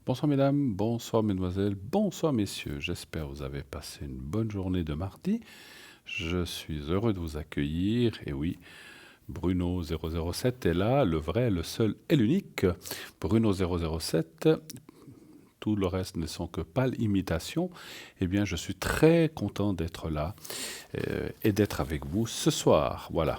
Bonsoir mesdames, bonsoir mesdemoiselles, bonsoir messieurs. J'espère que vous avez passé une bonne journée de mardi. Je suis heureux de vous accueillir. Et oui, Bruno 007 est là, le vrai, le seul et l'unique. Bruno 007, tout le reste ne sont que pâles imitations. Eh bien, je suis très content d'être là et d'être avec vous ce soir. Voilà.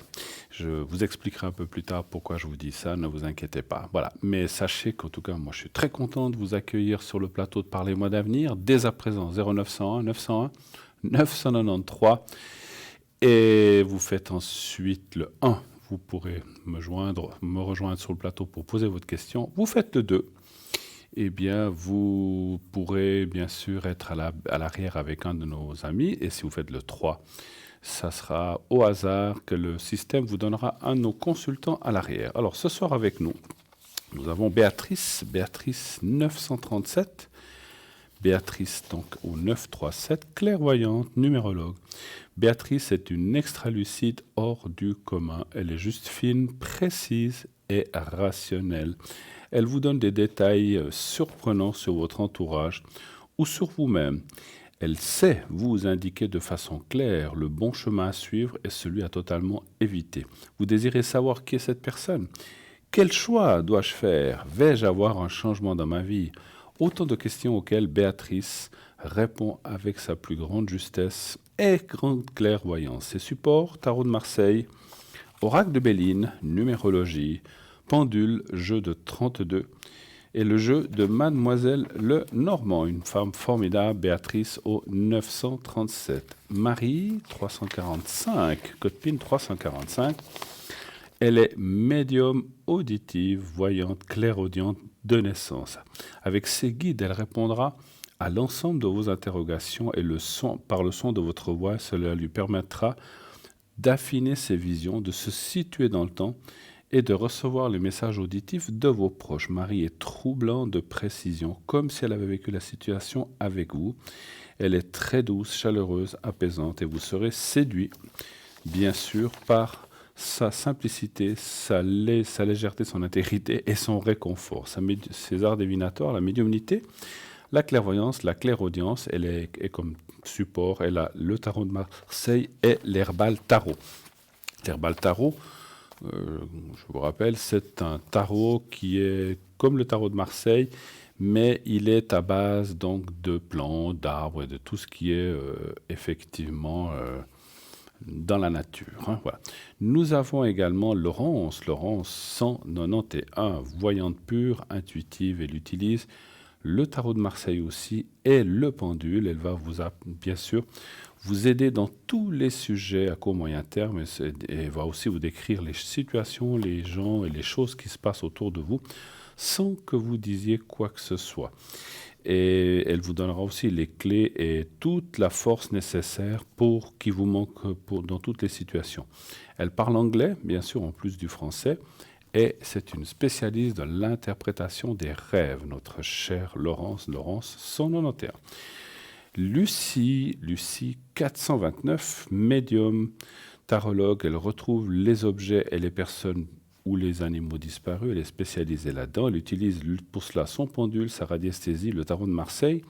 Je vous expliquerai un peu plus tard pourquoi je vous dis ça, ne vous inquiétez pas. Voilà. Mais sachez qu'en tout cas, moi, je suis très content de vous accueillir sur le plateau de Parlez-moi d'avenir, dès à présent, 0901 901 993. Et vous faites ensuite le 1. Vous pourrez me rejoindre sur le plateau pour poser votre question. Vous faites le 2. Eh bien, vous pourrez bien sûr être à l'arrière avec un de nos amis. Et si vous faites le 3, ça sera au hasard que le système vous donnera un de nos consultants à l'arrière. Alors, ce soir avec nous, nous avons Béatrice 937. Béatrice, donc au 937, clairvoyante, numérologue. Béatrice est une extra-lucide hors du commun. Elle est juste fine, précise et rationnelle. Elle vous donne des détails surprenants sur votre entourage ou sur vous-même. Elle sait vous indiquer de façon claire le bon chemin à suivre et celui à totalement éviter. Vous désirez savoir qui est cette personne? Quel choix dois-je faire? Vais-je avoir un changement dans ma vie? Autant de questions auxquelles Béatrice répond avec sa plus grande justesse et grande clairvoyance. Ses supports, Tarot de Marseille, Oracle de Béline, numérologie, pendule, jeu de 32 et le jeu de Mademoiselle Le Normand, une femme formidable, Béatrice au 937. Marie, 345, code PIN 345. Elle est médium auditive, voyante, clairaudiente de naissance. Avec ses guides, elle répondra à l'ensemble de vos interrogations et par le son de votre voix, cela lui permettra d'affiner ses visions, de se situer dans le temps et de recevoir les messages auditifs de vos proches. Marie est troublante de précision, comme si elle avait vécu la situation avec vous. Elle est très douce, chaleureuse, apaisante et vous serez séduit, bien sûr, par sa simplicité, sa légèreté, son intégrité et son réconfort. Ses arts divinatoires, la médiumnité, la clairvoyance, la clairaudience, elle est comme support, elle a le tarot de Marseille et l'herbal tarot. L'herbal tarot, je vous rappelle, c'est un tarot qui est comme le tarot de Marseille, mais il est à base donc de plantes, d'arbres et de tout ce qui est effectivement dans la nature. Hein, voilà. Nous avons également Laurence 191, voyante pure, intuitive, elle utilise le tarot de Marseille aussi et le pendule. Elle va bien sûr vous aider dans tous les sujets à court moyen terme et va aussi vous décrire les situations, les gens et les choses qui se passent autour de vous sans que vous disiez quoi que ce soit. Et elle vous donnera aussi les clés et toute la force nécessaire qui vous manque dans toutes les situations. Elle parle anglais, bien sûr, en plus du français, et c'est une spécialiste de l'interprétation des rêves, notre chère Laurence 191. Lucie 429, médium, tarologue, elle retrouve les objets et les personnes ou les animaux disparus, elle est spécialisée là-dedans, elle utilise pour cela son pendule, sa radiesthésie, le tarot de Marseille,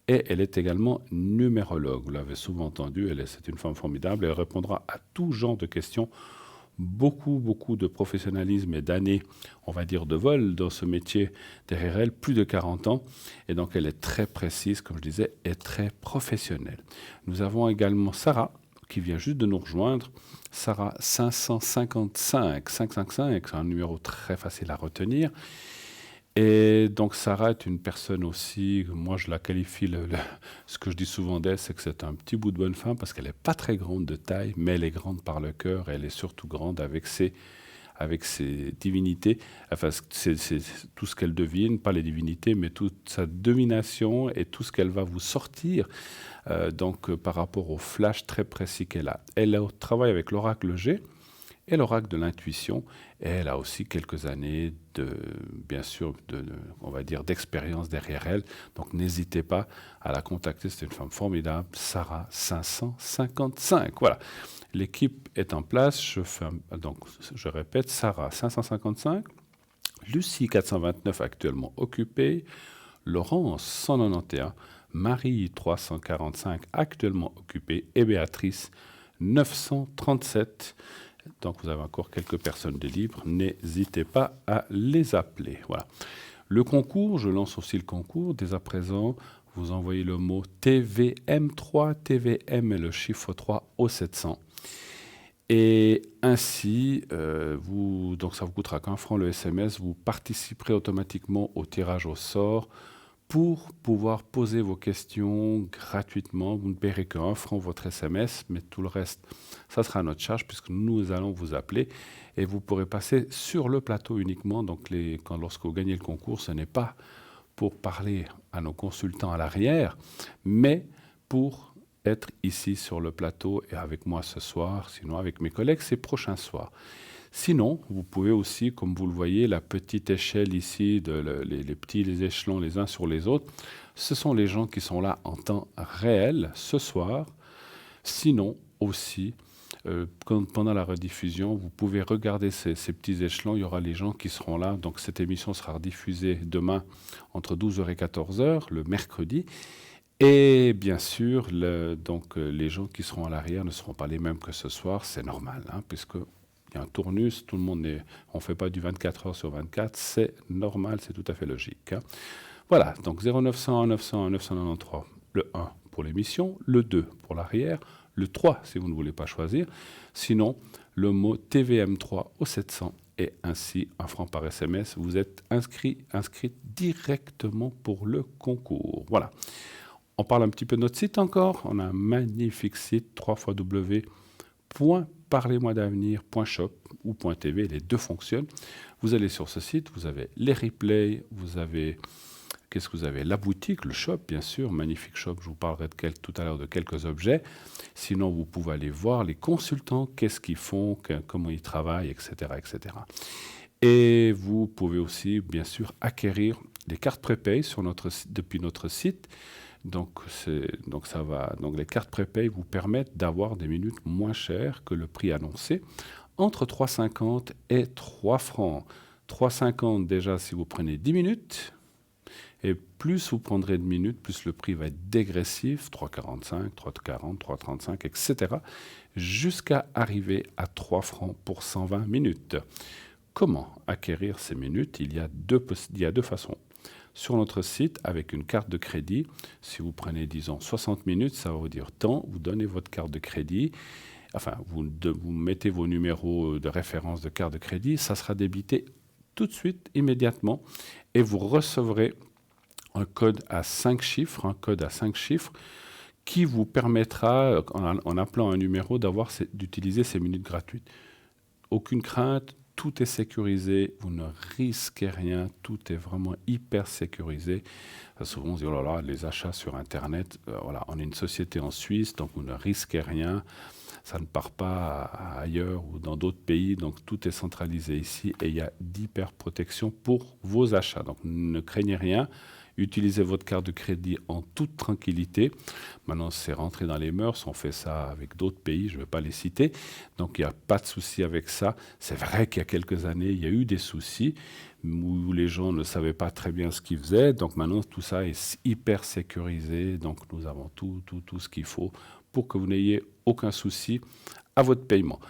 et elle est également numérologue. Vous l'avez souvent entendu, c'est une femme formidable, elle répondra à tout genre de questions, beaucoup de professionnalisme et d'années, on va dire, de vol dans ce métier derrière elle, plus de 40 ans, et donc elle est très précise, comme je disais, et très professionnelle. Nous avons également Sarah, qui vient juste de nous rejoindre. Sarah 555, c'est un numéro très facile à retenir. Et donc Sarah est une personne aussi, moi je la qualifie, ce que je dis souvent d'elle, c'est que c'est un petit bout de bonne femme parce qu'elle n'est pas très grande de taille, mais elle est grande par le cœur et elle est surtout grande avec ses divinités. Enfin, c'est tout ce qu'elle devine, pas les divinités, mais toute sa domination et tout ce qu'elle va vous sortir. Par rapport au flash très précis qu'elle a. Elle travaille avec l'oracle G et l'oracle de l'intuition. Et elle a aussi quelques années on va dire, d'expérience derrière elle. Donc n'hésitez pas à la contacter. C'est une femme formidable. Sarah 555. Voilà. L'équipe est en place. Je répète, Sarah 555, Lucie 429 actuellement occupée, Laurence 191, Marie 345 actuellement occupée et Béatrice 937. Donc vous avez encore quelques personnes de libres, n'hésitez pas à les appeler. Voilà. Le concours, je lance aussi le concours. Dès à présent, vous envoyez le mot TVM3, TVM et le chiffre 3 au 700. Et ainsi, donc ça vous coûtera qu'un franc le SMS, vous participerez automatiquement au tirage au sort pour pouvoir poser vos questions gratuitement. Vous ne paierez qu'un franc votre SMS, mais tout le reste, ça sera à notre charge puisque nous allons vous appeler et vous pourrez passer sur le plateau uniquement. Donc lorsque vous gagnez le concours, ce n'est pas pour parler à nos consultants à l'arrière, mais pour être ici sur le plateau et avec moi ce soir, sinon avec mes collègues ces prochains soirs. Sinon, vous pouvez aussi, comme vous le voyez, la petite échelle ici, les échelons les uns sur les autres, ce sont les gens qui sont là en temps réel ce soir. Sinon, aussi, pendant la rediffusion, vous pouvez regarder ces petits échelons, il y aura les gens qui seront là. Donc cette émission sera diffusée demain entre 12h et 14h, le mercredi. Et bien sûr, les gens qui seront à l'arrière ne seront pas les mêmes que ce soir, c'est normal, puisque il y a un tournus, tout le monde on ne fait pas du 24 heures sur 24, c'est normal, c'est tout à fait logique. Voilà, donc 0901 901 993, le 1 pour l'émission, le 2 pour l'arrière, le 3 si vous ne voulez pas choisir, sinon le mot TVM3 au 700 et ainsi un franc par SMS, vous êtes inscrit directement pour le concours. Voilà. On parle un petit peu de notre site encore, on a un magnifique site, www.parlez-moi-d'avenir.shop ou .tv, les deux fonctionnent. Vous allez sur ce site, vous avez les replays, vous avez, qu'est-ce que vous avez? La boutique, le shop, bien sûr, magnifique shop, je vous parlerai tout à l'heure de quelques objets. Sinon, vous pouvez aller voir les consultants, qu'est-ce qu'ils font, comment ils travaillent, etc., etc. Et vous pouvez aussi, bien sûr, acquérir des cartes prépay depuis notre site. Donc les cartes prépay vous permettent d'avoir des minutes moins chères que le prix annoncé, entre 3,50 et 3 francs. 3,50 déjà si vous prenez 10 minutes, et plus vous prendrez de minutes, plus le prix va être dégressif, 3,45, 3,40, 3,35, etc., jusqu'à arriver à 3 francs pour 120 minutes. Comment acquérir ces minutes? Il y a deux façons. Sur notre site, avec une carte de crédit, si vous prenez, disons, 60 minutes, ça va vous dire tant, vous donnez votre carte de crédit, enfin, vous mettez vos numéros de référence de carte de crédit, ça sera débité tout de suite, immédiatement, et vous recevrez un code à 5 chiffres, qui vous permettra, en appelant un numéro, d'utiliser ces minutes gratuites. Aucune crainte. Tout est sécurisé, vous ne risquez rien, tout est vraiment hyper sécurisé. Souvent on se dit, oh là là, les achats sur Internet, voilà, on est une société en Suisse, donc vous ne risquez rien, ça ne part pas ailleurs ou dans d'autres pays, donc tout est centralisé ici et il y a d'hyper-protection pour vos achats. Donc ne craignez rien, utilisez votre carte de crédit en toute tranquillité. Maintenant, c'est rentré dans les mœurs, on fait ça avec d'autres pays, je ne vais pas les citer, donc il n'y a pas de souci avec ça. C'est vrai qu'il y a quelques années, il y a eu des soucis où les gens ne savaient pas très bien ce qu'ils faisaient, donc maintenant tout ça est hyper sécurisé, donc nous avons tout ce qu'il faut pour que vous n'ayez aucun souci à votre paiement.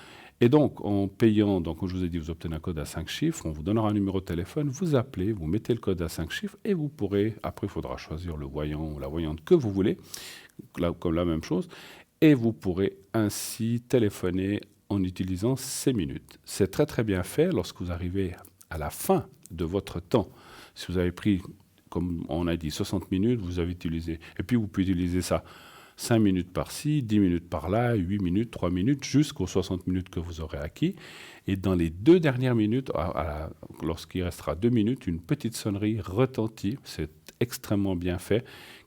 Et donc, en payant, donc, comme je vous ai dit, vous obtenez un code à 5 chiffres, on vous donnera un numéro de téléphone, vous appelez, vous mettez le code à 5 chiffres et vous pourrez, après il faudra choisir le voyant ou la voyante que vous voulez, comme la même chose, et vous pourrez ainsi téléphoner en utilisant ces minutes. C'est très très bien fait lorsque vous arrivez à la fin de votre temps. Si vous avez pris, comme on a dit, 60 minutes, vous avez utilisé, et puis vous pouvez utiliser ça 5 minutes par-ci, 10 minutes par-là, 8 minutes, 3 minutes, jusqu'aux 60 minutes que vous aurez acquis. Et dans les 2 dernières minutes, lorsqu'il restera 2 minutes, une petite sonnerie retentit, c'est extrêmement bien fait,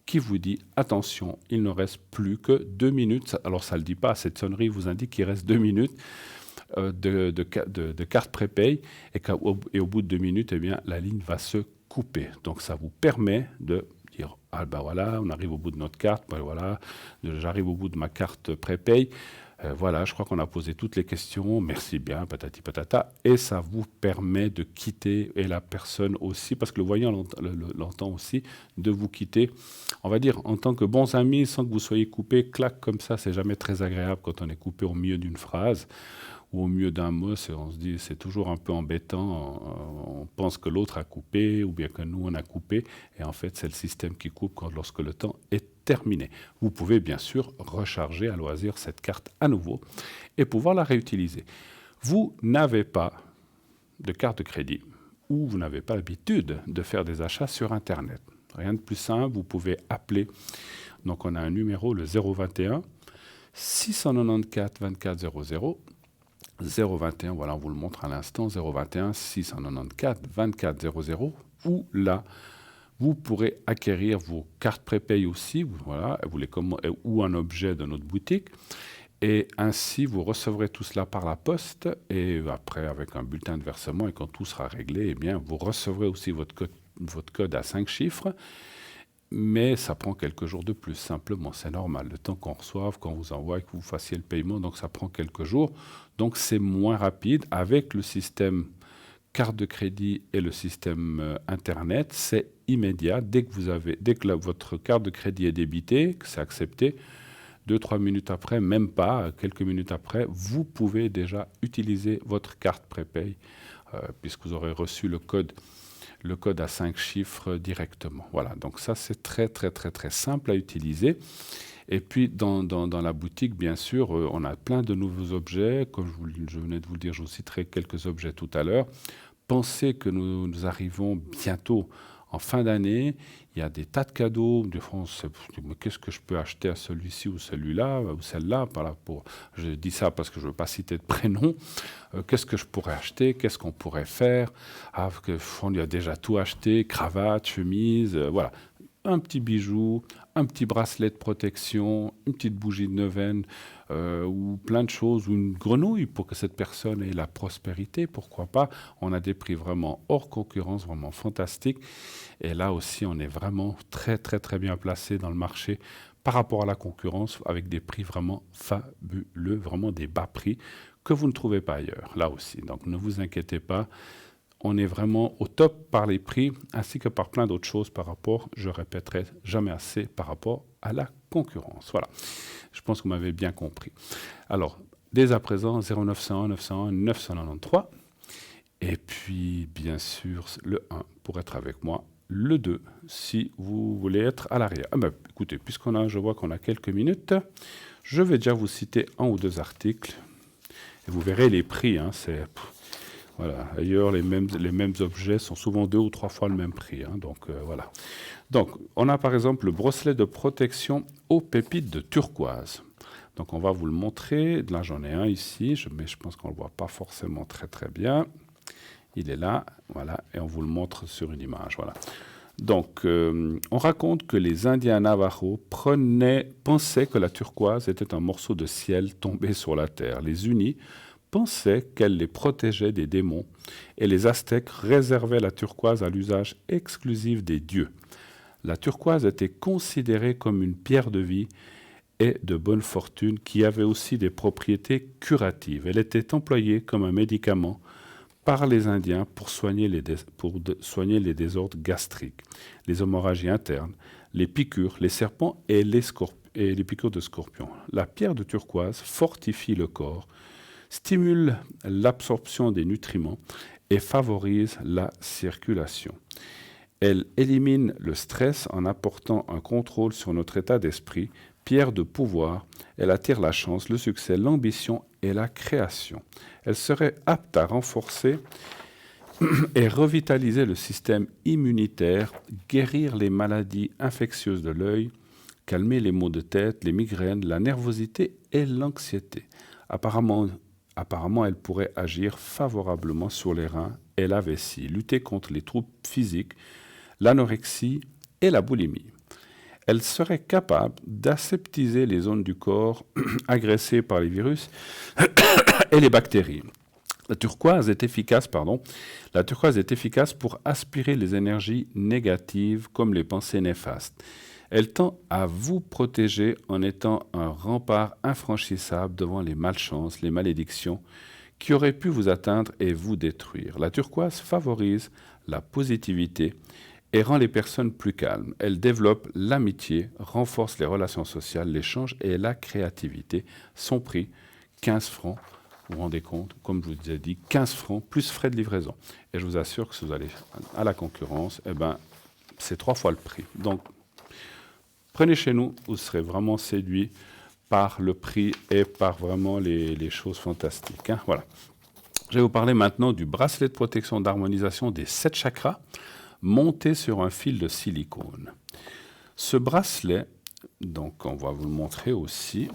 qui vous dit « Attention, il ne reste plus que 2 minutes ». Alors ça ne le dit pas, cette sonnerie vous indique qu'il reste 2 minutes de carte prépay et au bout de 2 minutes, eh bien, la ligne va se couper. Donc ça vous permet de dire « Ah ben voilà, on arrive au bout de notre carte, ben voilà, j'arrive au bout de ma carte prépay ». Voilà, je crois qu'on a posé toutes les questions. Merci bien, patati patata. Et ça vous permet de quitter, et la personne aussi, parce que le voyant l'entend aussi, de vous quitter. On va dire, en tant que bons amis, sans que vous soyez coupé, clac, comme ça, c'est jamais très agréable quand on est coupé au milieu d'une phrase ou au milieu d'un mot. On se dit, c'est toujours un peu embêtant. On pense que l'autre a coupé ou bien que nous, on a coupé. Et en fait, c'est le système qui coupe lorsque le temps est terminé. Vous pouvez bien sûr recharger à loisir cette carte à nouveau et pouvoir la réutiliser. Vous n'avez pas de carte de crédit ou vous n'avez pas l'habitude de faire des achats sur Internet. Rien de plus simple, vous pouvez appeler. Donc on a un numéro, le 021 694 24 00. 021, voilà, on vous le montre à l'instant, 021 694 24 00, où là, vous pourrez acquérir vos cartes prépay aussi, voilà, ou un objet de notre boutique. Et ainsi, vous recevrez tout cela par la poste. Et après, avec un bulletin de versement, et quand tout sera réglé, eh bien, vous recevrez aussi votre code à 5 chiffres. Mais ça prend quelques jours de plus, simplement, c'est normal. Le temps qu'on reçoive, qu'on vous envoie et que vous fassiez le paiement, donc ça prend quelques jours. Donc c'est moins rapide. Avec le système carte de crédit et le système Internet, c'est immédiat. Dès que votre carte de crédit est débitée, que c'est accepté, 2-3 minutes après, même pas, quelques minutes après, vous pouvez déjà utiliser votre carte prépay, puisque vous aurez reçu le code à 5 chiffres directement. Voilà, donc ça c'est très très très très simple à utiliser. Et puis dans la boutique, bien sûr, on a plein de nouveaux objets. Comme je venais de vous le dire, je vous citerai quelques objets tout à l'heure. Pensez que nous arrivons bientôt en fin d'année. Il y a des tas de cadeaux. De France, mais qu'est-ce que je peux acheter à celui-ci ou celui-là ou celle-là? Je dis ça parce que je ne veux pas citer de prénom. Qu'est-ce que je pourrais acheter? Qu'est-ce qu'on pourrait faire? On y a déjà tout acheté, cravate, chemise, voilà. Un petit bijou, un petit bracelet de protection, une petite bougie de neuvaine, ou plein de choses, ou une grenouille pour que cette personne ait la prospérité, pourquoi pas. On a des prix vraiment hors concurrence, vraiment fantastiques. Et là aussi, on est vraiment très très très bien placé dans le marché par rapport à la concurrence, avec des prix vraiment fabuleux, vraiment des bas prix que vous ne trouvez pas ailleurs, là aussi. Donc ne vous inquiétez pas. On est vraiment au top par les prix, ainsi que par plein d'autres choses par rapport, je répéterai jamais assez, par rapport à la concurrence. Voilà, je pense que vous m'avez bien compris. Alors, dès à présent, 0901 901 993, et puis bien sûr le 1 pour être avec moi, le 2 si vous voulez être à l'arrière. Écoutez, je vois qu'on a quelques minutes, je vais déjà vous citer un ou deux articles, et vous verrez les prix, voilà. Ailleurs, les mêmes objets sont souvent 2 ou 3 fois le même prix. Donc, voilà. Donc, on a par exemple le bracelet de protection aux pépites de turquoise. Donc, on va vous le montrer. Là, j'en ai un ici, mais je pense qu'on ne le voit pas forcément très, très bien. Il est là, voilà, et on vous le montre sur une image. Voilà. Donc, on raconte que les Indiens Navajo pensaient que la turquoise était un morceau de ciel tombé sur la terre. Les Unis pensaient qu'elle les protégeait des démons, et les Aztèques réservaient la turquoise à l'usage exclusif des dieux. La turquoise était considérée comme une pierre de vie et de bonne fortune qui avait aussi des propriétés curatives. Elle était employée comme un médicament par les Indiens pour soigner les désordres gastriques, les hémorragies internes, les piqûres, les serpents et les piqûres de scorpions. La pierre de turquoise fortifie le corps, stimule l'absorption des nutriments et favorise la circulation. Elle élimine le stress en apportant un contrôle sur notre état d'esprit. Pierre de pouvoir, elle attire la chance, le succès, l'ambition et la création. Elle serait apte à renforcer et revitaliser le système immunitaire, guérir les maladies infectieuses de l'œil, calmer les maux de tête, les migraines, la nervosité et l'anxiété. Apparemment, elle pourrait agir favorablement sur les reins et la vessie, lutter contre les troubles physiques, l'anorexie et la boulimie. Elle serait capable d'aseptiser les zones du corps agressées par les virus et les bactéries. La turquoise est efficace pour aspirer les énergies négatives comme les pensées néfastes. Elle tend à vous protéger en étant un rempart infranchissable devant les malchances, les malédictions qui auraient pu vous atteindre et vous détruire. La turquoise favorise la positivité et rend les personnes plus calmes. Elle développe l'amitié, renforce les relations sociales, l'échange et la créativité. Son prix, 15 francs. Vous vous rendez compte, comme je vous ai dit, 15 francs plus frais de livraison. Et je vous assure que si vous allez à la concurrence, c'est 3 fois le prix. Donc, prenez chez nous, vous serez vraiment séduit par le prix et par vraiment les choses fantastiques. Voilà. Je vais vous parler maintenant du bracelet de protection d'harmonisation des 7 chakras monté sur un fil de silicone. Ce bracelet, donc on va vous le montrer aussi,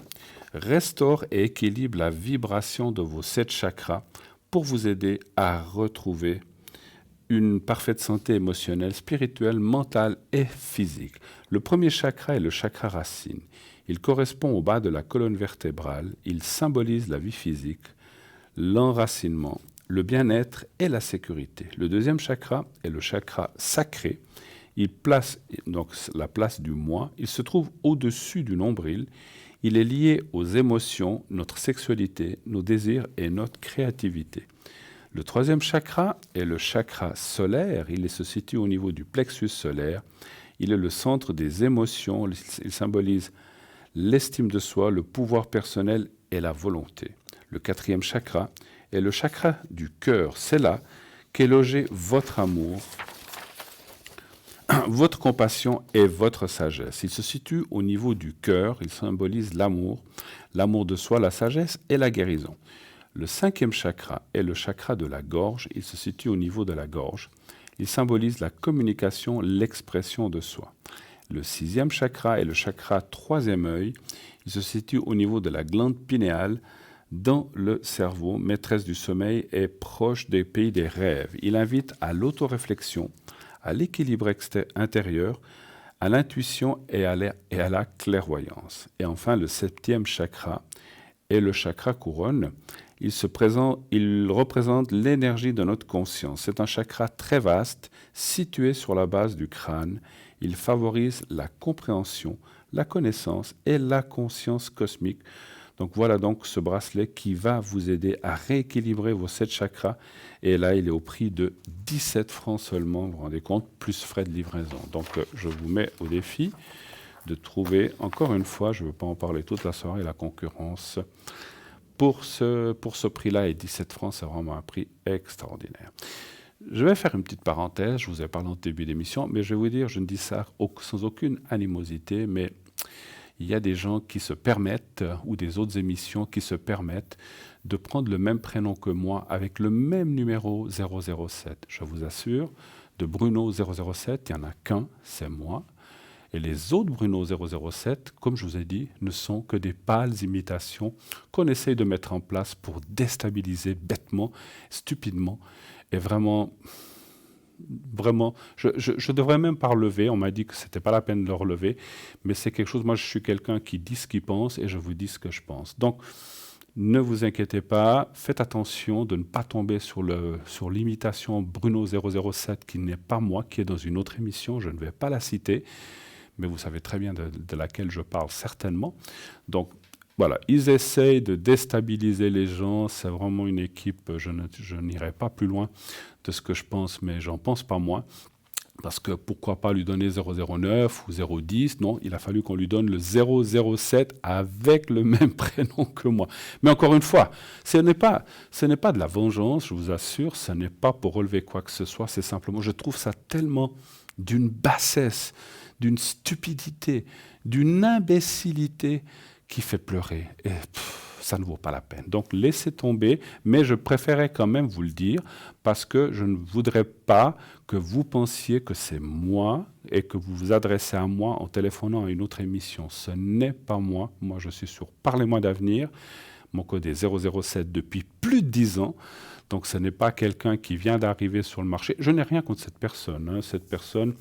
restaure et équilibre la vibration de vos 7 chakras pour vous aider à retrouver une parfaite santé émotionnelle, spirituelle, mentale et physique. Le premier chakra est le chakra racine. Il correspond au bas de la colonne vertébrale. Il symbolise la vie physique, l'enracinement, le bien-être et la sécurité. Le deuxième chakra est le chakra sacré. Il place donc la place du moi. Il se trouve au-dessus du nombril. Il est lié aux émotions, notre sexualité, nos désirs et notre créativité. Le troisième chakra est le chakra solaire. Il se situe au niveau du plexus solaire. Il est le centre des émotions. Il symbolise l'estime de soi, le pouvoir personnel et la volonté. Le quatrième chakra est le chakra du cœur. C'est là qu'est logé votre amour, votre compassion et votre sagesse. Il se situe au niveau du cœur. Il symbolise l'amour de soi, la sagesse et la guérison. Le cinquième chakra est le chakra de la gorge. Il se situe au niveau de la gorge. Il symbolise la communication, l'expression de soi. Le sixième chakra est le chakra troisième œil. Il se situe au niveau de la glande pinéale dans le cerveau, maîtresse du sommeil et proche des pays des rêves. Il invite à l'autoréflexion, à l'équilibre intérieur, à l'intuition et à la clairvoyance. Et enfin, le septième chakra est le chakra couronne. Il représente l'énergie de notre conscience. C'est un chakra très vaste, situé sur la base du crâne. Il favorise la compréhension, la connaissance et la conscience cosmique. Donc voilà donc ce bracelet qui va vous aider à rééquilibrer vos 7 chakras. Et là, il est au prix de 17 francs seulement, vous vous rendez compte, plus frais de livraison. Donc je vous mets au défi de trouver, encore une fois, je ne veux pas en parler toute la soirée, la concurrence. Pour ce prix-là, et 17 francs, c'est vraiment un prix extraordinaire. Je vais faire une petite parenthèse, je vous ai parlé en début d'émission, mais je vais vous dire, je ne dis ça sans aucune animosité, mais il y a des gens qui se permettent, ou des autres émissions qui se permettent de prendre le même prénom que moi avec le même numéro 007. Je vous assure, de Bruno 007, il n'y en a qu'un, c'est moi. Et les autres Bruno 007, comme je vous ai dit, ne sont que des pâles imitations qu'on essaye de mettre en place pour déstabiliser bêtement, stupidement. Et vraiment, je ne devrais même pas relever. On m'a dit que ce n'était pas la peine de le relever. Mais c'est quelque chose, moi je suis quelqu'un qui dit ce qu'il pense et je vous dis ce que je pense. Donc, ne vous inquiétez pas, faites attention de ne pas tomber sur l'imitation Bruno 007 qui n'est pas moi, qui est dans une autre émission, je ne vais pas la citer. Mais vous savez très bien de laquelle je parle certainement. Donc voilà, ils essayent de déstabiliser les gens, c'est vraiment une équipe, je n'irai pas plus loin de ce que je pense, mais j'en pense pas moins. Parce que pourquoi pas lui donner 009 ou 010, non, il a fallu qu'on lui donne le 007 avec le même prénom que moi. Mais encore une fois, ce n'est pas de la vengeance, je vous assure, ce n'est pas pour relever quoi que ce soit, c'est simplement, je trouve ça tellement d'une bassesse, d'une stupidité, d'une imbécilité qui fait pleurer. Et ça ne vaut pas la peine. Donc laissez tomber, mais je préférais quand même vous le dire parce que je ne voudrais pas que vous pensiez que c'est moi et que vous vous adressez à moi en téléphonant à une autre émission. Ce n'est pas moi. Moi, je suis sur Parlez-moi d'avenir. Mon code est 007 depuis plus de 10 ans. Donc ce n'est pas quelqu'un qui vient d'arriver sur le marché. Je n'ai rien contre cette personne, hein. Cette personne,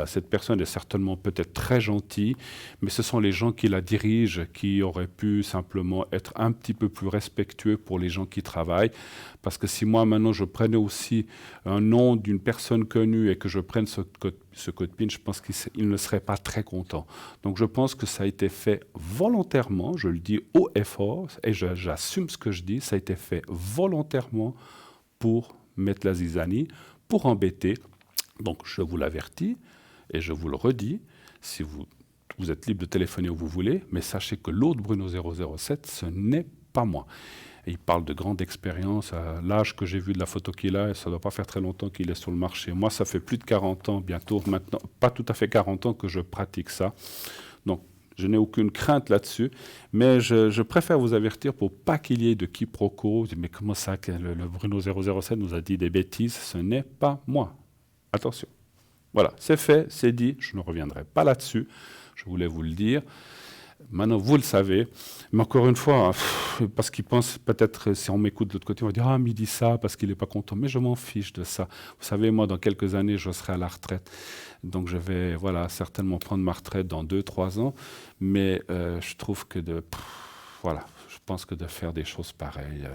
cette personne est certainement peut-être très gentille, mais ce sont les gens qui la dirigent qui auraient pu simplement être un petit peu plus respectueux pour les gens qui travaillent. Parce que si moi maintenant je prenais aussi un nom d'une personne connue et que je prenne ce code PIN, je pense qu'il ne serait pas très content. Donc je pense que ça a été fait volontairement, je le dis haut et fort, et j'assume ce que je dis, ça a été fait volontairement pour mettre la zizanie, pour embêter. Donc je vous l'avertis et je vous le redis, si vous êtes libre de téléphoner où vous voulez, mais sachez que l'autre Bruno 007, ce n'est pas moi. Et il parle de grande expérience. À l'âge que j'ai vu de la photo qu'il a, ça ne doit pas faire très longtemps qu'il est sur le marché. Moi, ça fait plus de 40 ans, bientôt maintenant, pas tout à fait 40 ans que je pratique ça. Donc, je n'ai aucune crainte là-dessus, mais je préfère vous avertir pour pas qu'il y ait de quiproquo. Mais comment ça, que le Bruno 007 nous a dit des bêtises? Ce n'est pas moi. Attention. Voilà, c'est fait, c'est dit, je ne reviendrai pas là-dessus. Je voulais vous le dire. Maintenant, vous le savez, mais encore une fois, parce qu'ils pensent peut-être, si on m'écoute de l'autre côté, on va dire « Ah, mais il dit ça parce qu'il n'est pas content ». Mais je m'en fiche de ça. Vous savez, moi, dans quelques années, je serai à la retraite. Donc, je vais certainement prendre ma retraite dans 2-3 ans. Mais je trouve que je pense que de faire des choses pareilles,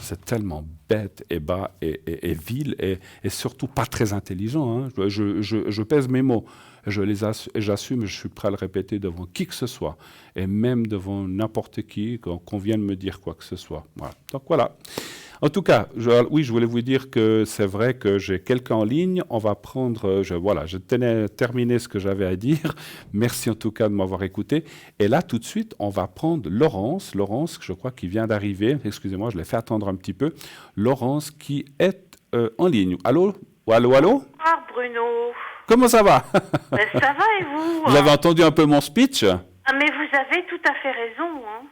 c'est tellement bête et bas et vil et surtout pas très intelligent, hein. Je pèse mes mots. J'assume et je suis prêt à le répéter devant qui que ce soit, et même devant n'importe qui, qu'on vienne me dire quoi que ce soit. Voilà. Donc voilà. En tout cas, je voulais vous dire que c'est vrai que j'ai quelqu'un en ligne. On va prendre, je tenais à terminer ce que j'avais à dire. Merci en tout cas de m'avoir écouté. Et là, tout de suite, on va prendre Laurence. Laurence, je crois, qui vient d'arriver. Excusez-moi, je l'ai fait attendre un petit peu. Laurence qui est en ligne. Allô? Allô? Bonsoir Bruno. Comment ça va? Ben, ça va et vous? Vous avez entendu un peu mon speech? Ah, mais vous avez tout à fait raison. Hein.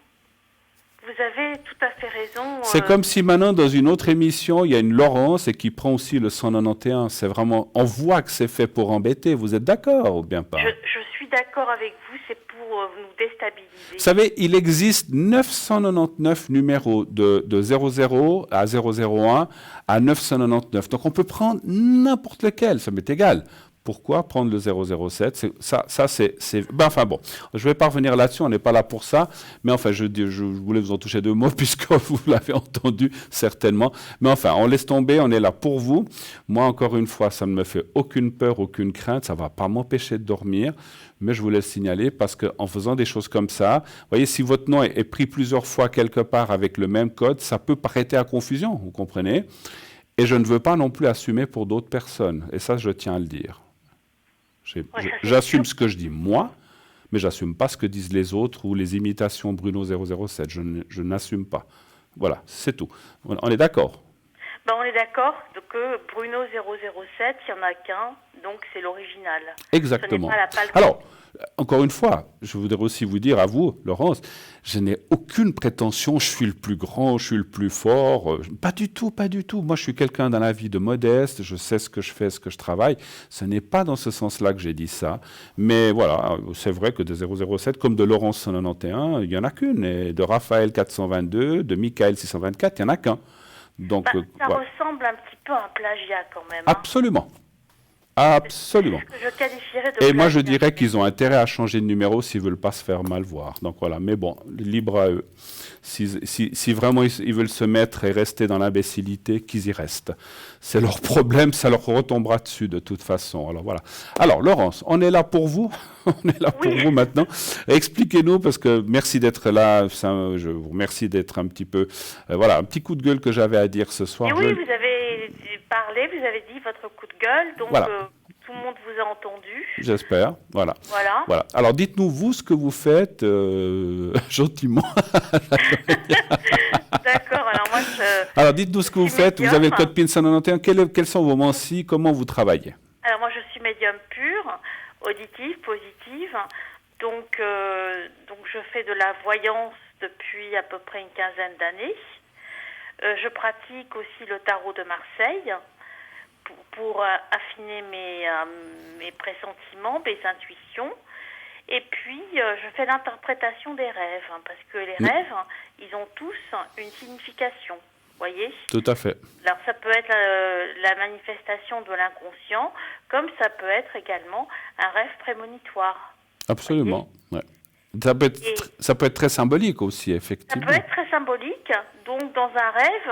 Vous avez tout à fait raison. C'est comme si maintenant, dans une autre émission, il y a une Laurence et qui prend aussi le 191. C'est vraiment, on voit que c'est fait pour embêter. Vous êtes d'accord ou bien pas? Je suis d'accord avec vous, c'est pour nous déstabiliser. Vous savez, il existe 999 numéros de 00 à 001 à 999. Donc on peut prendre n'importe lequel, ça m'est égal. Pourquoi prendre le 007? Enfin bon, je ne vais pas revenir là-dessus, on n'est pas là pour ça. Mais enfin, je voulais vous en toucher 2 mots puisque vous l'avez entendu certainement. Mais enfin, on laisse tomber, on est là pour vous. Moi, encore une fois, ça ne me fait aucune peur, aucune crainte. Ça ne va pas m'empêcher de dormir. Mais je voulais le signaler parce qu'en faisant des choses comme ça, vous voyez, si votre nom est pris plusieurs fois quelque part avec le même code, ça peut prêter à confusion, vous comprenez? Et je ne veux pas non plus assumer pour d'autres personnes. Et ça, je tiens à le dire. J'assume ce que je dis moi, mais j'assume pas ce que disent les autres ou les imitations Bruno 007. Je n'assume pas. Voilà, c'est tout. On est d'accord? Ben, on est d'accord que Bruno 007, il n'y en a qu'un, donc c'est l'original. Exactement. Ce n'est pas la pâle. Alors, encore une fois, je voudrais aussi vous dire à vous, Laurence, je n'ai aucune prétention, je suis le plus grand, je suis le plus fort. Pas du tout, pas du tout. Moi, je suis quelqu'un dans la vie de modeste, je sais ce que je fais, ce que je travaille. Ce n'est pas dans ce sens-là que j'ai dit ça. Mais voilà, c'est vrai que de 007, comme de Laurence 191, il n'y en a qu'une. Et de Raphaël 422, de Michael 624, il n'y en a qu'un. Donc, ça ressemble un petit peu à un plagiat quand même. Absolument. Absolument. Je qualifierais de Et moi, je dirais qu'ils ont intérêt à changer de numéro s'ils ne veulent pas se faire mal voir. Donc voilà, mais bon, libre à eux. Si vraiment ils veulent se mettre et rester dans l'imbécilité, qu'ils y restent. C'est leur problème, ça leur retombera dessus de toute façon. Alors voilà. Alors Laurence, on est là pour vous. On est là pour vous maintenant. Expliquez-nous, parce que merci d'être là. Je vous remercie d'être un petit peu... voilà, un petit coup de gueule que j'avais à dire ce soir. Et oui, vous avez parlé, vous avez dit votre coup de gueule, donc voilà. Tout le monde vous a entendu. J'espère, voilà. Voilà. Alors dites-nous, vous, ce que vous faites, gentiment. D'accord, alors moi Alors dites-nous ce que vous faites, vous avez le code PIN 191, quels sont vos mensis, comment vous travaillez? Alors moi je suis médium pur, auditive, positive, donc je fais de la voyance depuis à peu près une quinzaine d'années. Je pratique aussi le tarot de Marseille pour affiner mes pressentiments, mes intuitions. Et puis, je fais l'interprétation des rêves, hein, parce que les Oui. rêves, ils ont tous une signification, voyez. Tout à fait. Alors, ça peut être la manifestation de l'inconscient, comme ça peut être également un rêve prémonitoire, Absolument. voyez. Ouais. Ça peut être, Et ça peut être très symbolique aussi, ça effectivement. peut être très symbolique. Donc, dans un rêve,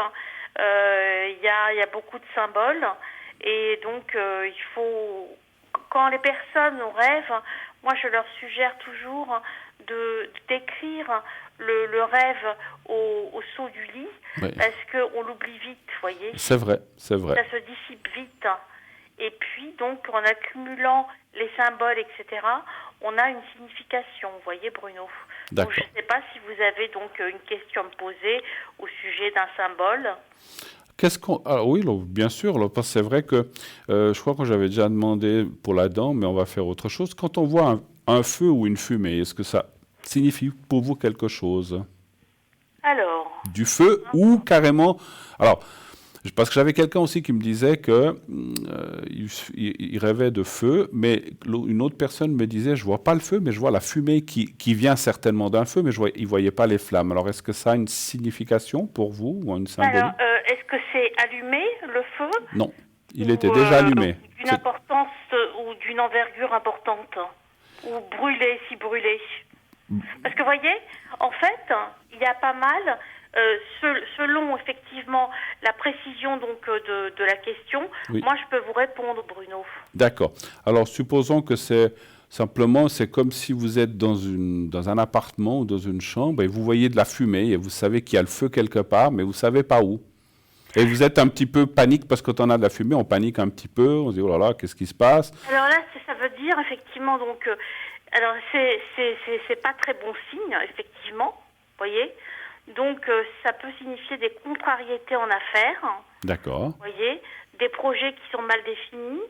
il y a beaucoup de symboles. Et donc, il faut, quand les personnes rêvent, moi, je leur suggère toujours d'écrire le rêve au saut du lit, Oui. parce qu'on l'oublie vite, vous voyez. C'est vrai, c'est vrai. Ça se dissipe vite. Et puis, donc, en accumulant les symboles, etc., on a une signification, vous voyez, Bruno. Donc, je D'accord. ne sais pas si vous avez donc une question à me poser au sujet d'un symbole. Oui, là, bien sûr, là, parce que c'est vrai que je crois que j'avais déjà demandé pour la dent, mais on va faire autre chose. Quand on voit un feu ou une fumée, est-ce que ça signifie pour vous quelque chose? Alors, Du feu ou carrément... Alors, parce que j'avais quelqu'un aussi qui me disait que il rêvait de feu, mais une autre personne me disait, je vois pas le feu, mais je vois la fumée qui vient certainement d'un feu, mais il voyait pas les flammes. Alors, est-ce que ça a une signification pour vous ou une symbolique? est-ce que c'est allumé, le feu, Non, il était ou déjà allumé. d'une importance ou d'une envergure importante, ou brûlé, si brûlé? Parce que, vous voyez, en fait, il y a pas mal, selon effectivement la précision donc de la question, Oui, moi je peux vous répondre, Bruno. d'accord. Alors, supposons que c'est comme si vous êtes dans un appartement ou dans une chambre et vous voyez de la fumée et vous savez qu'il y a le feu quelque part, mais vous savez pas où. Et vous êtes un petit peu panique parce que quand on a de la fumée, on panique un petit peu, on se dit oh là là, qu'est-ce qui se passe? Alors là, ça veut dire effectivement donc, alors c'est pas très bon signe effectivement, vous voyez. Donc ça peut signifier des contrariétés en affaires, D'accord. vous voyez, des projets qui sont mal définis,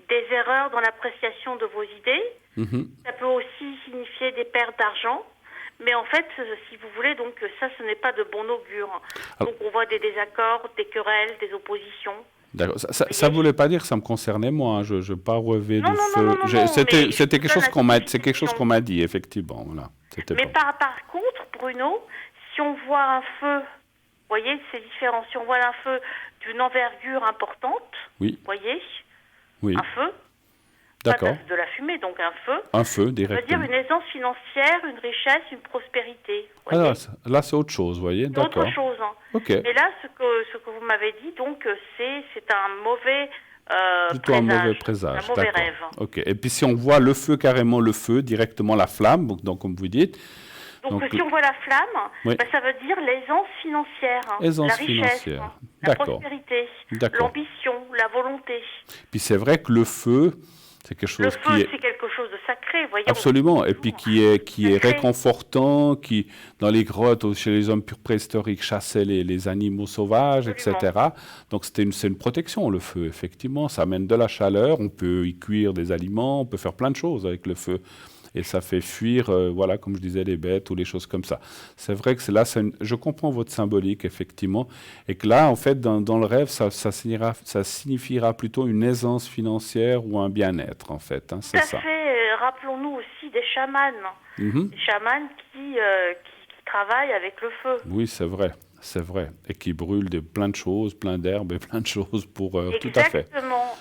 des erreurs dans l'appréciation de vos idées. Mhm. Ça peut aussi signifier des pertes d'argent. Mais en fait, si vous voulez, donc ça, ce n'est pas de bon augure. Alors, Donc on voit des désaccords, des querelles, des oppositions. d'accord. Ça Vous ne voyez? voulait pas dire que ça me concernait moi, hein. Je n'ai pas rêvé Non, de non, non, non, feu. non, non, mais je C'était vous quelque donne chose la qu'on m'a, c'est quelque chose signification. qu'on m'a dit, effectivement. Voilà. C'était Mais pas. par contre, Bruno, si on voit un feu, vous voyez, c'est différent. Si on voit un feu d'une envergure importante, Oui, vous voyez, oui. un feu, pas D'accord. de la fumée, donc un feu, Un feu ça veut dire directement. une aisance financière, une richesse, une prospérité. Vous Ah, voyez? là, c'est autre chose, vous voyez. C'est autre D'accord. chose. Hein. Ok. Mais là, ce que vous m'avez dit, donc, c'est un mauvais Plutôt un mauvais présage, un présage. mauvais D'accord. rêve. Ok. Et puis si on voit le feu, carrément le feu, directement la flamme, donc comme vous dites. Donc, Donc, si on voit la flamme, oui. ben, ça veut dire l'aisance financière, hein, Aisance la richesse, financière. hein, la D'accord. prospérité, D'accord. l'ambition, la volonté. Puis c'est vrai que le feu, c'est quelque Le chose qui feu, est c'est quelque chose de sacré, voyez. absolument, et puis qui est sacré. réconfortant, qui dans les grottes ou chez les hommes préhistoriques chassait les animaux sauvages, Absolument. etc. Donc c'est une protection le feu, effectivement. Ça amène de la chaleur, on peut y cuire des aliments, on peut faire plein de choses avec le feu. Et ça fait fuir, voilà, comme je disais, les bêtes ou les choses comme ça. C'est vrai que je comprends votre symbolique, effectivement, et que là, en fait, dans le rêve, ça signifiera plutôt une aisance financière ou un bien-être, en fait. Hein, Tout c'est à ça. fait. Rappelons-nous aussi des chamans. Mhm. Des chamans qui travaillent avec le feu. Oui, c'est vrai, et qui brûle plein de choses, plein d'herbes et plein de choses pour tout à fait,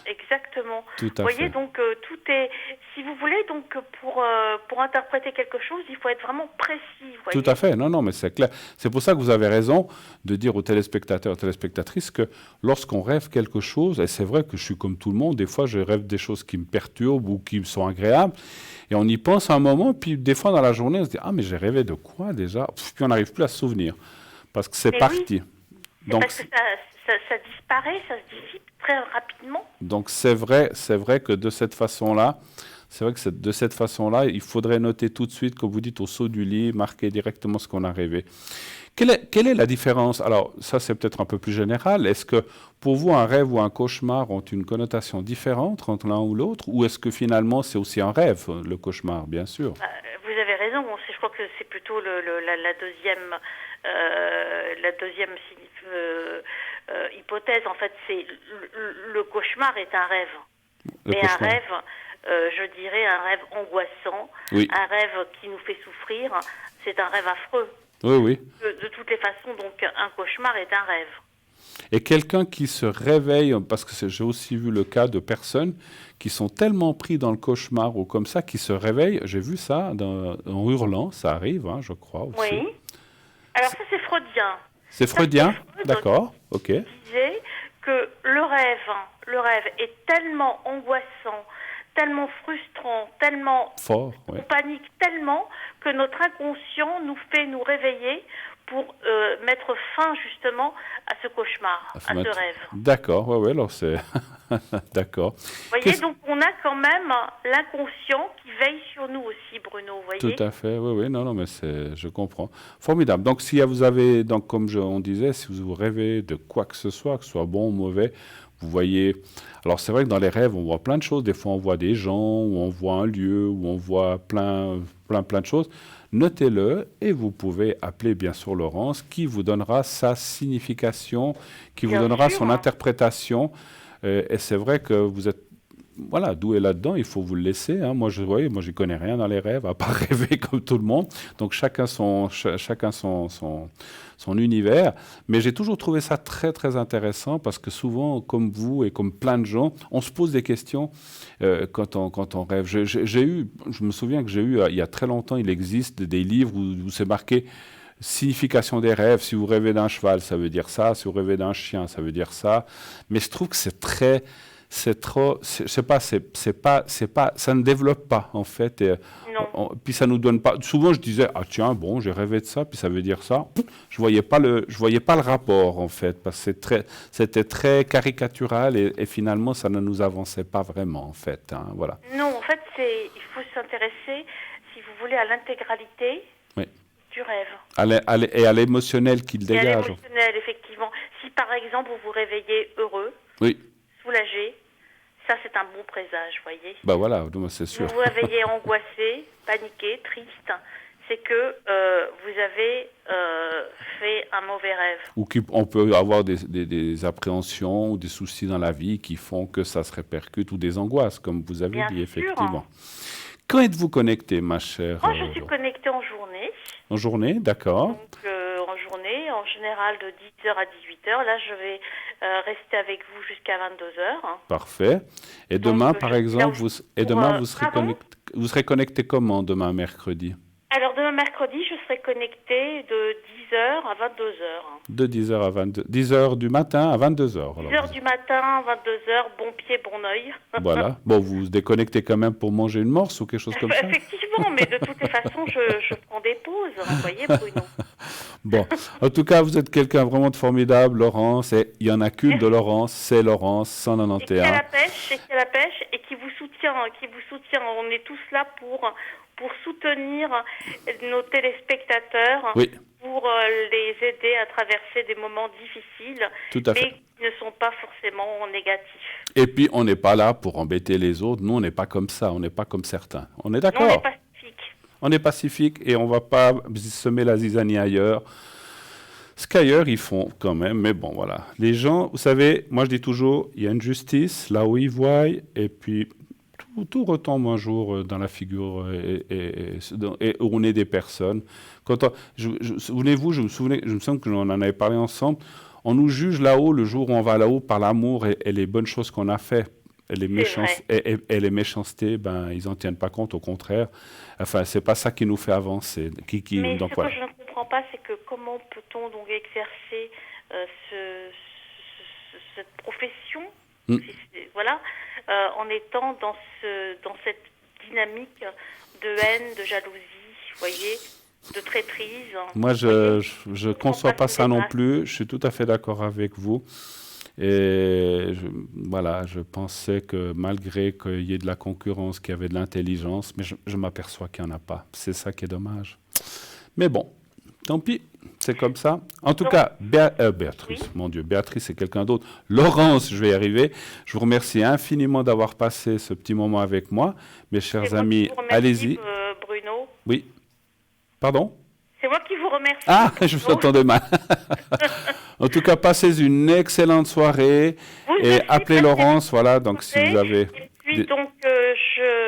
Exactement. tout Vous à voyez, fait. donc tout est. Si vous voulez, donc pour interpréter quelque chose, il faut être vraiment précis. Vous Tout voyez. à fait, non, non, mais c'est clair. C'est pour ça que vous avez raison de dire aux téléspectateurs et téléspectatrices que lorsqu'on rêve quelque chose, et c'est vrai que je suis comme tout le monde, des fois je rêve des choses qui me perturbent ou qui me sont agréables, et on y pense un moment, puis des fois dans la journée, on se dit, ah mais j'ai rêvé de quoi déjà? Puis on n'arrive plus à se souvenir, parce que c'est Mais oui, parti. c'est Donc, parce que ça disparaît, ça se dissipe très rapidement. donc c'est vrai que de cette façon-là, de cette façon-là, il faudrait noter tout de suite, comme vous dites, au saut du lit, marquer directement ce qu'on a rêvé. Quelle est la différence? Alors, ça, c'est peut-être un peu plus général. Est-ce que pour vous, un rêve ou un cauchemar ont une connotation différente entre l'un ou l'autre? Ou est-ce que finalement, c'est aussi un rêve, le cauchemar, bien sûr? Vous avez raison. Je crois que c'est plutôt la deuxième hypothèse. En fait, c'est le cauchemar est un rêve. Le Mais cauchemar. un rêve je dirais, un rêve angoissant, Oui, un rêve qui nous fait souffrir. C'est un rêve affreux. oui, oui. De toutes les façons, donc, un cauchemar est un rêve. Et quelqu'un qui se réveille, parce que j'ai aussi vu le cas de personnes qui sont tellement pris dans le cauchemar ou comme ça, qui se réveillent, j'ai vu ça en hurlant, ça arrive, hein, je crois aussi. Oui. Alors ça, c'est freudien. C'est freudien? Freud D'accord, ok. disait que le rêve est tellement angoissant, tellement frustrant, tellement... Fort, oui. On panique tellement que notre inconscient nous fait nous réveiller pour mettre fin justement à ce cauchemar, à ce rêve. D'accord, oui, oui, alors c'est... D'accord. Vous voyez, donc on a quand même l'inconscient qui veille sur nous aussi, Bruno, vous voyez. Tout à fait, oui, oui, non, non, mais je comprends. Formidable. Donc, si vous avez, donc, comme on disait, si vous rêvez de quoi que ce soit bon ou mauvais, vous voyez... Alors, c'est vrai que dans les rêves, on voit plein de choses. Des fois, on voit des gens, ou on voit un lieu, ou on voit plein de choses. Notez-le et vous pouvez appeler, bien sûr, Laurence, qui vous donnera sa signification, qui vous donnera son interprétation. Et c'est vrai que vous êtes doué là-dedans, il faut vous le laisser. Hein. Moi, j'y connais rien dans les rêves, à part rêver comme tout le monde. Donc, chacun son univers. Mais j'ai toujours trouvé ça très, très intéressant parce que souvent, comme vous et comme plein de gens, on se pose des questions quand on rêve. Je me souviens que j'ai eu, il y a très longtemps, il existe des livres où c'est marqué signification des rêves. Si vous rêvez d'un cheval, ça veut dire ça. Si vous rêvez d'un chien, ça veut dire ça. Mais je trouve que ça ne développe pas en fait. Non. Puis ça nous donne pas. Souvent je disais tiens bon j'ai rêvé de ça puis ça veut dire ça. Je voyais pas le rapport en fait parce que c'était très caricatural et finalement ça ne nous avançait pas vraiment en fait. Hein, voilà. Non, en fait il faut s'intéresser si vous voulez à l'intégralité. Oui. Du rêve. Et à l'émotionnel qu'il dégage. Et à l'émotionnel, effectivement. Si par exemple vous vous réveillez heureux, oui. soulagé, ça c'est un bon présage, voyez. Bah voilà, c'est sûr. Vous vous réveillez angoissé, paniqué, triste, c'est que vous avez fait un mauvais rêve. Ou on peut avoir des appréhensions ou des soucis dans la vie qui font que ça se répercute, ou des angoisses, comme vous avez dit, effectivement. Quand êtes-vous connectée, ma chère? Moi, je suis connectée en journée. En journée, d'accord. Donc, en journée, en général de 10h à 18h. Là, je vais rester avec vous jusqu'à 22h. Parfait. Et demain, par exemple, vous serez connecté comment demain, mercredi? Alors, demain, mercredi, je serai connectée de 10h à 22h. De 10h à 10h du matin à 22h. 10h du matin, 22h, bon pied, bon oeil. Voilà. Bon, vous vous déconnectez quand même pour manger une morse ou quelque chose comme ça? Effectivement, mais de toutes les façons, je prends des pauses, vous voyez, Bruno. Bon, en tout cas, vous êtes quelqu'un vraiment de formidable, Laurence, et il n'y en a qu'une de Laurence, c'est Laurence 191. Et qui a la pêche, et qui vous soutient. On est tous là pour soutenir nos téléspectateurs, oui. Pour les aider à traverser des moments difficiles, tout à fait. Mais qui ne sont pas forcément négatifs. Et puis, on n'est pas là pour embêter les autres. Nous, on n'est pas comme ça, on n'est pas comme certains. On est d'accord? On est pacifique. On est pacifique et on ne va pas semer la zizanie ailleurs. Ce qu'ailleurs, ils font quand même, mais bon, voilà. Les gens, vous savez, moi je dis toujours, il y a une justice là où ils voient, et puis tout retombe un jour dans la figure et où on est des personnes. Souvenez-vous, je me souviens que on en avait parlé ensemble, on nous juge là-haut, le jour où on va là-haut, par l'amour et les bonnes choses qu'on a fait. Et les méchancetés, ils n'en tiennent pas compte, au contraire. Enfin, c'est pas ça qui nous fait avancer. Mais donc, ce que je ne comprends pas, c'est que comment peut-on donc exercer cette profession, voilà, en étant dans cette dynamique de haine, de jalousie, vous voyez, de traîtrise. Moi, je ne conçois pas ça non plus. Je suis tout à fait d'accord avec vous. Et je pensais que malgré qu'il y ait de la concurrence, qu'il y avait de l'intelligence, mais je m'aperçois qu'il n'y en a pas. C'est ça qui est dommage. Mais bon, tant pis, c'est comme ça. En tout cas, Béatrice, oui. Mon Dieu, Béatrice, c'est quelqu'un d'autre. Laurence, je vais y arriver. Je vous remercie infiniment d'avoir passé ce petit moment avec moi. Mes chers amis, allez-y. Bruno. Oui. Pardon? C'est moi qui vous remercie. Ah, je vous entendais mal. En tout cas, passez une excellente soirée et appelez Laurence, voilà, donc si vous avez... Et puis donc, je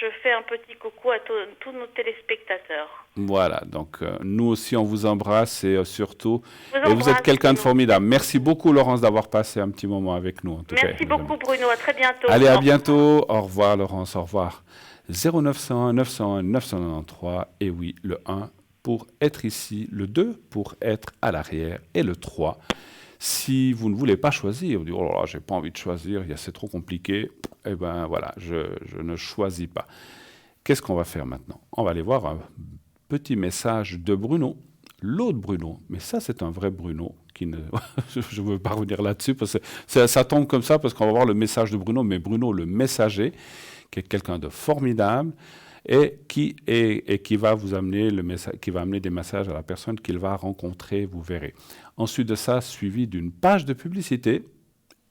je fais un petit coucou à tous nos téléspectateurs. Voilà, donc nous aussi on vous embrasse et surtout, Vous vous êtes embrasse, quelqu'un de Bruno. formidable. Merci beaucoup Laurence d'avoir passé un petit moment avec nous en tout cas. Merci beaucoup Bruno, à très bientôt. Allez, à Au bientôt. Au revoir Laurence, au revoir. 0901 901 993 et oui, le 1 pour être ici, le 2 pour être à l'arrière et le 3 si vous ne voulez pas choisir, vous dites oh là là, j'ai pas envie de choisir, c'est trop compliqué. Eh ben voilà, je ne choisis pas. Qu'est-ce qu'on va faire maintenant? On va aller voir un petit message de Bruno, l'autre Bruno, mais ça c'est un vrai Bruno qui ne, je ne veux pas revenir là-dessus parce que ça tombe comme ça parce qu'on va voir le message de Bruno, mais Bruno le messager, qui est quelqu'un de formidable et qui va vous amener qui va amener des messages à la personne qu'il va rencontrer, vous verrez. Ensuite de ça, suivi d'une page de publicité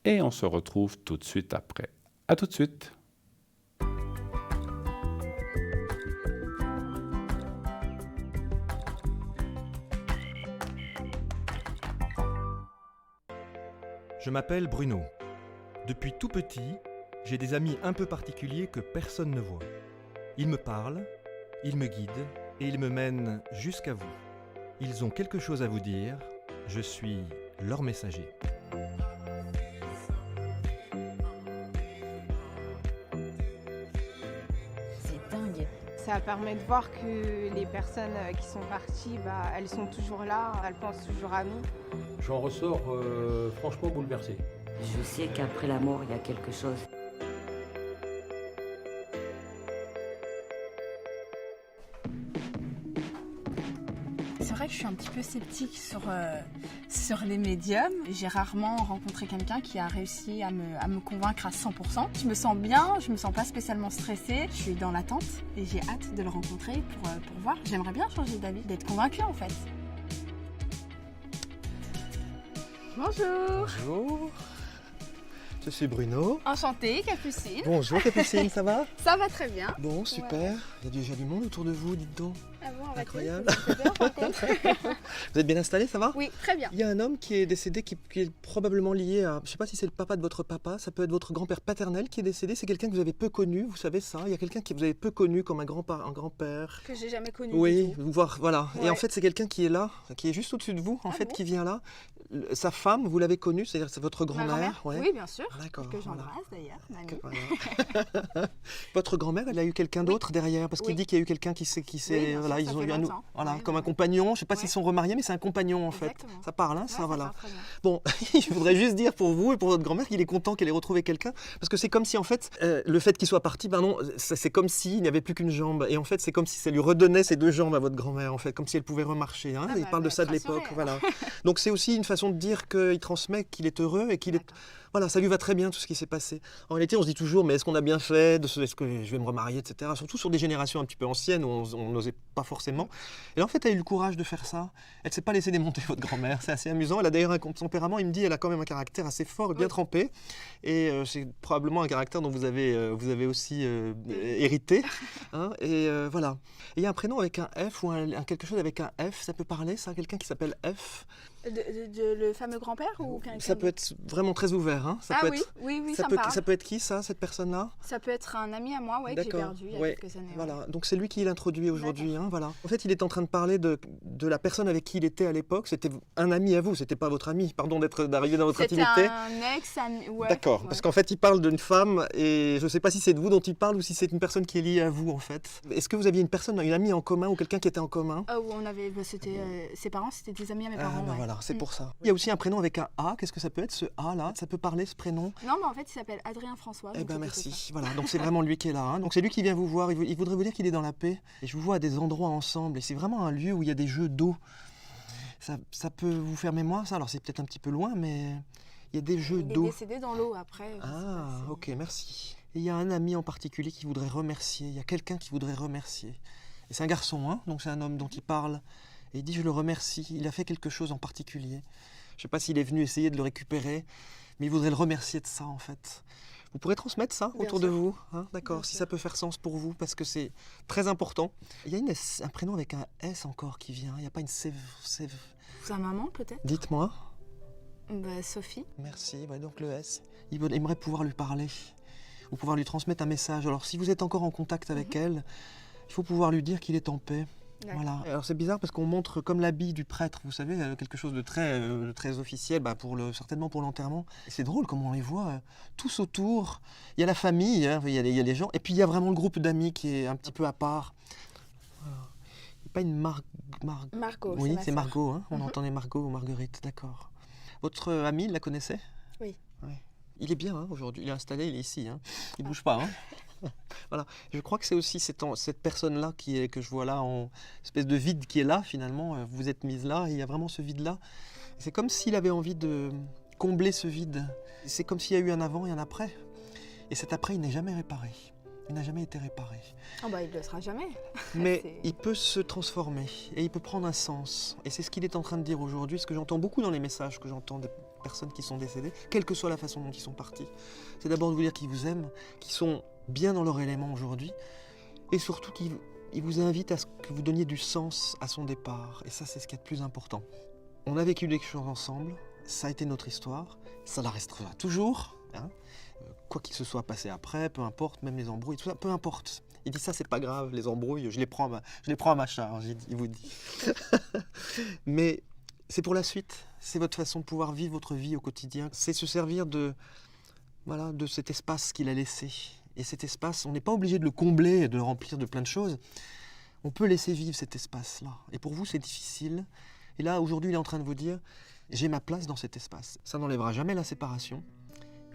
et on se retrouve tout de suite après. À tout de suite. Je m'appelle Bruno. Depuis tout petit, j'ai des amis un peu particuliers que personne ne voit. Ils me parlent, ils me guident et ils me mènent jusqu'à vous. Ils ont quelque chose à vous dire, je suis leur messager. C'est dingue. Ça permet de voir que les personnes qui sont parties, elles sont toujours là, elles pensent toujours à nous. J'en ressors franchement bouleversé. Je sais qu'après la mort, il y a quelque chose. C'est vrai que je suis un petit peu sceptique sur les médiums. J'ai rarement rencontré quelqu'un qui a réussi à me convaincre à 100%. Je me sens bien, je me sens pas spécialement stressée. Je suis dans l'attente et j'ai hâte de le rencontrer pour voir. J'aimerais bien changer d'avis, d'être convaincue en fait. Bonjour. Bonjour, je suis Bruno. Enchantée, Capucine. Bonjour Capucine, ça va? Ça va très bien. Bon, super. Il y a déjà du monde autour de vous, dites donc. Ah bon, Incroyable. Incroyable. Vous êtes bien installés, ça va? Oui, très bien. Il y a un homme qui est décédé qui est probablement lié à... Je ne sais pas si c'est le papa de votre papa, ça peut être votre grand-père paternel qui est décédé. C'est quelqu'un que vous avez peu connu, vous savez ça? Il y a quelqu'un que vous avez peu connu comme un grand-père. Que j'ai jamais connu. Oui, du tout. voilà. Ouais. Et en fait, c'est quelqu'un qui est là, qui est juste au-dessus de vous, Ah bon qui vient là. Sa femme, vous l'avez connue, c'est-à-dire c'est votre Ma grand-mère? grand-mère. Oui, bien sûr. D'accord. Que voilà. j'embrasse d'ailleurs, mamie. Voilà. Votre grand-mère, elle a eu quelqu'un d'autre derrière, parce qu'il Oui. dit qu'il y a eu quelqu'un qui s'est, bien voilà, sûr, ils ça ont fait eu un, longtemps. voilà, Ouais, comme un ouais. compagnon. Je ne sais pas Ouais. s'ils sont remariés, mais c'est un compagnon en fait. Exactement. Ça parle, hein, Ouais, ça, voilà. part très bien. Bon, je voudrais juste dire pour vous et pour votre grand-mère qu'il est content qu'elle ait retrouvé quelqu'un, parce que c'est comme si en fait, le fait qu'il soit parti, c'est comme s'il n'y avait plus qu'une jambe, et en fait, c'est comme si ça lui redonnait ses deux jambes à votre grand-mère, en fait, comme si elle pouvait remarcher. Hein. Ah Il bah, parle de bah, ça de rassurée, l'époque, alors. voilà. Donc c'est aussi une façon de dire qu'il transmet qu'il est heureux et qu'il est. Voilà, ça lui va très bien tout ce qui s'est passé. En réalité, on se dit toujours, mais est-ce qu'on a bien fait? Est-ce que je vais me remarier, etc. Surtout sur des générations un petit peu anciennes où on n'osait pas forcément. Et là, en fait, elle a eu le courage de faire ça. Elle ne s'est pas laissée démonter, votre grand-mère. C'est assez amusant. Elle a d'ailleurs un tempérament, il me dit, elle a quand même un caractère assez fort et bien trempé. Et c'est probablement un caractère dont vous avez aussi hérité. Hein, et voilà. Et il y a un prénom avec un F ou quelque chose avec un F, ça peut parler, ça? Quelqu'un qui s'appelle F? Le fameux grand-père ou quelqu'un Ça peut être vraiment très ouvert. Hein. Ça peut oui, être, oui, ça ça peut, me parle. ça peut être qui, ça, cette personne-là? Ça peut être un ami à moi, que j'ai D'accord. perdu il y a Ouais. quelques années. Voilà, donc c'est lui qui l'introduit aujourd'hui. Hein, voilà. En fait, il est en train de parler de la personne avec qui il était à l'époque. C'était un ami à vous, c'était pas votre ami. Pardon d'arriver dans votre C'était intimité. un ex-ami. Ouais, D'accord, ouais. parce qu'en fait, il parle d'une femme et je ne sais pas si c'est de vous dont il parle ou si c'est une personne qui est liée à vous en fait. Est-ce que vous aviez une amie en commun ou quelqu'un qui était en commun? Où on avait, ses parents, c'était des amis à mes parents. ben ouais. voilà, c'est Mm. pour ça. Il y a aussi un prénom avec un A. Qu'est-ce que ça peut être ce A là? Ça peut parler ce prénom? Non, mais en fait, il s'appelle Adrien François. Eh donc ben c'est merci. plutôt ça. Voilà, donc c'est vraiment lui qui est là. Hein. Donc c'est lui qui vient vous voir. Il voudrait vous dire qu'il est dans la paix. Et je vous vois à des endroits ensemble. Et c'est vraiment un lieu où il y a des jeux d'eau. Ça peut vous faire mémoire, ça. Alors c'est peut-être un petit peu loin, mais il y a des jeux Il est d'eau. décédé dans l'eau après. je sais Ah, pas si- ok, merci. Et il y a un ami en particulier qui voudrait remercier. Il y a quelqu'un qui voudrait remercier. Et c'est un garçon, hein, donc c'est un homme dont il parle. Et il dit, je le remercie. Il a fait quelque chose en particulier. Je ne sais pas s'il est venu essayer de le récupérer, mais il voudrait le remercier de ça, en fait. Vous pourrez transmettre ça Bien autour de sûr. vous, hein, d'accord, Bien si sûr. ça peut faire sens pour vous, parce que c'est très important. Il y a un prénom avec un S encore qui vient. Il n'y a pas une Sève. Sa maman, peut-être Dites-moi. Sophie. Merci, ouais, donc le S. Il aimerait pouvoir lui parler. ou pouvoir lui transmettre un message. Alors si vous êtes encore en contact avec elle, il faut pouvoir lui dire qu'il est en paix. Voilà. Alors c'est bizarre parce qu'on montre comme l'habit du prêtre, vous savez, quelque chose de très officiel, certainement pour l'enterrement. Et c'est drôle comment on les voit tous autour. Il y a la famille, hein, il y a les gens, et puis il y a vraiment le groupe d'amis qui est un petit peu à part. Voilà. Il n'y a pas une Margot. Oui, c'est ma sœur. Margot, hein. On entendait Margot ou Marguerite, d'accord. Votre ami, il la connaissait? Oui. Ouais. Il est bien hein, aujourd'hui, il est installé, il est ici, hein. Il ne bouge pas. Hein. Voilà. Je crois que c'est aussi cette personne-là que je vois là, en espèce de vide qui est là finalement. Vous êtes mise là, et il y a vraiment ce vide-là. C'est comme s'il avait envie de combler ce vide. C'est comme s'il y a eu un avant et un après. Et cet après, il n'est jamais réparé. Il n'a jamais été réparé. Oh bah, il ne le sera jamais. Mais il peut se transformer et il peut prendre un sens. Et c'est ce qu'il est en train de dire aujourd'hui, ce que j'entends beaucoup dans les messages que j'entends des personnes qui sont décédées, quelle que soit la façon dont ils sont partis. C'est d'abord de vous dire qu'ils vous aiment, qu'ils sont bien dans leur élément aujourd'hui, et surtout qu'ils vous invitent à ce que vous donniez du sens à son départ. Et ça, c'est ce qui est le plus important. On a vécu des choses ensemble, ça a été notre histoire, ça la restera toujours. Hein. Quoi qu'il se soit passé après, peu importe, même les embrouilles, tout ça, peu importe. Il dit ça, c'est pas grave, les embrouilles, je les prends à ma charge, il vous dit. Mais c'est pour la suite, c'est votre façon de pouvoir vivre votre vie au quotidien. C'est se servir de cet espace qu'il a laissé. Et cet espace, on n'est pas obligé de le combler et de le remplir de plein de choses. On peut laisser vivre cet espace-là. Et pour vous, c'est difficile. Et là, aujourd'hui, il est en train de vous dire, j'ai ma place dans cet espace. Ça n'enlèvera jamais la séparation,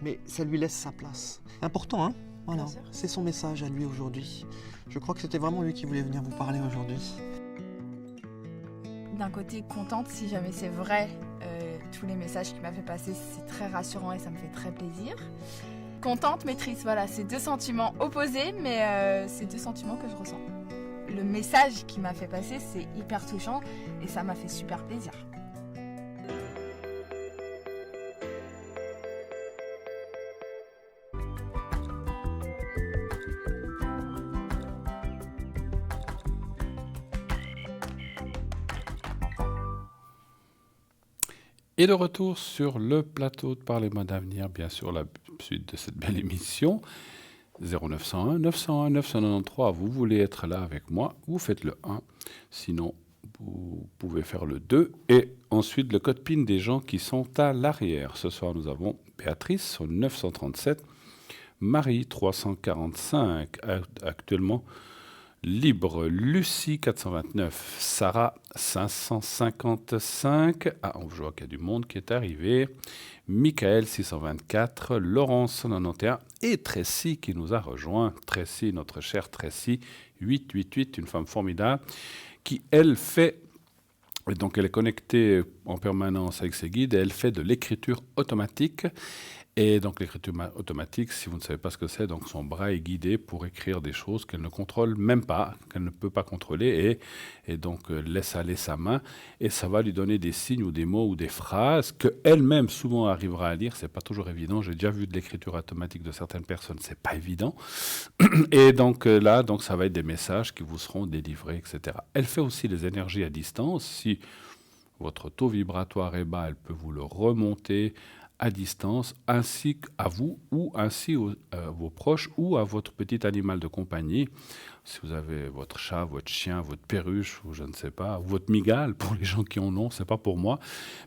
mais ça lui laisse sa place. Important, hein? Voilà, c'est son message à lui aujourd'hui. Je crois que c'était vraiment lui qui voulait venir vous parler aujourd'hui. D'un côté, contente si jamais c'est vrai, tous les messages qu'il m'a fait passer, c'est très rassurant et ça me fait très plaisir. Contente mais triste, voilà, c'est deux sentiments opposés, mais c'est deux sentiments que je ressens. Le message qu'il m'a fait passer, c'est hyper touchant et ça m'a fait super plaisir. Et de retour sur le plateau de Parlez-moi d'avenir, bien sûr, la suite de cette belle émission. 0901 901 993, vous voulez être là avec moi, vous faites le 1. Sinon, vous pouvez faire le 2. Et ensuite, le code PIN des gens qui sont à l'arrière. Ce soir, nous avons Béatrice au 937, Marie 345, actuellement libre, Lucie 429, Sarah 555, je vois qu'il y a du monde qui est arrivé, Michael 624, Laurence 91 et Tracy qui nous a rejoint. Tracy, notre chère Tracy 888, une femme formidable qui, elle, fait, donc elle est connectée en permanence avec ses guides et elle fait de l'écriture automatique. Et donc l'écriture automatique, si vous ne savez pas ce que c'est, donc son bras est guidé pour écrire des choses qu'elle ne contrôle même pas, qu'elle ne peut pas contrôler, et donc laisse aller sa main, et ça va lui donner des signes ou des mots ou des phrases qu'elle-même souvent arrivera à lire. C'est pas toujours évident. J'ai déjà vu de l'écriture automatique de certaines personnes, c'est pas évident. Et donc là, donc ça va être des messages qui vous seront délivrés, etc. Elle fait aussi les énergies à distance. Si votre taux vibratoire est bas, elle peut vous le remonter à distance, ainsi qu'à vous, ou ainsi à vos proches, ou à votre petit animal de compagnie. Si vous avez votre chat, votre chien, votre perruche, ou je ne sais pas, votre migale, pour les gens qui en ont, c'est pas pour moi,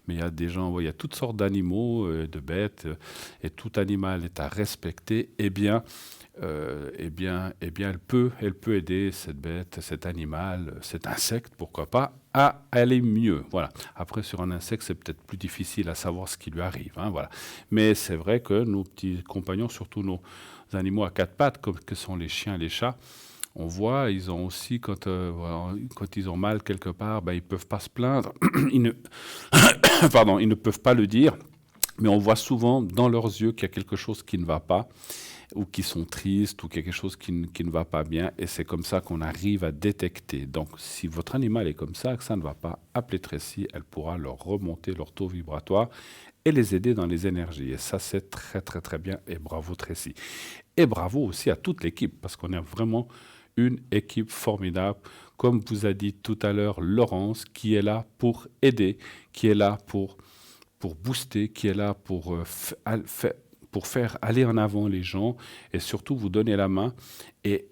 mais il y a des gens, il y a toutes sortes d'animaux, de bêtes, et tout animal est à respecter, elle peut aider cette bête, cet animal, cet insecte, pourquoi pas, à aller mieux. Voilà. Après, sur un insecte, c'est peut-être plus difficile à savoir ce qui lui arrive. Hein, voilà. Mais c'est vrai que nos petits compagnons, surtout nos animaux à quatre pattes, comme que sont les chiens et les chats, on voit, ils ont aussi, quand ils ont mal quelque part, ils ne peuvent pas se plaindre, ils ne peuvent pas le dire, mais on voit souvent dans leurs yeux qu'il y a quelque chose qui ne va pas, ou qui sont tristes, ou quelque chose qui ne va pas bien, et c'est comme ça qu'on arrive à détecter. Donc, si votre animal est comme ça, que ça ne va pas, appelez Tracy, elle pourra leur remonter leur taux vibratoire et les aider dans les énergies. Et ça, c'est très, très, très bien, et bravo Tracy. Et bravo aussi à toute l'équipe, parce qu'on est vraiment une équipe formidable, comme vous a dit tout à l'heure Laurence, qui est là pour aider, qui est là pour booster, qui est là pour pour faire aller en avant les gens et surtout vous donner la main et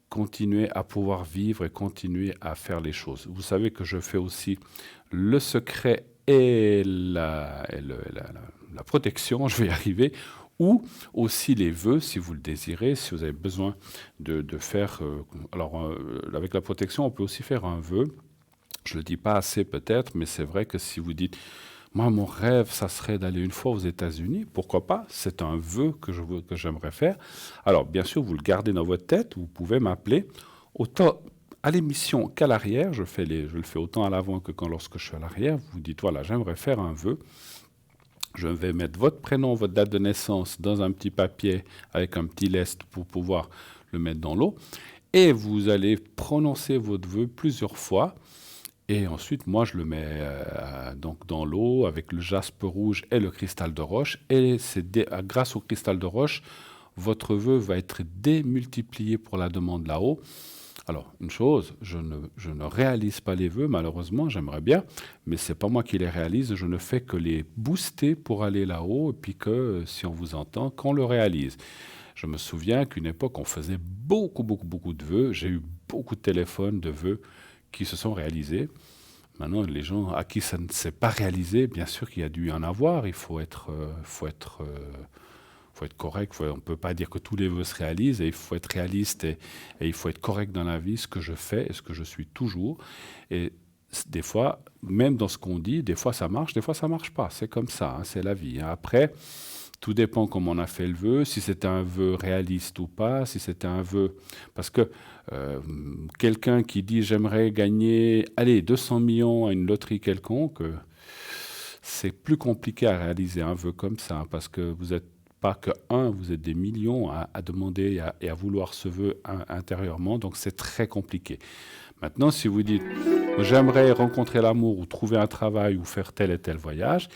continuer à pouvoir vivre et continuer à faire les choses. Vous savez que je fais aussi le secret et la protection, je vais y arriver, ou aussi les vœux, si vous le désirez, si vous avez besoin de faire... avec la protection, on peut aussi faire un vœu. Je ne le dis pas assez peut-être, mais c'est vrai que si vous dites, moi, mon rêve, ça serait d'aller une fois aux États-Unis, pourquoi pas? C'est un vœu que j'aimerais faire. Alors, bien sûr, vous le gardez dans votre tête, vous pouvez m'appeler autant à l'émission qu'à l'arrière. Je le fais autant à l'avant que lorsque je suis à l'arrière. Vous dites, voilà, j'aimerais faire un vœu. Je vais mettre votre prénom, votre date de naissance dans un petit papier avec un petit lest pour pouvoir le mettre dans l'eau. Et vous allez prononcer votre vœu plusieurs fois. Et ensuite, moi, je le mets donc dans l'eau avec le jaspe rouge et le cristal de roche. Et grâce au cristal de roche, votre vœu va être démultiplié pour la demande là-haut. Alors, une chose, je ne réalise pas les vœux, malheureusement, j'aimerais bien, mais ce n'est pas moi qui les réalise, je ne fais que les booster pour aller là-haut, et puis que, si on vous entend, qu'on le réalise. Je me souviens qu'une époque, on faisait beaucoup de vœux. J'ai eu beaucoup de téléphones de vœux qui se sont réalisés. Maintenant, les gens à qui ça ne s'est pas réalisé, bien sûr qu'il y a dû en avoir, il faut être correct. On ne peut pas dire que tous les vœux se réalisent, et il faut être réaliste et il faut être correct dans la vie, ce que je fais et ce que je suis toujours. Et des fois, même dans ce qu'on dit, des fois ça marche, des fois ça ne marche pas. C'est comme ça, hein, c'est la vie. Hein. Après, tout dépend comment on a fait le vœu, si c'était un vœu réaliste ou pas, si c'était un vœu... Parce que quelqu'un qui dit « j'aimerais gagner 200 millions à une loterie quelconque », c'est plus compliqué à réaliser un vœu comme ça, parce que vous n'êtes pas que vous êtes des millions à demander et à vouloir ce vœu intérieurement, donc c'est très compliqué. Maintenant, si vous dites « j'aimerais rencontrer l'amour ou trouver un travail ou faire tel et tel voyage »,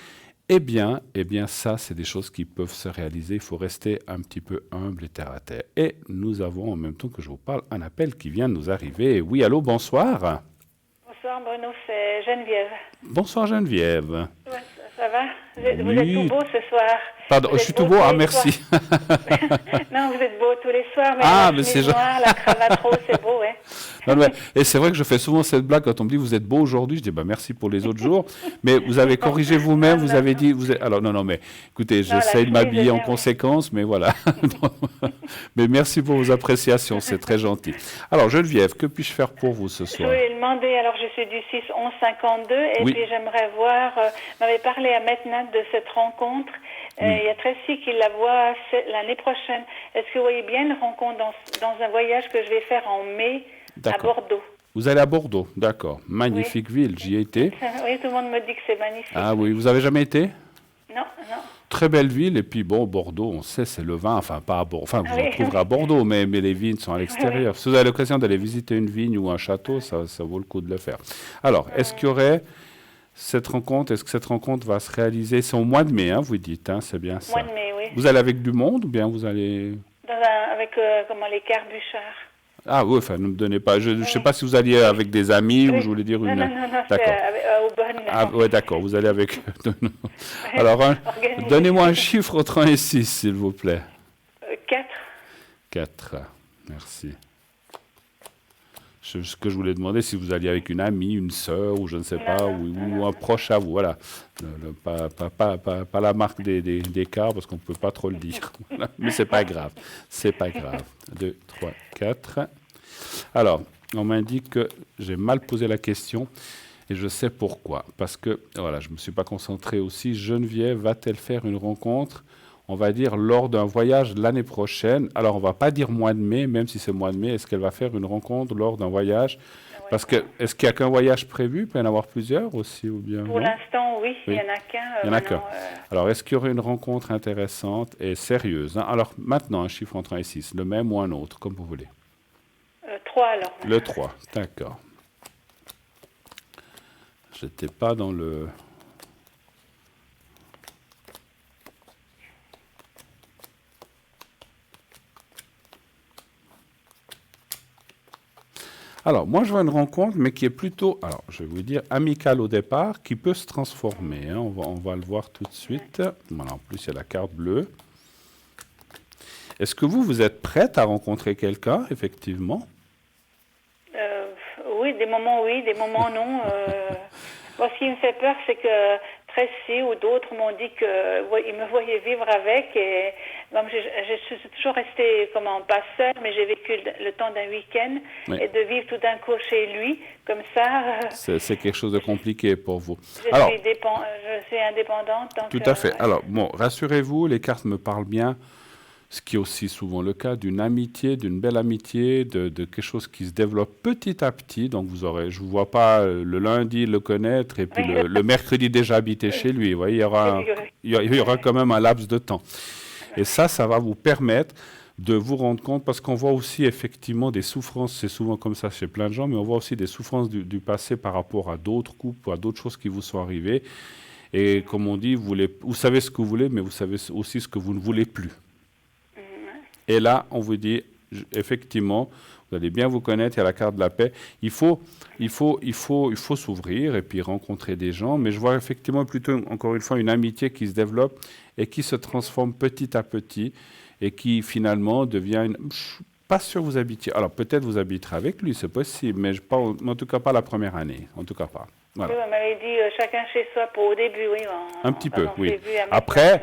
eh bien, ça, c'est des choses qui peuvent se réaliser. Il faut rester un petit peu humble et terre à terre. Et nous avons, en même temps que je vous parle, un appel qui vient de nous arriver. Oui, allô, bonsoir. Bonsoir Bruno, c'est Geneviève. Bonsoir Geneviève. Ouais, ça va? Vous êtes tout beau ce soir. Pardon, je suis tout beau, merci. Non, vous êtes beau tous les soirs, mais mais c'est noir, la cravate rose, c'est beau, ouais. Non, mais, et c'est vrai que je fais souvent cette blague quand on me dit vous êtes beau aujourd'hui, je dis merci pour les autres jours, mais vous avez corrigé vous-même, vous avez dit alors non mais écoutez, j'essaie de m'habiller en conséquence, mais voilà. Mais merci pour vos appréciations, c'est très gentil. Alors Geneviève, que puis-je faire pour vous ce soir? Je voulais demander, alors je suis du 6-11-52 et puis j'aimerais voir, m'avait parlé à Metnat de cette rencontre. Il y a Tracy qui la voit l'année prochaine. Est-ce que vous voyez bien une rencontre dans un voyage que je vais faire en mai à Bordeaux? Vous allez à Bordeaux, d'accord. Magnifique ville, j'y ai été. Oui, tout le monde me dit que c'est magnifique. Ah oui, vous avez jamais été? Non. Très belle ville, et puis Bordeaux, on sait, c'est le vin, enfin pas à Bordeaux, enfin vous en trouverez à Bordeaux, mais les vignes sont à l'extérieur. Si vous avez l'occasion d'aller visiter une vigne ou un château, ça vaut le coup de le faire. Alors, est-ce qu'il y aurait cette rencontre, est-ce que cette rencontre va se réaliser? C'est au mois de mai, hein, vous dites, hein, c'est bien ça. Mois de mai, oui. Vous allez avec du monde ou bien vous allez... Avec les Carbuchards. Ah oui, enfin, ne me donnez pas. Je ne sais pas si vous alliez avec des amis ou je voulais dire une... Non, d'accord. Au Bonne. Ah oui, d'accord, vous allez avec... Alors, donnez-moi un chiffre entre 1 et 6, s'il vous plaît. 4. 4, merci. Ce que je voulais demander, si vous alliez avec une amie, une sœur, ou je ne sais pas, ou un proche à vous, voilà. Pas la marque des cars, parce qu'on ne peut pas trop le dire. Mais c'est pas grave, c'est pas grave. 2, 3, 4. Alors, on m'indique que j'ai mal posé la question, et je sais pourquoi. Parce que, voilà, je ne me suis pas concentré aussi. Geneviève va-t-elle faire une rencontre, on va dire, lors d'un voyage l'année prochaine? Alors, on ne va pas dire mois de mai, même si c'est mois de mai. Est-ce qu'elle va faire une rencontre lors d'un voyage? Parce que, est-ce qu'il n'y a qu'un voyage prévu? Il peut y en avoir plusieurs aussi, ou bien? Pour l'instant, oui. Il n'y en a qu'un. Il n'y en a qu'un. Alors, est-ce qu'il y aurait une rencontre intéressante et sérieuse, hein? Alors, maintenant, un chiffre entre 1 et 6, le même ou un autre, comme vous voulez. 3, alors. Le 3, d'accord. Je n'étais pas dans le... Alors, moi, je vois une rencontre, mais qui est plutôt, alors, je vais vous dire, amicale au départ, qui peut se transformer. Hein. On va le voir tout de suite. Voilà, en plus, il y a la carte bleue. Est-ce que vous êtes prête à rencontrer quelqu'un, effectivement? Oui, des moments non. Moi, ce qui me fait peur, c'est que Tracy ou d'autres m'ont dit qu'ils me voyaient vivre avec. Et comme je suis toujours restée pas seule, mais j'ai vécu le temps d'un week-end. Oui. Et de vivre tout d'un coup chez lui, comme ça... C'est quelque chose de compliqué pour vous. Je suis indépendante. Donc, tout à fait. Alors, bon, rassurez-vous, les cartes me parlent bien. Ce qui est aussi souvent le cas d'une amitié, d'une belle amitié, de quelque chose qui se développe petit à petit. Donc, je ne vous vois pas le lundi le connaître et puis le mercredi déjà habiter chez lui. Vous voyez, il y aura quand même un laps de temps. Et ça va vous permettre de vous rendre compte, parce qu'on voit aussi effectivement des souffrances, c'est souvent comme ça chez plein de gens, mais on voit aussi des souffrances du passé par rapport à d'autres couples, à d'autres choses qui vous sont arrivées. Et comme on dit, vous savez ce que vous voulez, mais vous savez aussi ce que vous ne voulez plus. Et là, on vous dit, effectivement, vous allez bien vous connaître, il y a la carte de la paix. Il faut s'ouvrir et puis rencontrer des gens. Mais je vois effectivement plutôt, encore une fois, une amitié qui se développe et qui se transforme petit à petit et qui finalement devient une... Je suis pas sûr que vous habitiez. Alors peut-être vous habiterez avec lui, c'est possible, mais en tout cas pas la première année. En tout cas pas. Voilà. Oui, on m'avait dit chacun chez soi pour au début, oui. Un petit peu, oui. Après...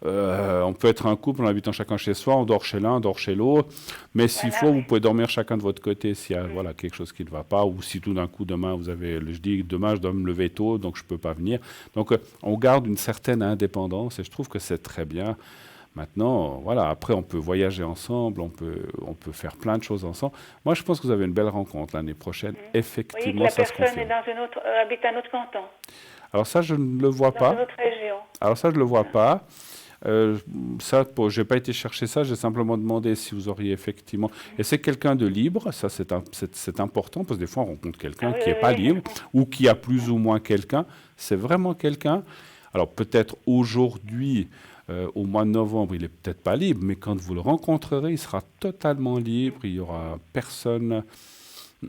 on peut être un couple en habitant chacun chez soi, on dort chez l'un, on dort chez l'autre, mais s'il faut, vous pouvez dormir chacun de votre côté s'il y a quelque chose qui ne va pas, ou si tout d'un coup, demain, demain, je dois me lever tôt, donc je ne peux pas venir. Donc, on garde une certaine indépendance, et je trouve que c'est très bien. Maintenant, voilà, après, on peut voyager ensemble, on peut faire plein de choses ensemble. Moi, je pense que vous avez une belle rencontre l'année prochaine. Effectivement, oui, ça se confirme. la personne habite un autre canton. Alors ça, je ne le vois pas. Dans une autre région. Alors ça, je ne le vois pas. Je n'ai pas été chercher ça, j'ai simplement demandé si vous auriez effectivement... Et c'est quelqu'un de libre, ça c'est important, parce que des fois on rencontre quelqu'un qui n'est pas libre, ou qui a plus ou moins quelqu'un. C'est vraiment quelqu'un. Alors peut-être aujourd'hui, au mois de novembre, il n'est peut-être pas libre, mais quand vous le rencontrerez, il sera totalement libre, il n'y aura personne...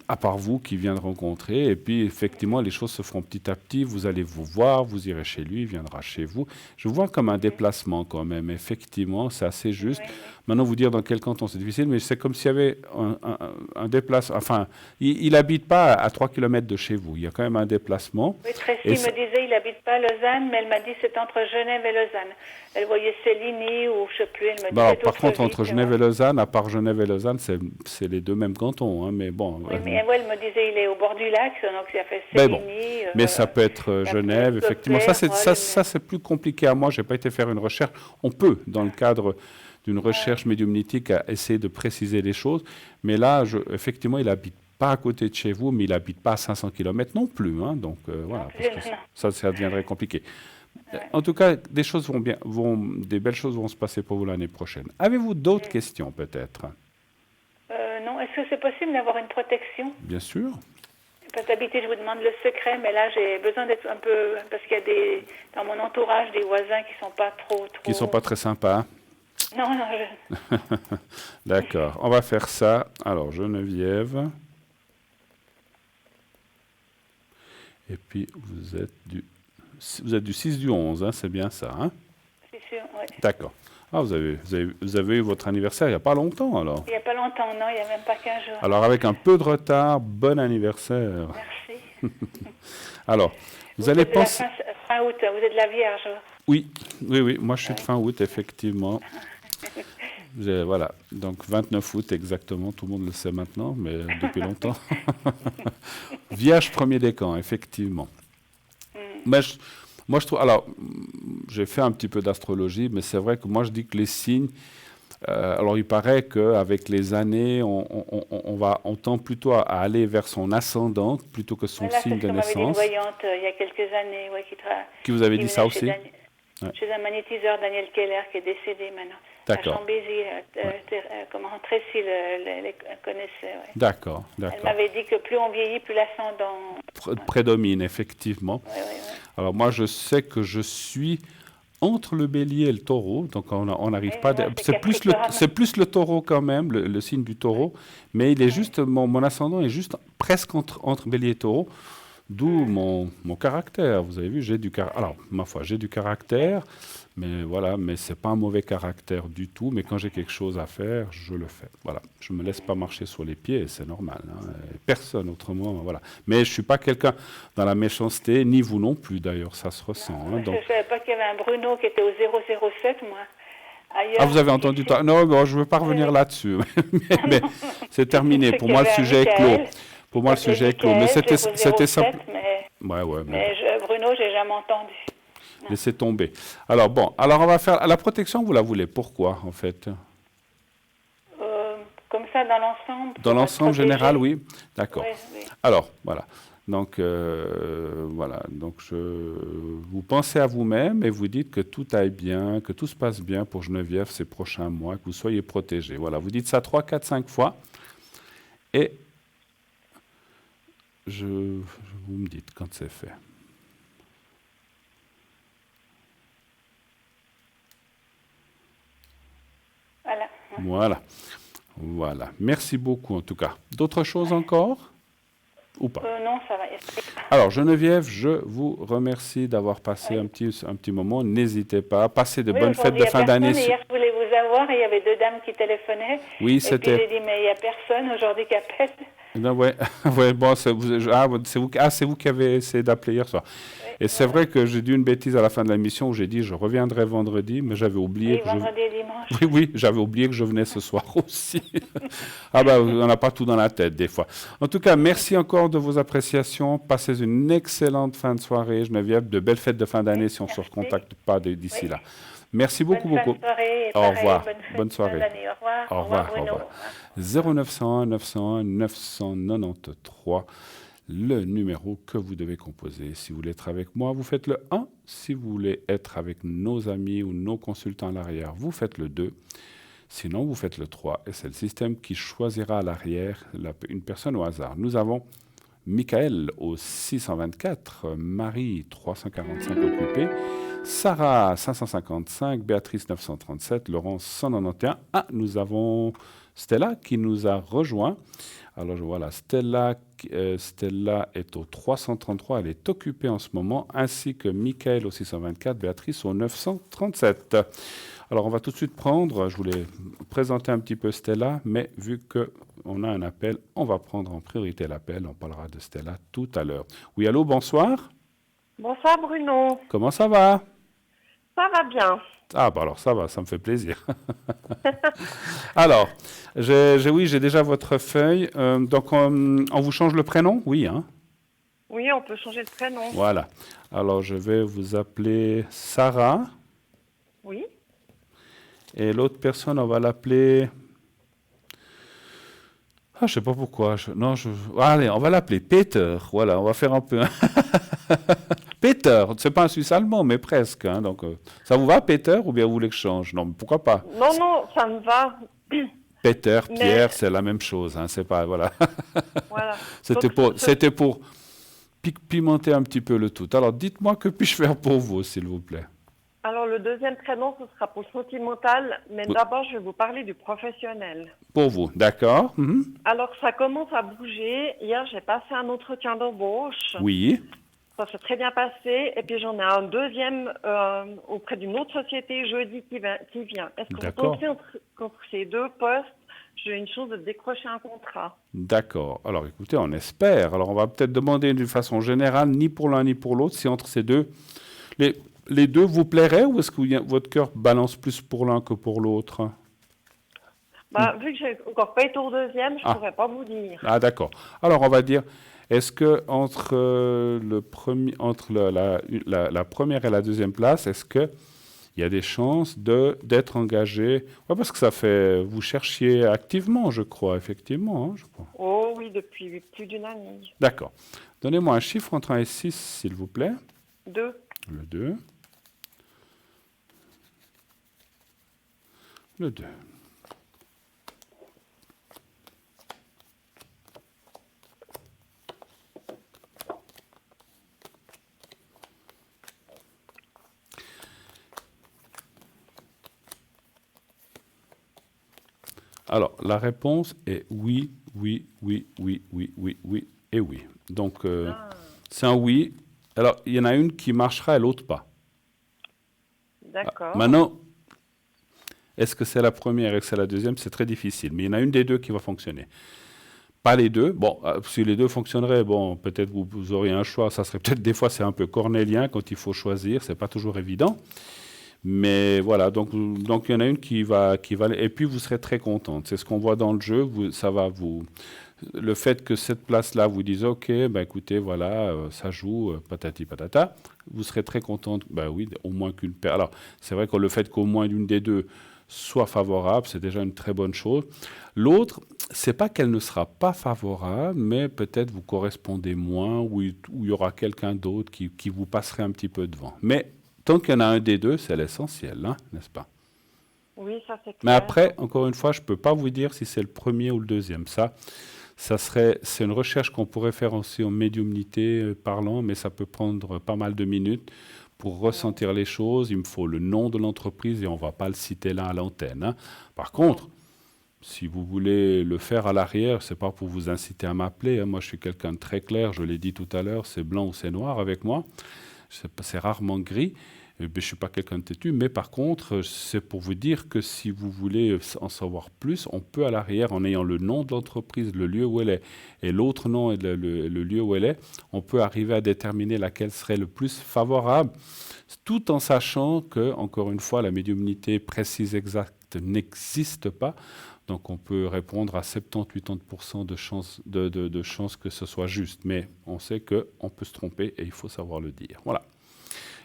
à part vous qui vient de rencontrer, et puis effectivement les choses se feront petit à petit, vous allez vous voir, vous irez chez lui, il viendra chez vous. Je vois comme un déplacement quand même, effectivement, c'est assez juste. Maintenant, vous dire dans quel canton, c'est difficile, mais c'est comme s'il y avait un déplacement, enfin, il n'habite pas à 3 km de chez vous, il y a quand même un déplacement. Oui, Tracy me disait, il n'habite pas à Lausanne, mais elle m'a dit c'est entre Genève et Lausanne. Elle voyait Céligny ou je ne sais plus, elle me dit... Par contre, entre Genève et Lausanne, à part Genève et Lausanne, c'est les deux mêmes cantons, hein, mais bon... Oui, mais elle me disait, il est au bord du lac, donc ça fait Céligny... Mais ça peut être Genève, effectivement. Ça, c'est plus compliqué à moi, je n'ai pas été faire une recherche. On peut, dans le cadre d'une recherche médiumnitique, essayer de préciser les choses, mais là, effectivement, il n'habite pas à côté de chez vous, mais il n'habite pas à 500 km non plus, hein, donc voilà, parce que ça deviendrait compliqué. En tout cas, des belles choses vont se passer pour vous l'année prochaine. Avez-vous d'autres questions, peut-être? Non. Est-ce que c'est possible d'avoir une protection? Bien sûr. Parce que d'habitude, je vous demande le secret, mais là, j'ai besoin d'être un peu... Parce qu'il y a dans mon entourage des voisins qui ne sont pas trop... Qui ne sont pas très sympas. Non. D'accord. On va faire ça. Alors, Geneviève. Et puis, vous êtes du 6 du 11, hein, c'est bien ça, hein? C'est sûr, oui. D'accord. Ah, vous avez eu votre anniversaire il n'y a pas longtemps, alors? Il n'y a pas longtemps, non, il n'y a même pas 15 jours. Alors, avec un peu de retard, bon anniversaire. Merci. Alors, vous allez penser... Fin août, vous êtes de la Vierge. Oui, moi je suis de fin août, effectivement. Voilà, donc 29 août exactement, tout le monde le sait maintenant, mais depuis longtemps. Vierge premier décan, effectivement. Mais moi je trouve, alors j'ai fait un petit peu d'astrologie, mais c'est vrai que moi je dis que les signes, alors il paraît qu'avec les années, on tend plutôt à aller vers son ascendant plutôt que son signe de naissance. Une voyante il y a quelques années, qui vous avait dit ça aussi? Chez un magnétiseur, Daniel Keller, qui est décédé maintenant. D'accord. À Chambézy, Tracy le connaissait. Ouais. D'accord. Elle m'avait dit que plus on vieillit, plus l'ascendant prédomine, effectivement. Ouais. Alors moi, je sais que je suis entre le bélier et le taureau, donc on n'arrive pas... C'est plus le taureau quand même, le signe du taureau, mais il est juste, mon ascendant est juste presque entre bélier et taureau. D'où mon caractère. Vous avez vu, j'ai du caractère. Alors, ma foi, j'ai du caractère, mais voilà, mais c'est pas un mauvais caractère du tout. Mais quand j'ai quelque chose à faire, je le fais. Voilà, je me laisse pas marcher sur les pieds, et c'est normal. Hein. Personne autrement, voilà. Mais je suis pas quelqu'un dans la méchanceté, ni vous non plus d'ailleurs, ça se ressent. Hein, donc... Je savais pas qu'il y avait un Bruno qui était au 007, moi. Ailleurs, ah, vous avez entendu toi? Non, bon, je ne veux pas revenir là-dessus. mais c'est terminé. Pour moi, le sujet est clos. Pour moi, le sujet est clos. Mais c'était simple. Mais Bruno, j'ai jamais entendu. Laissez tomber. Alors, bon. Alors, on va faire... La protection, vous la voulez. Pourquoi, en fait? Comme ça, dans l'ensemble. Dans l'ensemble général, oui. D'accord. Oui. Alors, voilà. Donc, voilà. Donc, vous pensez à vous-même et vous dites que tout aille bien, que tout se passe bien pour Geneviève ces prochains mois, que vous soyez protégés. Voilà. Vous dites ça 3, 4, 5 fois. Et vous me dites quand c'est fait. Voilà. Merci beaucoup, en tout cas. D'autres choses encore? Ou pas? Non, ça va. Alors, Geneviève, je vous remercie d'avoir passé un petit moment. N'hésitez pas. Passez de bonnes fêtes de fin d'année. Hier, je voulais vous avoir et il y avait 2 dames qui téléphonaient. Oui, c'était... Et puis j'ai dit, mais il n'y a personne aujourd'hui qui appelle. Non, bon, c'est vous qui avez essayé d'appeler hier soir. Oui, et c'est vrai que j'ai dit une bêtise à la fin de la mission où j'ai dit je reviendrai vendredi, mais j'avais oublié. Oui, vendredi et dimanche. Oui, j'avais oublié que je venais ce soir aussi. Ah ben, on n'a pas tout dans la tête des fois. En tout cas, merci encore de vos appréciations. Passez une excellente fin de soirée, Geneviève. De belles fêtes de fin d'année si on ne se recontacte pas d'ici là. Merci beaucoup. Soirée, au revoir. Bonne soirée. Au revoir. 0901 901 993, le numéro que vous devez composer. Si vous voulez être avec moi, vous faites le 1. Si vous voulez être avec nos amis ou nos consultants à l'arrière, vous faites le 2. Sinon, vous faites le 3. Et c'est le système qui choisira à l'arrière une personne au hasard. Nous avons Michael au 624, Marie 345 occupé, Sarah 555, Béatrice 937, Laurence 191. Ah, nous avons Stella qui nous a rejoint. Alors voilà, Stella est au 333, elle est occupée en ce moment, ainsi que Michael au 624, Béatrice au 937. Alors on va tout de suite prendre, je voulais présenter un petit peu Stella, mais vu qu'on a un appel, on va prendre en priorité l'appel, on parlera de Stella tout à l'heure. Oui, allô, bonsoir. Bonsoir Bruno. Comment ça va? Ça va bien. Ah, bah alors ça va, ça me fait plaisir. Alors, j'ai déjà votre feuille. Donc, on vous change le prénom? Oui, hein? Oui, on peut changer le prénom. Voilà. Alors, je vais vous appeler Sarah. Oui. Et l'autre personne, on va l'appeler... Ah, je ne sais pas pourquoi. Allez, on va l'appeler Peter. Voilà, on va faire un peu... Peter, c'est pas un Suisse allemand, mais presque. Hein, donc, ça vous va, Peter, ou bien vous voulez que je change? Non, pourquoi pas? Non, ça me va. Peter, Pierre, c'est la même chose. Hein, c'est pas, voilà. C'était pour pimenter un petit peu le tout. Alors, dites-moi, que puis-je faire pour vous, s'il vous plaît? Alors, le deuxième prénom, ce sera pour sentimental, mais d'abord, je vais vous parler du professionnel. Pour vous, d'accord. Alors, ça commence à bouger. Hier, j'ai passé un entretien d'embauche. Oui. Ça s'est très bien passé. Et puis, j'en ai un deuxième auprès d'une autre société jeudi qui vient. Est-ce que vous pensez qu'entre ces 2 postes, j'ai une chance de décrocher un contrat? D'accord. Alors, écoutez, on espère. Alors, on va peut-être demander d'une façon générale, ni pour l'un ni pour l'autre, si entre ces deux... Les deux vous plairaient ou est-ce que votre cœur balance plus pour l'un que pour l'autre? Vu que j'ai encore pas été au deuxième, je ne pourrais pas vous dire. Ah, d'accord. Alors, on va dire, est-ce que entre la première et la deuxième place, est-ce qu'il y a des chances d'être engagé? Oui, parce que vous cherchiez activement, je crois, effectivement. Hein, je crois. Oh oui, depuis plus d'une année. D'accord. Donnez-moi un chiffre entre 1 et 6, s'il vous plaît. 2. Le 2. Le 2. Alors, la réponse est oui, oui, oui, oui, oui, oui, oui et oui. Donc, C'est un oui. Alors, il y en a une qui marchera et l'autre pas. D'accord. Maintenant, est-ce que c'est la première et que c'est la deuxième? C'est très difficile. Mais il y en a une des deux qui va fonctionner. Pas les deux. Bon, si les deux fonctionneraient, bon, peut-être vous auriez un choix. Ça serait peut-être des fois, c'est un peu cornélien quand il faut choisir. C'est pas toujours évident. Mais voilà, donc il y en a une qui va, et puis vous serez très contente. C'est ce qu'on voit dans le jeu. Ça va vous. Le fait que cette place-là vous dise, OK, ben écoutez, voilà, ça joue, patati patata, vous serez très contente. Ben oui, au moins qu'une paire. Alors, c'est vrai que le fait qu'au moins une des deux soit favorable, c'est déjà une très bonne chose. L'autre, c'est pas qu'elle ne sera pas favorable, mais peut-être vous correspondez moins, ou il y aura quelqu'un d'autre qui vous passerait un petit peu devant. Mais tant qu'il y en a un des deux, c'est l'essentiel, hein, n'est-ce pas? Oui, ça c'est clair. Mais après, encore une fois, je ne peux pas vous dire si c'est le premier ou le deuxième. C'est une recherche qu'on pourrait faire aussi en médiumnité parlant, mais ça peut prendre pas mal de minutes pour ressentir les choses. Il me faut le nom de l'entreprise et on ne va pas le citer là à l'antenne, hein. Par contre, si vous voulez le faire à l'arrière, ce n'est pas pour vous inciter à m'appeler, hein. Moi, je suis quelqu'un de très clair, je l'ai dit tout à l'heure, c'est blanc ou c'est noir avec moi. C'est rarement gris. Je ne suis pas quelqu'un de têtu, mais par contre, c'est pour vous dire que si vous voulez en savoir plus, on peut à l'arrière, en ayant le nom de l'entreprise, le lieu où elle est, et l'autre nom et le lieu où elle est, on peut arriver à déterminer laquelle serait le plus favorable, tout en sachant que, encore une fois, la médiumnité précise exacte n'existe pas. Donc on peut répondre à 70-80% de chances que ce soit juste. Mais on sait qu'on peut se tromper et il faut savoir le dire. Voilà.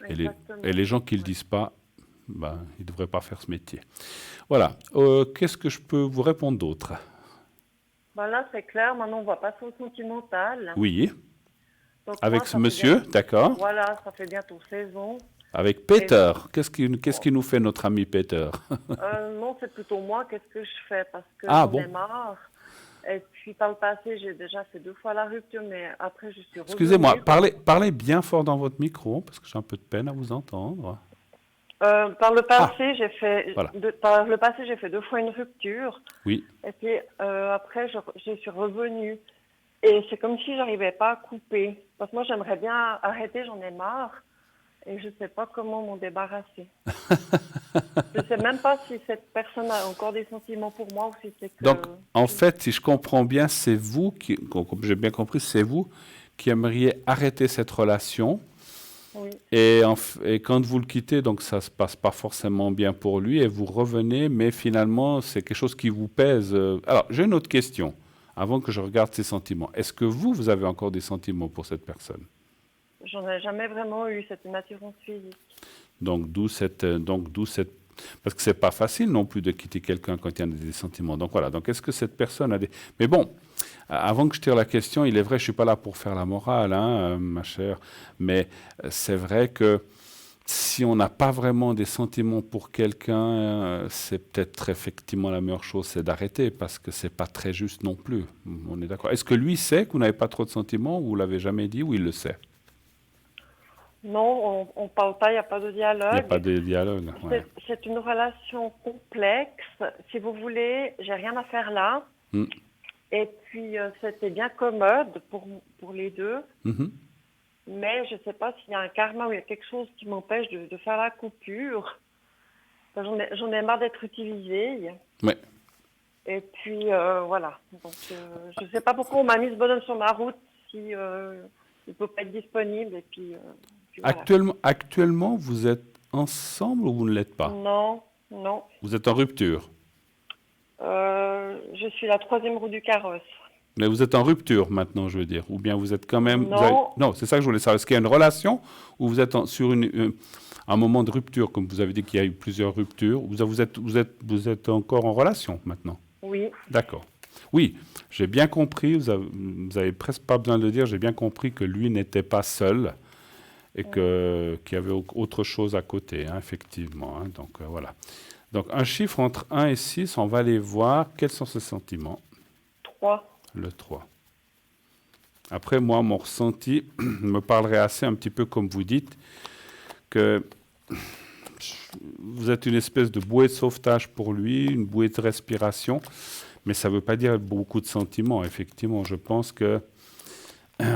Et les gens qui ne le disent pas, ben, ils ne devraient pas faire ce métier. Voilà. Qu'est-ce que je peux vous répondre d'autre? Ben là, c'est clair. Maintenant, on va passer au sentimental. Oui. Donc, avec ce monsieur, d'accord. Voilà, ça fait bientôt 16 ans. Avec Peter. Qu'est-ce qui nous fait notre ami Peter? Non, c'est plutôt moi. Qu'est-ce que je fais? Parce que j'en ai marre. Et puis, par le passé, j'ai déjà fait 2 fois la rupture, mais après, je suis revenue. Excusez-moi, parlez bien fort dans votre micro, parce que j'ai un peu de peine à vous entendre. Par le passé, j'ai fait 2 fois une rupture. Oui. Et puis, après, je suis revenue. Et c'est comme si j'arrivais pas à couper. Parce que moi, j'aimerais bien arrêter, j'en ai marre. Et je ne sais pas comment m'en débarrasser. Je ne sais même pas si cette personne a encore des sentiments pour moi ou si c'est que... Donc, en fait, si je comprends bien, c'est vous comme j'ai bien compris, c'est vous qui aimeriez arrêter cette relation. Oui. Et quand vous le quittez, donc ça ne se passe pas forcément bien pour lui, et vous revenez, mais finalement, c'est quelque chose qui vous pèse. Alors, j'ai une autre question, avant que je regarde ses sentiments. Est-ce que vous avez encore des sentiments pour cette personne? J'en ai jamais vraiment eu, c'est une attirance physique. Donc d'où cette, parce que c'est pas facile non plus de quitter quelqu'un quand il y a des sentiments. Donc voilà. Donc est-ce que cette personne a des... Mais bon, avant que je tire la question, il est vrai, je suis pas là pour faire la morale, hein, ma chère. Mais c'est vrai que si on n'a pas vraiment des sentiments pour quelqu'un, c'est peut-être effectivement la meilleure chose, c'est d'arrêter, parce que c'est pas très juste non plus. On est d'accord. Est-ce que lui sait que vous n'avez pas trop de sentiments, ou vous l'avez jamais dit, ou il le sait? Non, on ne parle pas, il n'y a pas de dialogue. Il n'y a pas de dialogue. Ouais. C'est une relation complexe. Si vous voulez, j'ai rien à faire là. Mm. Et puis, c'était bien commode pour les deux. Mm-hmm. Mais je ne sais pas s'il y a un karma ou il y a quelque chose qui m'empêche de faire la coupure. J'en ai marre d'être utilisée. Ouais. Et puis, voilà. Donc, je ne sais pas pourquoi on m'a mis ce bonhomme sur ma route si il ne peut pas être disponible. Et puis... Voilà. Actuellement, vous êtes ensemble ou vous ne l'êtes pas? Non. Vous êtes en rupture? Je suis la 3e roue du carrosse. Mais vous êtes en rupture maintenant, je veux dire. Ou bien vous êtes quand même... Non. Non, c'est ça que je voulais savoir. Est-ce qu'il y a une relation ou vous êtes sur un moment de rupture, comme vous avez dit qu'il y a eu plusieurs ruptures? Vous êtes encore en relation maintenant? Oui. D'accord. Oui, j'ai bien compris, vous avez presque pas besoin de le dire, j'ai bien compris que lui n'était pas seul. Et qu'il y avait autre chose à côté, hein, effectivement. Hein, donc, voilà. Donc, un chiffre entre 1 et 6, on va aller voir quels sont ses sentiments. 3. Le 3. Après, moi, mon ressenti me parlerait assez un petit peu comme vous dites, que vous êtes une espèce de bouée de sauvetage pour lui, une bouée de respiration, mais ça ne veut pas dire beaucoup de sentiments. Effectivement, je pense que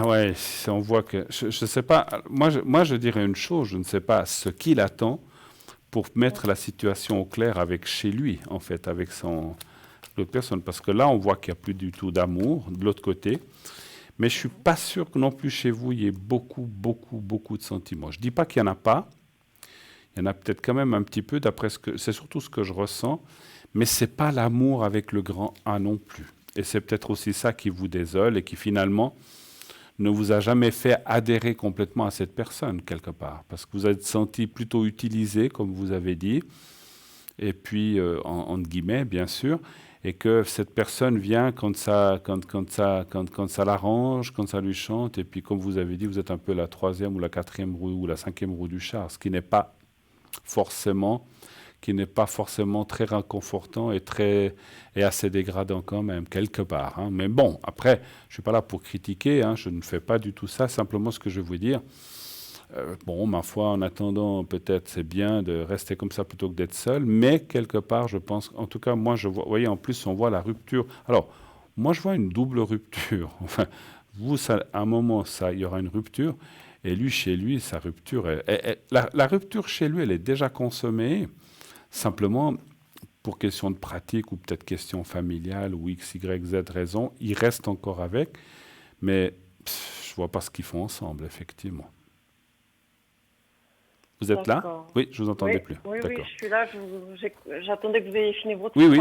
Ouais, on voit que... Je ne sais pas, moi je dirais une chose, je ne sais pas ce qu'il attend pour mettre la situation au clair avec chez lui, en fait, avec l'autre personne. Parce que là, on voit qu'il n'y a plus du tout d'amour de l'autre côté. Mais je ne suis pas sûr que non plus chez vous, il y ait beaucoup de sentiments. Je ne dis pas qu'il n'y en a pas. Il y en a peut-être quand même un petit peu, d'après c'est surtout ce que je ressens. Mais ce n'est pas l'amour avec le grand A non plus. Et c'est peut-être aussi ça qui vous désole et qui finalement ne vous a jamais fait adhérer complètement à cette personne, quelque part. Parce que vous êtes senti plutôt utilisé, comme vous avez dit, et puis, entre guillemets, bien sûr, et que cette personne vient quand ça l'arrange, quand ça lui chante, et puis, comme vous avez dit, vous êtes un peu la 3e ou la 4e roue ou la 5e roue du char, ce qui n'est pas forcément très réconfortant et assez dégradant quand même, quelque part. Hein. Mais bon, après, je ne suis pas là pour critiquer, hein, je ne fais pas du tout ça, simplement ce que je veux dire. Bon, ma foi, en attendant, peut-être c'est bien de rester comme ça plutôt que d'être seul, mais quelque part, je pense, en tout cas, moi, je vois, vous voyez, en plus, on voit la rupture. Alors, moi, je vois une double rupture. Enfin, vous, ça, à un moment, il y aura une rupture, et lui, chez lui, sa rupture, la rupture chez lui, elle est déjà consommée. Simplement, pour question de pratique ou peut-être question familiale ou X, Y, Z raison, ils restent encore avec, mais je ne vois pas ce qu'ils font ensemble, effectivement. Vous êtes là? Oui, je ne vous entendais plus. Oui, je suis là. J'attendais que vous ayez fini votre phrase. Oui,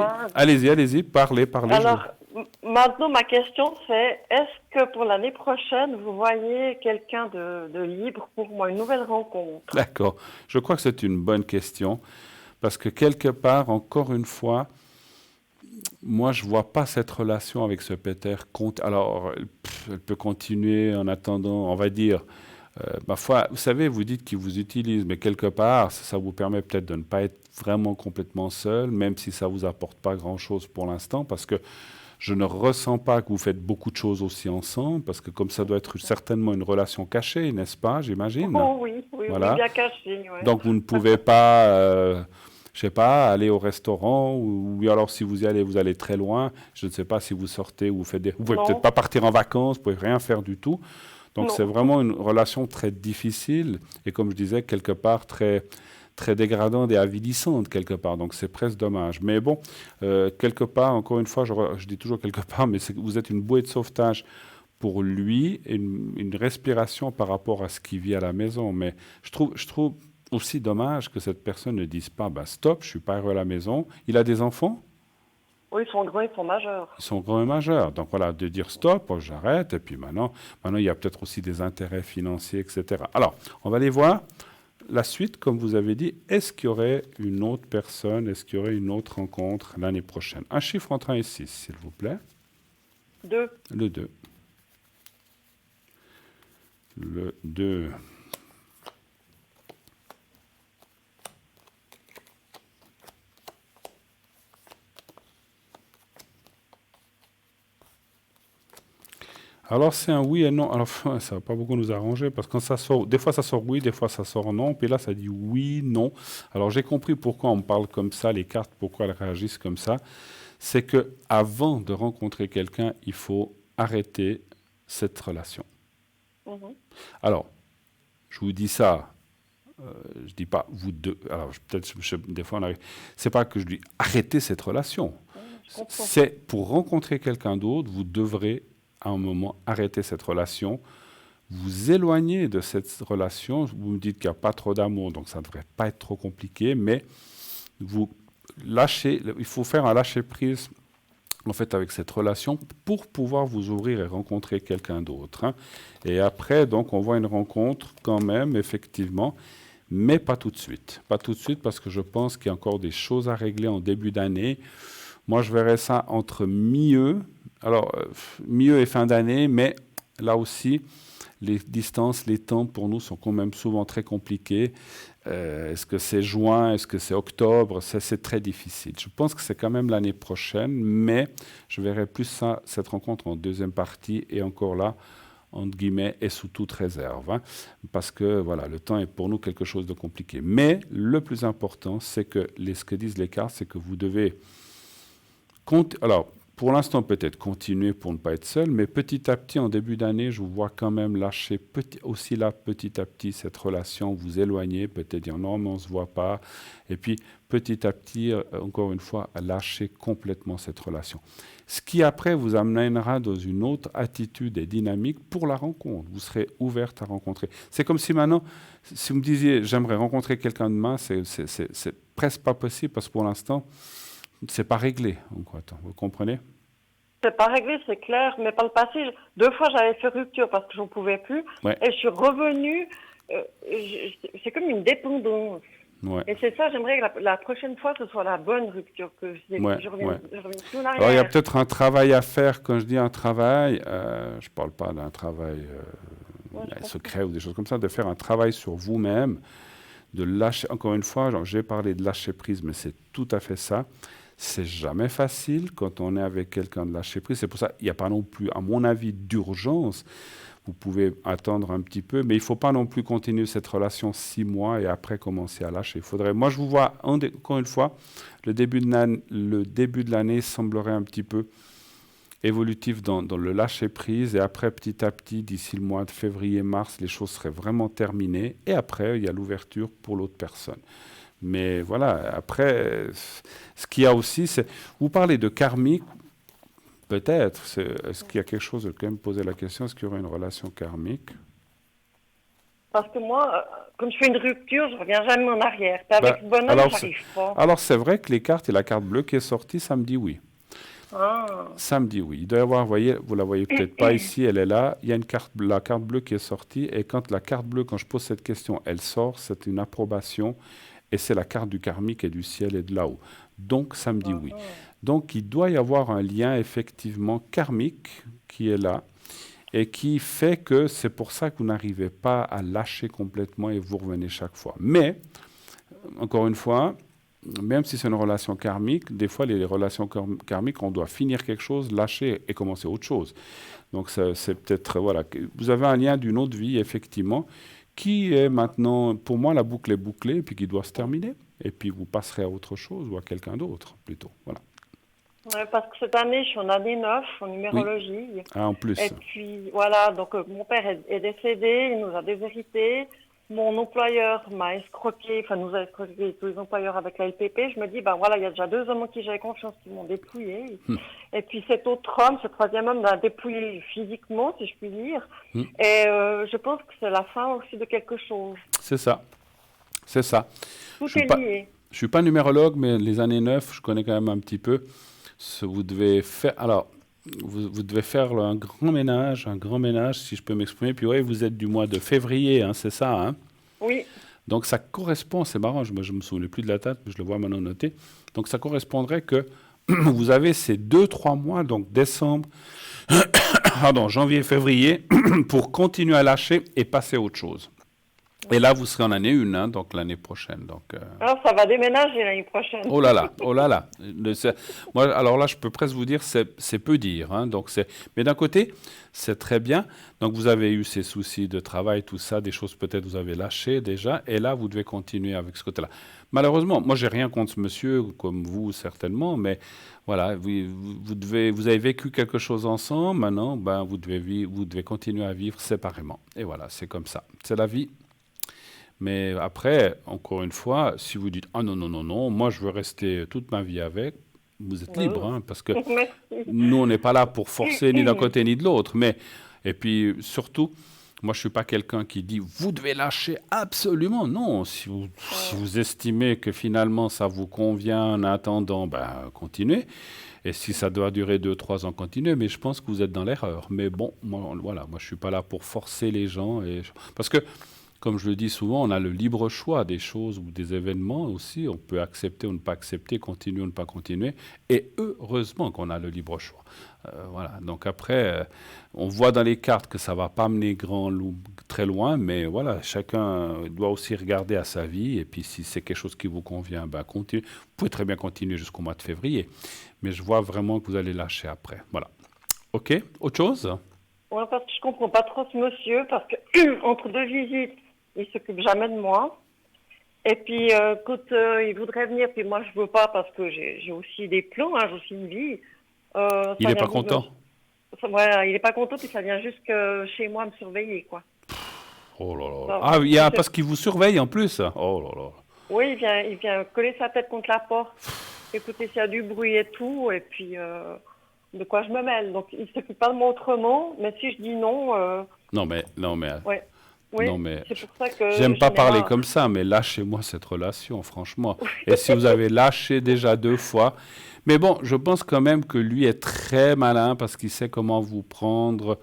allez-y, parlez. Alors, maintenant, ma question, c'est est-ce que pour l'année prochaine, vous voyez quelqu'un de libre pour moi, une nouvelle rencontre? D'accord. Je crois que c'est une bonne question. Parce que quelque part, encore une fois, moi, je ne vois pas cette relation avec ce Peter. Alors, elle peut continuer en attendant, on va dire, ma foi, vous savez, vous dites qu'il vous utilise, mais quelque part, ça vous permet peut-être de ne pas être vraiment complètement seul, même si ça ne vous apporte pas grand-chose pour l'instant, parce que je ne ressens pas que vous faites beaucoup de choses aussi ensemble, parce que comme ça doit être certainement une relation cachée, n'est-ce pas, j'imagine? Oh oui, voilà. Oui, bien cachée. Ouais. Donc, vous ne pouvez pas, je ne sais pas, aller au restaurant, ou alors si vous y allez, vous allez très loin. Je ne sais pas si vous sortez ou vous faites vous ne pouvez peut-être pas partir en vacances, vous ne pouvez rien faire du tout. Donc, c'est vraiment une relation très difficile et, comme je disais, quelque part très dégradante et avilissante, quelque part. Donc, c'est presque dommage. Mais bon, quelque part, encore une fois, je dis toujours quelque part, mais vous êtes une bouée de sauvetage pour lui et une respiration par rapport à ce qu'il vit à la maison. Mais je trouve aussi dommage que cette personne ne dise pas stop, je ne suis pas heureux à la maison. Il a des enfants? Oui, ils sont grands, ils sont majeurs. Ils sont grands et majeurs. Donc voilà, de dire stop, j'arrête. Et puis maintenant, il y a peut-être aussi des intérêts financiers, etc. Alors, on va aller voir la suite, comme vous avez dit. Est-ce qu'il y aurait une autre personne, est-ce qu'il y aurait une autre rencontre l'année prochaine? Un chiffre entre 1 et 6, s'il vous plaît. 2. Le 2. Le 2. Alors, c'est un oui et non. Alors, ça ne va pas beaucoup nous arranger parce que quand ça sort, des fois ça sort oui, des fois ça sort non. Puis là, ça dit oui, non. Alors, j'ai compris pourquoi on me parle comme ça, les cartes, pourquoi elles réagissent comme ça. C'est qu'avant de rencontrer quelqu'un, il faut arrêter cette relation. Alors, je vous dis ça. Je ne dis pas vous deux. Alors, peut-être, des fois, c'est pas que je dis arrêtez cette relation. C'est pour rencontrer quelqu'un d'autre, vous devrez à un moment arrêter cette relation, vous éloigner de cette relation. Vous me dites qu'il n'y a pas trop d'amour, donc ça ne devrait pas être trop compliqué, mais vous lâchez, il faut faire un lâcher-prise en fait avec cette relation pour pouvoir vous ouvrir et rencontrer quelqu'un d'autre. Hein. Et après, donc, on voit une rencontre quand même, effectivement, mais pas tout de suite. Pas tout de suite parce que je pense qu'il y a encore des choses à régler en début d'année. Moi, je verrais ça entre milieu et fin d'année, mais là aussi, les distances, les temps pour nous sont quand même souvent très compliqués. Est-ce que c'est juin, est-ce que c'est octobre? C'est très difficile. Je pense que c'est quand même l'année prochaine, mais je verrais plus cette rencontre en deuxième partie et encore là, entre guillemets, et sous toute réserve. Hein, parce que voilà, le temps est pour nous quelque chose de compliqué. Mais le plus important, c'est que ce que disent les cartes, c'est que vous devez... Alors, pour l'instant, peut-être continuer pour ne pas être seul, mais petit à petit, en début d'année, je vous vois quand même lâcher aussi là, petit à petit, cette relation, vous éloigner, peut-être dire non, mais on ne se voit pas. Et puis, petit à petit, encore une fois, lâcher complètement cette relation. Ce qui, après, vous amènera dans une autre attitude et dynamique pour la rencontre. Vous serez ouverte à rencontrer. C'est comme si maintenant, si vous me disiez, j'aimerais rencontrer quelqu'un demain, c'est presque pas possible parce que pour l'instant, c'est pas réglé. Vous comprenez? C'est pas réglé, c'est clair. Mais par le passé, 2 fois, j'avais fait rupture parce que j'en pouvais plus. Ouais. Et je suis revenue. C'est comme une dépendance. Ouais. Et c'est ça, j'aimerais que la prochaine fois, ce soit la bonne rupture, que je revienne plus en arrière. Alors, il y a peut-être un travail à faire. Quand je dis un travail, je parle pas d'un travail secret ou des choses comme ça, de faire un travail sur vous-même, de lâcher, encore une fois, j'ai parlé de lâcher prise, mais c'est tout à fait ça. C'est jamais facile quand on est avec quelqu'un de lâcher prise. C'est pour ça qu'il n'y a pas non plus, à mon avis, d'urgence. Vous pouvez attendre un petit peu, mais il ne faut pas non plus continuer cette relation 6 mois et après commencer à lâcher. Moi, je vous vois, encore une fois, le début de l'année semblerait un petit peu évolutif dans le lâcher-prise. Et après, petit à petit, d'ici le mois de février-mars, les choses seraient vraiment terminées. Et après, il y a l'ouverture pour l'autre personne. Mais voilà, après, ce qu'il y a aussi, c'est... Vous parlez de karmique. Peut-être. Est-ce qu'il y a quelque chose de quand même poser la question, est-ce qu'il y aurait une relation karmique? Parce que moi, comme je fais une rupture, je ne reviens jamais en arrière. Avec le bonhomme, je n'arrive pas. Alors, c'est vrai que les cartes et la carte bleue qui est sortie, ça me dit oui. Ah. Ça me dit oui. Il doit y avoir, vous la voyez peut-être pas ici, elle est là. Il y a la carte bleue qui est sortie. Et quand la carte bleue, quand je pose cette question, elle sort, c'est une approbation. Et c'est la carte du karmique et du ciel et de là-haut. Donc, ça me dit oui. Donc, il doit y avoir un lien effectivement karmique qui est là et qui fait que c'est pour ça que vous n'arrivez pas à lâcher complètement et vous revenez chaque fois. Mais, encore une fois, même si c'est une relation karmique, des fois, les relations karmiques, on doit finir quelque chose, lâcher et commencer autre chose. Donc, c'est peut-être, voilà, vous avez un lien d'une autre vie, effectivement, qui est maintenant, pour moi, la boucle est bouclée, puis qui doit se terminer. Et puis, vous passerez à autre chose ou à quelqu'un d'autre, plutôt. Voilà. Ouais, parce que cette année, je suis en année 9, en numérologie. Oui. Ah, en plus. Et puis, voilà, donc mon père est décédé, il nous a déshérités. Mon employeur m'a escroqué, enfin nous a escroqué tous les employeurs avec la LPP. Je me dis, ben voilà, il y a déjà 2 hommes en qui j'avais confiance qui m'ont dépouillé. Et puis cet autre homme, ce 3e homme m'a dépouillé physiquement, si je puis dire. Et je pense que c'est la fin aussi de quelque chose. C'est ça. C'est ça. Tout est lié. Je ne suis pas numérologue, mais les années 9, je connais quand même un petit peu. Vous devez faire... Alors, vous devez faire un grand ménage, si je peux m'exprimer. Puis oui, vous êtes du mois de février, hein, c'est ça, hein? Oui. Donc ça correspond, c'est marrant, je ne me souvenais plus de la date, mais je le vois maintenant noté. Donc ça correspondrait que vous avez ces 2-3 mois, donc décembre, janvier, février, pour continuer à lâcher et passer à autre chose. Et là, vous serez en année 1, hein, donc l'année prochaine. Donc, Alors, ça va déménager l'année prochaine. Oh là là, oh là là. Moi, alors là, je peux presque vous dire, c'est peu dire. Hein, donc mais d'un côté, c'est très bien. Donc, vous avez eu ces soucis de travail, tout ça, des choses peut-être vous avez lâchées déjà. Et là, vous devez continuer avec ce côté-là. Malheureusement, moi, j'ai rien contre ce monsieur, comme vous, certainement. Mais voilà, vous avez vécu quelque chose ensemble. Maintenant, vous devez continuer à vivre séparément. Et voilà, c'est comme ça. C'est la vie. Mais après, encore une fois, si vous dites « Ah non, moi je veux rester toute ma vie avec », vous êtes libre, hein, parce que nous, on n'est pas là pour forcer ni d'un côté ni de l'autre. Et puis, surtout, moi, je ne suis pas quelqu'un qui dit « Vous devez lâcher absolument ». Non, si vous estimez que finalement ça vous convient en attendant, continuez. Et si ça doit durer 2-3 ans, continuez. Mais je pense que vous êtes dans l'erreur. Mais bon, moi je ne suis pas là pour forcer les gens. Parce que, comme je le dis souvent, on a le libre choix des choses ou des événements aussi. On peut accepter ou ne pas accepter, continuer ou ne pas continuer. Et heureusement qu'on a le libre choix. Voilà. Donc après, on voit dans les cartes que ça ne va pas mener très loin. Mais voilà, chacun doit aussi regarder à sa vie. Et puis si c'est quelque chose qui vous convient, continuez. Vous pouvez très bien continuer jusqu'au mois de février. Mais je vois vraiment que vous allez lâcher après. Voilà. OK? Autre chose? Oui, parce que je ne comprends pas trop ce monsieur. Parce que entre 2 visites, il ne s'occupe jamais de moi. Et puis, quand il voudrait venir, puis moi, je ne veux pas parce que j'ai aussi des plans, j'ai aussi une vie. Il n'est pas content? Voilà, il n'est pas content, puis ça vient jusque chez moi me surveiller, quoi. Oh là là. Parce qu'il vous surveille en plus. Oh là là. Oui, il vient coller sa tête contre la porte, écouter s'il y a du bruit et tout, et puis de quoi je me mêle. Donc il ne s'occupe pas de moi autrement, mais si je dis non... Non mais... Ouais. Oui, non mais c'est pour ça que j'aime pas parler comme ça, mais lâchez-moi cette relation, franchement. Et si vous avez lâché déjà 2 fois... Mais bon, je pense quand même que lui est très malin parce qu'il sait comment vous prendre...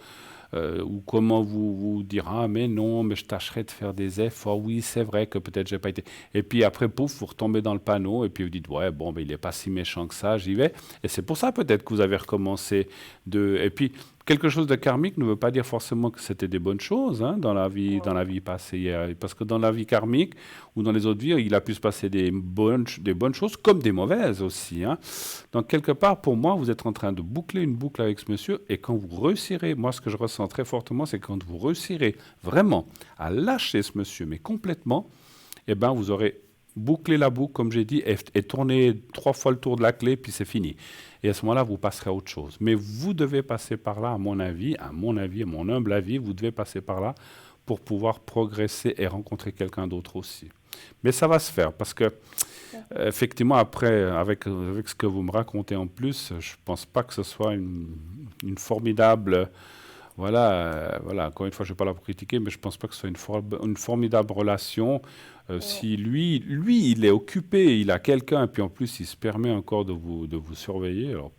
ou comment vous dire « Ah, mais non, mais je tâcherai de faire des efforts. Oui, c'est vrai que peut-être j'ai pas été... » Et puis après, pouf, vous retombez dans le panneau et puis vous dites « Ouais, bon, ben, il n'est pas si méchant que ça, j'y vais. » Et c'est pour ça peut-être que vous avez recommencé de... Et puis, quelque chose de karmique ne veut pas dire forcément que c'était des bonnes choses dans la vie passée. Parce que dans la vie karmique ou dans les autres vies, il a pu se passer des bonnes choses comme des mauvaises aussi. Donc, quelque part, pour moi, vous êtes en train de boucler une boucle avec ce monsieur. Et quand vous réussirez, moi, ce que je ressens très fortement, c'est quand vous réussirez vraiment à lâcher ce monsieur, mais complètement, eh ben, vous aurez bouclé la boucle, comme j'ai dit, et tourné 3 fois le tour de la clé, puis c'est fini. Et à ce moment-là, vous passerez à autre chose. Mais vous devez passer par là, à mon humble avis, vous devez passer par là pour pouvoir progresser et rencontrer quelqu'un d'autre aussi. Mais ça va se faire, parce que, effectivement, après, avec ce que vous me racontez en plus, je ne pense pas que ce soit une formidable... Voilà, encore une fois, je ne vais pas la critiquer, mais je ne pense pas que ce soit une formidable relation. Si lui, il est occupé, il a quelqu'un, et puis en plus, il se permet encore de vous surveiller. Alors,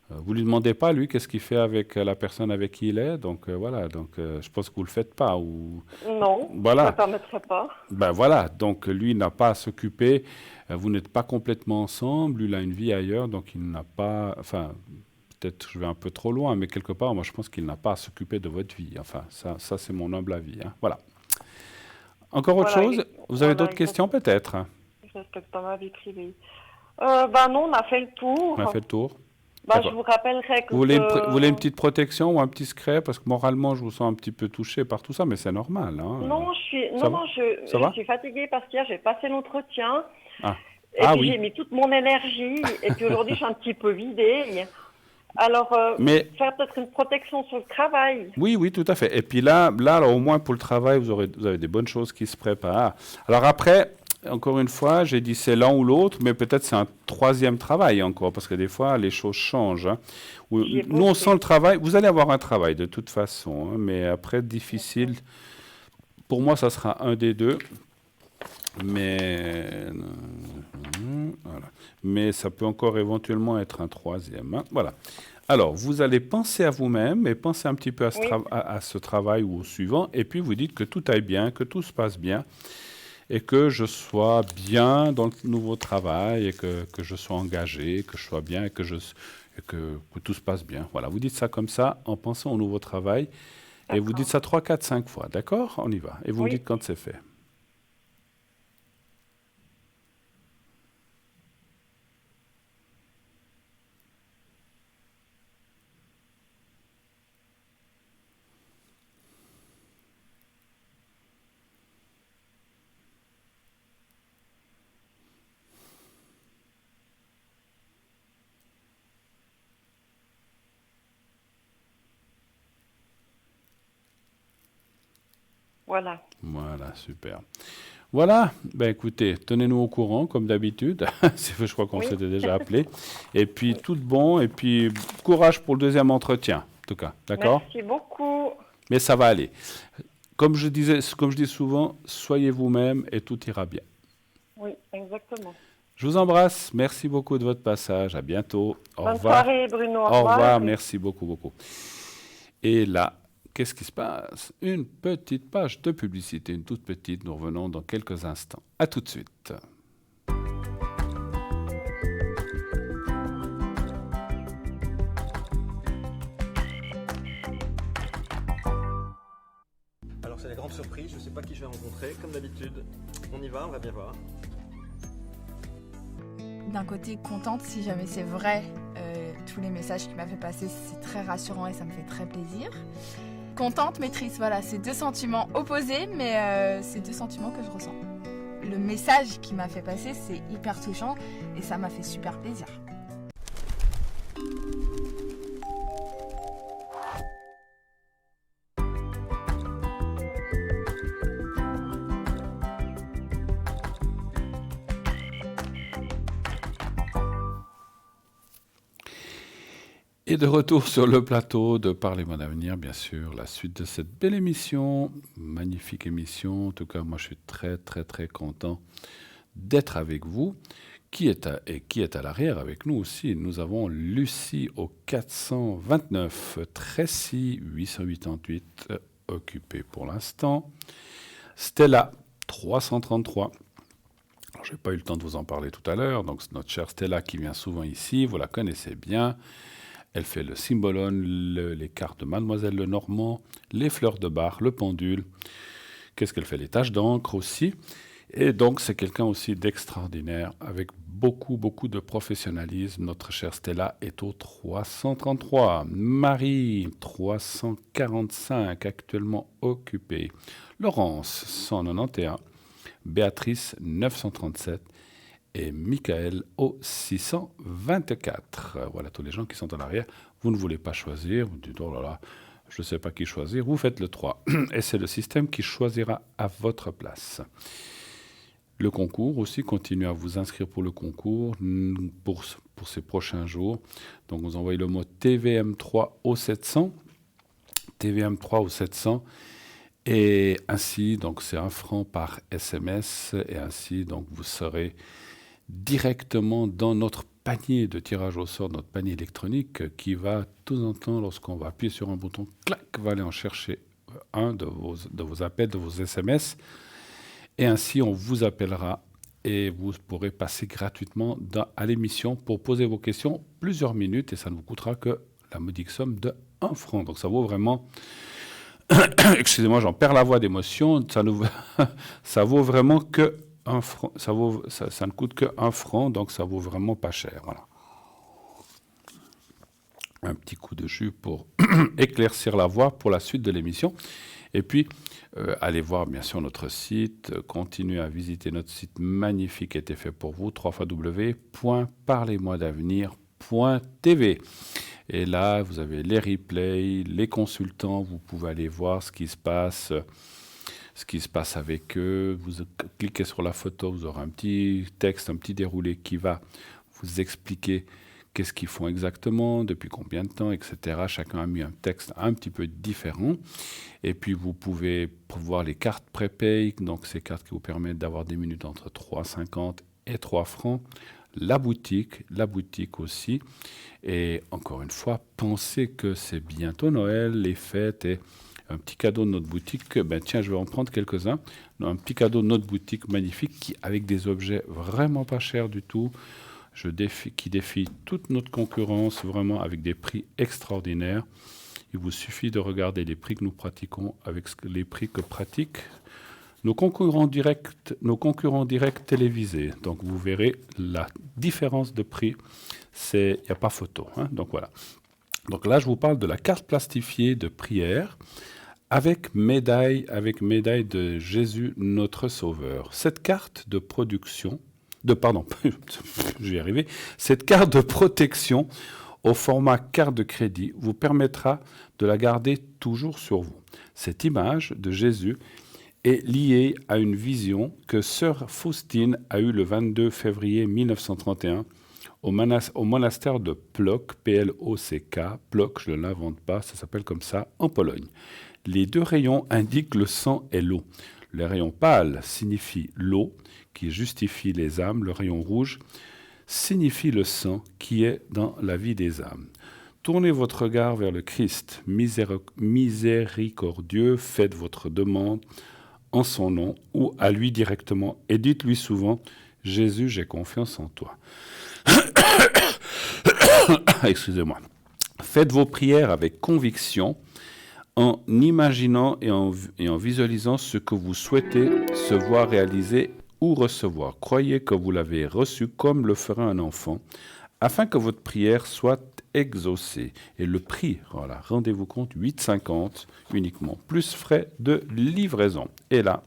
vous ne lui demandez pas, lui, qu'est-ce qu'il fait avec la personne avec qui il est. Donc, je pense que vous ne le faites pas. Non, voilà. je ne me permettrai pas. Ben voilà, donc lui, il n'a pas à s'occuper. Vous n'êtes pas complètement ensemble. Lui, il a une vie ailleurs, donc il n'a pas... Enfin, peut-être je vais un peu trop loin, mais quelque part, moi, je pense qu'il n'a pas à s'occuper de votre vie. Enfin, ça c'est mon humble avis. Voilà. Encore autre chose? Vous avez d'autres questions, peut-être? Je respecte pas ma vie privée. Non, on a fait le tour. On a fait le tour. Je vous rappellerai que... Vous voulez une petite protection ou un petit secret? Parce que moralement, je vous sens un petit peu touché par tout ça, mais c'est normal. Non, je suis fatiguée parce qu'hier, j'ai passé l'entretien. Et puis, j'ai mis toute mon énergie. Et puis, aujourd'hui, je suis un petit peu vidée. Alors, faire peut-être une protection sur le travail. Oui, tout à fait. Et puis là, au moins pour le travail, vous avez des bonnes choses qui se préparent. Alors après, encore une fois, j'ai dit c'est l'un ou l'autre, mais peut-être c'est un 3e travail encore, parce que des fois, les choses changent. Nous, on sent le travail. Vous allez avoir un travail de toute façon, mais après, difficile. Pour moi, ça sera un des 2. Mais ça peut encore éventuellement être un 3e. Voilà. Alors, vous allez penser à vous-même et penser un petit peu à ce travail ou au suivant, et puis vous dites que tout aille bien, que tout se passe bien, et que je sois bien dans le nouveau travail, et que je sois engagé, que je sois bien, et que tout se passe bien. Voilà, vous dites ça comme ça, en pensant au nouveau travail, et vous dites ça 3, 4, 5 fois, d'accord? On y va. Et vous me dites quand c'est fait. Voilà, super. Voilà, écoutez, tenez-nous au courant, comme d'habitude. Je crois qu'on s'était déjà appelé. Et puis, tout de bon, et puis courage pour le 2e entretien, en tout cas, d'accord? Merci beaucoup. Mais ça va aller. Comme je dis souvent, soyez vous-même et tout ira bien. Oui, exactement. Je vous embrasse, merci beaucoup de votre passage, à bientôt. Au revoir. Bonne soirée, Bruno. Au revoir, merci beaucoup. Et là, qu'est-ce qui se passe? Une petite page de publicité, une toute petite. Nous revenons dans quelques instants. À tout de suite. Alors c'est la grande surprise, je ne sais pas qui je vais rencontrer. Comme d'habitude, on y va, on va bien voir. D'un côté, contente si jamais c'est vrai. Tous les messages qu'il m'a fait passer, c'est très rassurant et ça me fait très plaisir. Contente mais triste, voilà, c'est 2 sentiments opposés, mais c'est 2 sentiments que je ressens. Le message qu'il m'a fait passer, c'est hyper touchant et ça m'a fait super plaisir. Et de retour sur le plateau de Parlez-moi d'avenir, bien sûr, la suite de cette belle émission, magnifique émission. En tout cas, moi, je suis très, très, très content d'être avec vous. Qui est à l'arrière avec nous aussi? Nous avons Lucie au 429, Tracy 888, occupée pour l'instant. Stella 333. Alors, je n'ai pas eu le temps de vous en parler tout à l'heure. Donc, c'est notre chère Stella qui vient souvent ici. Vous la connaissez bien. Elle fait le cymbalone, les cartes de Mademoiselle Lenormand, les fleurs de bar, le pendule. Qu'est-ce qu'elle fait? Les taches d'encre aussi. Et donc, c'est quelqu'un aussi d'extraordinaire, avec beaucoup, beaucoup de professionnalisme. Notre chère Stella est au 333. Marie, 345, actuellement occupée. Laurence, 191. Béatrice, 937. Et Michael au 624. Voilà tous les gens qui sont en arrière. Vous ne voulez pas choisir. Vous dites, oh là là, je ne sais pas qui choisir. Vous faites le 3. Et c'est le système qui choisira à votre place. Le concours aussi, continuez à vous inscrire pour le concours pour ces prochains jours. Donc vous envoyez le mot TVM3 au 700. TVM3 au 700. Et ainsi, donc c'est 1 franc par SMS. Et ainsi, donc vous serez directement dans notre panier de tirage au sort, notre panier électronique qui va, tout en temps, lorsqu'on va appuyer sur un bouton, clac, va aller en chercher un de vos appels, de vos SMS. Et ainsi, on vous appellera et vous pourrez passer gratuitement à l'émission pour poser vos questions plusieurs minutes et ça ne vous coûtera que la modique somme de 1 franc. Donc ça vaut vraiment... Excusez-moi, j'en perds la voix d'émotion. Ça vaut vraiment que 1 franc. Ça ne coûte que 1 franc, donc ça vaut vraiment pas cher. Voilà. Un petit coup de jus pour éclaircir la voix pour la suite de l'émission. Et puis, allez voir bien sûr notre site, continuez à visiter notre site magnifique qui a été fait pour vous, www.parlez-moi-d'avenir.tv. Et là, vous avez les replays, les consultants, vous pouvez aller voir ce qui se passe avec eux. Vous cliquez sur la photo, vous aurez un petit texte, un petit déroulé qui va vous expliquer qu'est-ce qu'ils font exactement, depuis combien de temps, etc. Chacun a mis un texte un petit peu différent. Et puis, vous pouvez voir les cartes prépay, donc ces cartes qui vous permettent d'avoir des minutes entre 3,50 et 3 francs. La boutique aussi. Et encore une fois, pensez que c'est bientôt Noël, les fêtes et un petit cadeau de notre boutique. Ben tiens, je vais en prendre quelques-uns. Un petit cadeau de notre boutique magnifique avec des objets vraiment pas chers du tout. Qui défie toute notre concurrence, vraiment avec des prix extraordinaires. Il vous suffit de regarder les prix que nous pratiquons avec les prix que pratiquent nos concurrents directs télévisés. Donc vous verrez la différence de prix. Il n'y a pas photo. Hein, donc voilà. Donc là, je vous parle de la carte plastifiée de prière avec médaille de Jésus notre Sauveur. Cette carte de production... je vais y arriver. Cette carte de protection au format carte de crédit vous permettra de la garder toujours sur vous. Cette image de Jésus est liée à une vision que sœur Faustine a eue le 22 février 1931 au monastère de Płock, P-L-O-C-K. Płock, je ne l'invente pas, ça s'appelle comme ça, en Pologne. Les deux rayons indiquent le sang et l'eau. Le rayon pâle signifie l'eau, qui justifie les âmes. Le rayon rouge signifie le sang, qui est dans la vie des âmes. Tournez votre regard vers le Christ, miséricordieux, faites votre demande en son nom ou à lui directement et dites-lui souvent « Jésus, j'ai confiance en toi ». Excusez-moi. Faites vos prières avec conviction, en imaginant et en visualisant ce que vous souhaitez se voir réaliser ou recevoir. Croyez que vous l'avez reçu comme le ferait un enfant, afin que votre prière soit exaucée. Et le prix, voilà, rendez-vous compte, 8,50 uniquement, plus frais de livraison. Et là,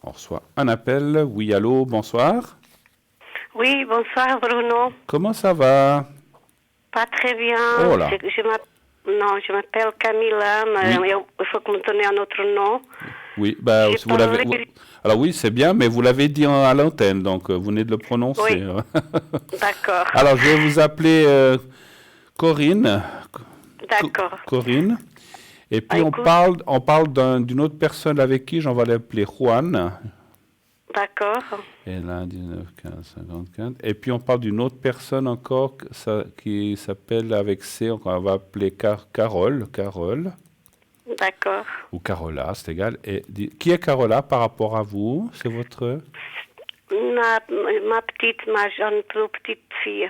on reçoit un appel. Oui, allô, bonsoir. Oui, bonsoir Bruno. Comment ça va? Pas très bien. Oh là. Je m'appelle Camilla, mais oui. Il faut que me donne un autre nom. Oui, bah, vous l'avez. Alors oui, c'est bien, mais vous l'avez dit à l'antenne, donc vous venez de le prononcer. Oui. D'accord. Alors je vais vous appeler Corinne. D'accord. Corinne. Et puis on écoute. parle d'une autre personne avec qui, j'en vais l'appeler Juan. D'accord. Et là, 19, 15, 54. Et puis on parle d'une autre personne encore qui s'appelle avec C, on va appeler Carole. D'accord. Ou Carola, c'est égal. Et qui est Carola par rapport à vous? C'est votre... Ma jeune, petite fille.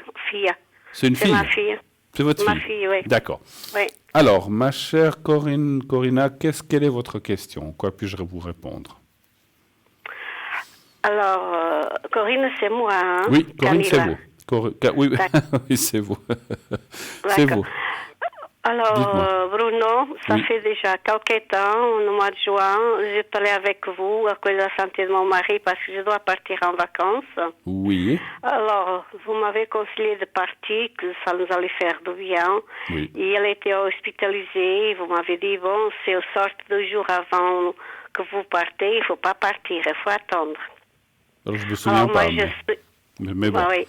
C'est une fille? C'est ma fille. C'est votre fille? Ma fille, oui. D'accord. Oui. Alors, ma chère Corina, quelle est votre question? Quoi puis-je vous répondre? Alors, Corinne, c'est moi, hein? Oui, Corinne, c'est Camilla. vous. Oui, oui, c'est vous. C'est vous. Alors, Bruno, ça Oui. fait déjà quelques temps, au mois de juin, j'ai parlé avec vous à cause de la santé de mon mari parce que je dois partir en vacances. Oui. Alors, vous m'avez conseillé de partir, que ça nous allait faire du bien. Oui. Et elle était hospitalisée. Vous m'avez dit, bon, c'est au sort 2 jours avant que vous partez, il ne faut pas partir, il faut attendre. Alors, je me souviens Alors, pas. moi, Mais bon, Ah oui.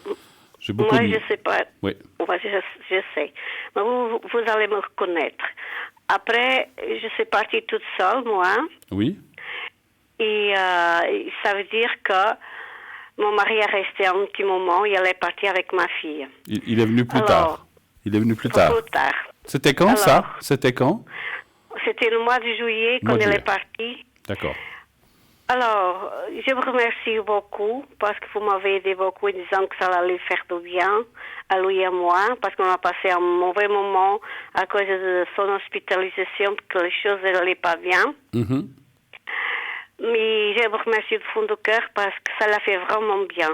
j'ai beaucoup Moi, de... je sais pas. Oui. Moi, je sais. Mais vous allez me reconnaître. Après, je suis partie toute seule, moi. Oui. Et ça veut dire que mon mari est resté un petit moment et elle est partie avec ma fille. Il est venu plus tard. Il est venu plus tard. Plus tard. C'était quand, Alors, ça? C'était quand? C'était le mois de juillet quand elle est partie. D'accord. Alors, je vous remercie beaucoup parce que vous m'avez aidé beaucoup en disant que ça allait faire du bien à lui et à moi parce qu'on a passé un mauvais moment à cause de son hospitalisation, que les choses n'allaient pas bien. Mhm. Mais je vous remercie du fond du cœur parce que ça l'a fait vraiment bien.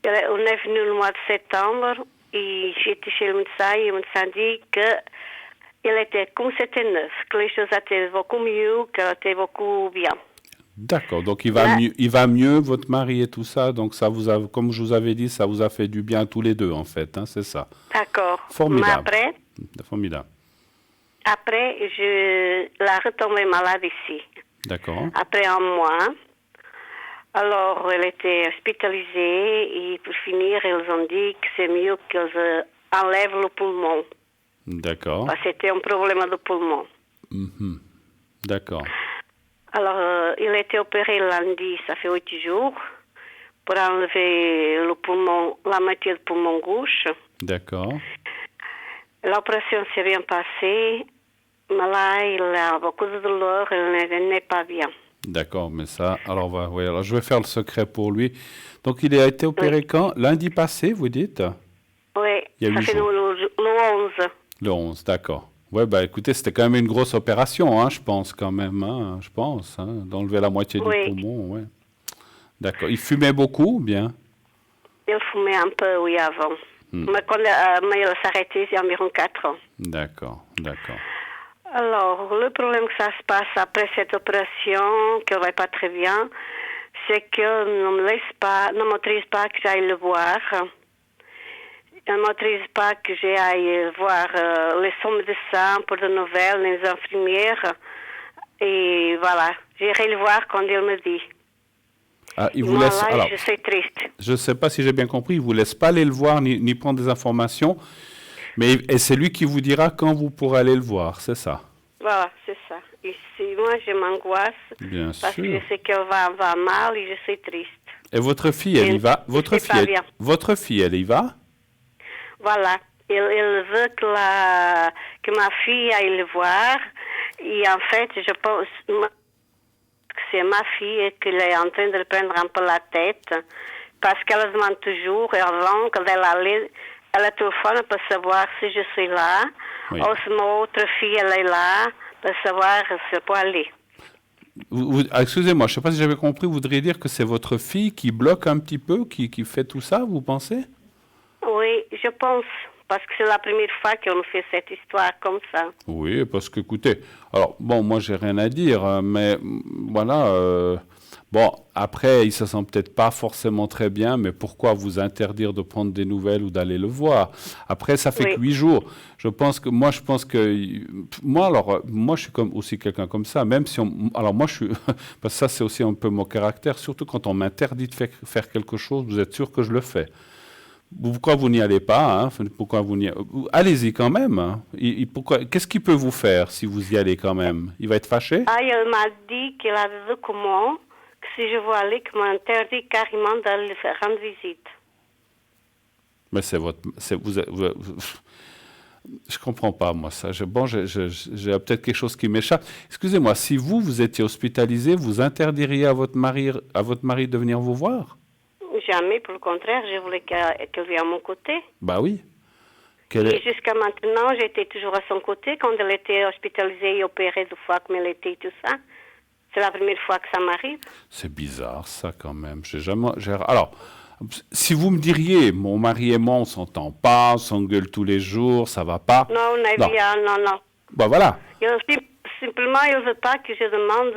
On est venu le mois de septembre et j'étais chez le médecin et le médecin dit qu'il était comme c'était neuf, que les choses étaient beaucoup mieux, qu'elle était beaucoup bien. D'accord, donc il va mieux, votre mari et tout ça, donc ça vous a, comme je vous avais dit, ça vous a fait du bien tous les deux en fait, hein, c'est ça. D'accord. Formidable. Mais Formidable. après, je la retombée malade ici. D'accord. Après un mois, alors elle était hospitalisée et pour finir, ils ont dit que c'est mieux qu'ils enlèvent le poumon. D'accord. Parce que c'était un problème de poumon. Mhm. D'accord. Alors, il a été opéré lundi, ça fait 8 jours, pour enlever le poumon, la moitié du poumon gauche. D'accord. L'opération s'est bien passée, mais là, il a beaucoup de douleur, il n'est pas bien. D'accord, mais ça, alors, alors je vais faire le secret pour lui. Donc il a été opéré quand? Lundi passé, vous dites? Oui, Il y a ça 8 fait jours. le 11. Le 11, d'accord. Ouais, bah écoutez, c'était quand même une grosse opération, hein, je pense quand même, hein, je pense, hein, d'enlever la moitié du poumon, ouais. D'accord. Il fumait beaucoup, ou bien? Il fumait un peu, oui, avant. Mais quand mais il s'est arrêté, c'est environ 4 ans. D'accord, d'accord. Alors, le problème que ça se passe après cette opération, qui ne va pas très bien, c'est qu'il ne m'autorise pas que j'aille le voir. Il ne m'autorise pas que j'aille voir les médecins pour de nouvelles, les infirmières. Et voilà, j'irai le voir quand il me dit. Ah, il vous Moi, laisse... là, alors, je suis triste. je ne sais pas si j'ai bien compris, il ne vous laisse pas aller le voir ni prendre des informations, mais et c'est lui qui vous dira quand vous pourrez aller le voir, c'est ça? Voilà, c'est ça. Et moi, je m'angoisse Bien parce sûr. que je sais qu'elle va mal et je suis triste. Et votre fille, elle y va? Votre fille, elle y va? Voilà. Il veut que ma fille aille le voir. Et en fait, je pense que c'est ma fille qui est en train de le prendre un peu la tête. Parce qu'elle demande toujours, et avant qu'elle allait, elle téléphone pour savoir si je suis là. Oui. Ou si ma autre fille, elle est là, pour savoir si elle peut aller. Excusez-moi, je ne sais pas si j'avais compris, vous voudriez dire que c'est votre fille qui bloque un petit peu, qui fait tout ça, vous pensez? Oui, je pense, parce que c'est la première fois qu'on fait cette histoire comme ça. Oui, parce que, écoutez, alors, bon, moi, j'ai rien à dire, hein, mais voilà, bon, après, il se sent peut-être pas forcément très bien, mais pourquoi vous interdire de prendre des nouvelles ou d'aller le voir? Après, ça fait que 8 jours. Moi, je suis aussi quelqu'un comme ça, même si alors moi, je suis, parce que ça, c'est aussi un peu mon caractère, surtout quand on m'interdit de faire quelque chose, vous êtes sûr que je le fais. Pourquoi vous n'y allez pas, hein? Pourquoi vous n'y... Allez-y quand même. Hein. Qu'est-ce qu'il peut vous faire si vous y allez quand même? Il va être fâché? Ah, il m'a dit qu'il a des documents, que si je veux aller, qu'il m'interdit carrément d'aller faire rendre visite. Mais c'est votre... Je comprends pas, moi, ça. J'ai peut-être quelque chose qui m'échappe. Excusez-moi, si vous étiez hospitalisé, vous interdiriez à votre mari de venir vous voir? Jamais, pour le contraire, je voulais qu'elle vienne à mon côté. Bah oui. Et jusqu'à maintenant, j'étais toujours à son côté quand elle était hospitalisée et opérée 2 fois comme elle était, tout ça. C'est la première fois que ça m'arrive. C'est bizarre, ça, quand même. Alors, si vous me diriez, mon mari et moi, on s'entend pas, on s'engueule tous les jours, ça va pas. Non, non. Bah voilà. Simplement, il ne veut pas que je demande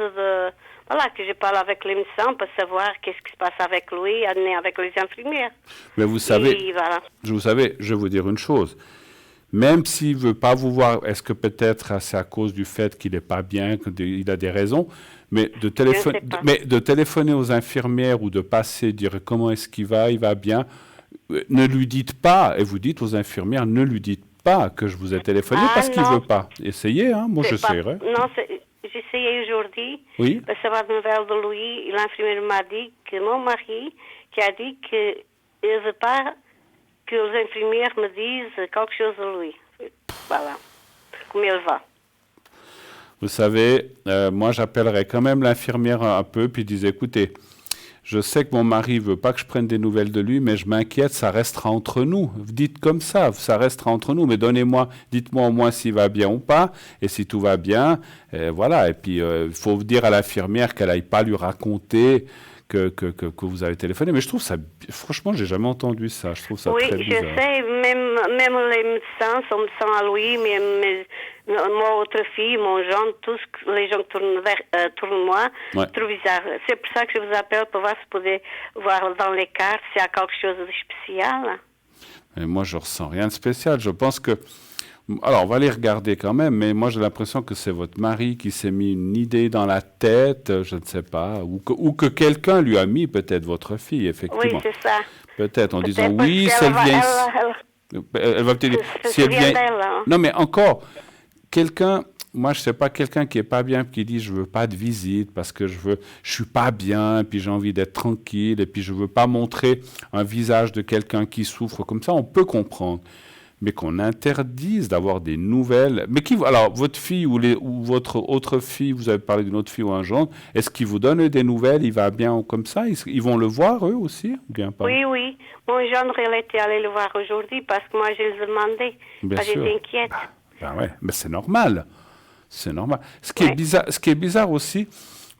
que je parle avec les médecins pour savoir qu'est-ce qui se passe avec lui, avec les infirmières. Mais vous savez, voilà. je vais vous dire une chose. Même s'il ne veut pas vous voir, est-ce que peut-être c'est à cause du fait qu'il n'est pas bien, qu'il a des raisons, mais de téléphoner aux infirmières ou de passer, dire comment est-ce qu'il va, il va bien, ne lui dites pas, et vous dites aux infirmières, ne lui dites pas que je vous ai téléphoné parce qu'il ne veut pas. Essayez, hein, moi j'essaierai. Non, j'ai essayé aujourd'hui de savoir des nouvelles de lui. L'infirmière m'a dit que mon mari, qui a dit qu'il ne veut pas que les infirmières me disent quelque chose de lui. Voilà, comme il va. Vous savez, moi j'appellerais quand même l'infirmière un peu, puis disais, écoutez, je sais que mon mari ne veut pas que je prenne des nouvelles de lui, mais je m'inquiète, ça restera entre nous. Dites comme ça restera entre nous, mais dites-moi au moins s'il va bien ou pas, et si tout va bien, voilà. Et puis, il faut dire à l'infirmière qu'elle n'aille pas lui raconter que vous avez téléphoné. Mais je trouve ça, franchement, j'ai jamais entendu ça. Je trouve ça très bizarre. Oui, je sais, même les médecins sont à lui, mais moi, autre fille, mon Jean, tous les gens tournent moi, je trouve bizarre. C'est pour ça que je vous appelle pour voir si vous pouvez voir dans les cartes s'il y a quelque chose de spécial. Et moi, je ressens rien de spécial. Je pense que... Alors, on va les regarder quand même, mais moi, j'ai l'impression que c'est votre mari qui s'est mis une idée dans la tête, je ne sais pas, ou que quelqu'un lui a mis, peut-être votre fille, effectivement. Oui, c'est ça. Peut-être en disant, oui, si elle vient ici... Elle va peut-être dire, si elle vient... Non, mais encore, quelqu'un... Moi, je ne sais pas, quelqu'un qui n'est pas bien, qui dit, je ne veux pas de visite parce que je suis pas bien, puis j'ai envie d'être tranquille, et puis je ne veux pas montrer un visage de quelqu'un qui souffre comme ça, on peut comprendre. Mais qu'on interdise d'avoir des nouvelles. Mais alors, votre fille ou votre autre fille, vous avez parlé d'une autre fille ou un gendre, est-ce qu'ils vous donnent des nouvelles, il va bien comme ça? Ils vont le voir, eux aussi, ou bien pas? Oui. Mon gendre, il était allé le voir aujourd'hui parce que moi, je le demandais. Bien sûr. J'étais inquiète. Ben ouais, mais c'est normal. C'est normal. Ce qui est bizarre aussi,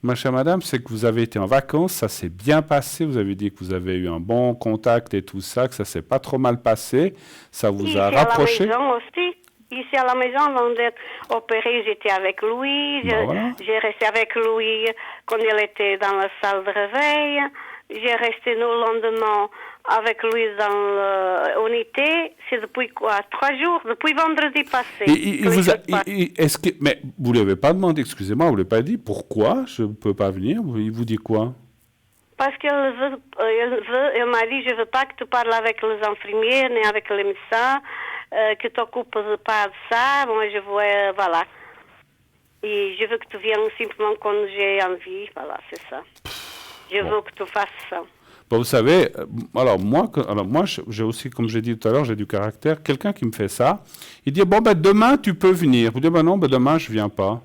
ma chère madame, c'est que vous avez été en vacances, ça s'est bien passé, vous avez dit que vous avez eu un bon contact et tout ça, que ça s'est pas trop mal passé, ça vous a rapproché. Ici à la maison aussi. Ici à la maison, on est opéré, j'étais avec lui, j'ai resté avec lui quand il était dans la salle de réveil, j'ai resté le lendemain avec lui dans l'unité, c'est depuis 3 jours, depuis vendredi passé. Mais vous ne lui avez pas demandé, excusez-moi, vous ne lui avez pas dit pourquoi je ne peux pas venir, il vous dit quoi? Parce qu'il m'a dit, je ne veux pas que tu parles avec les infirmières ni avec les médecins, que tu t'occupes pas de ça, moi je veux, voilà. Et je veux que tu viennes simplement quand j'ai envie, voilà, c'est ça. Je veux que tu fasses ça. Bon, vous savez, alors moi, j'ai aussi, comme j'ai dit tout à l'heure, j'ai du caractère. Quelqu'un qui me fait ça, il dit, bon, demain, tu peux venir. Vous dites, non, demain, je ne viens pas.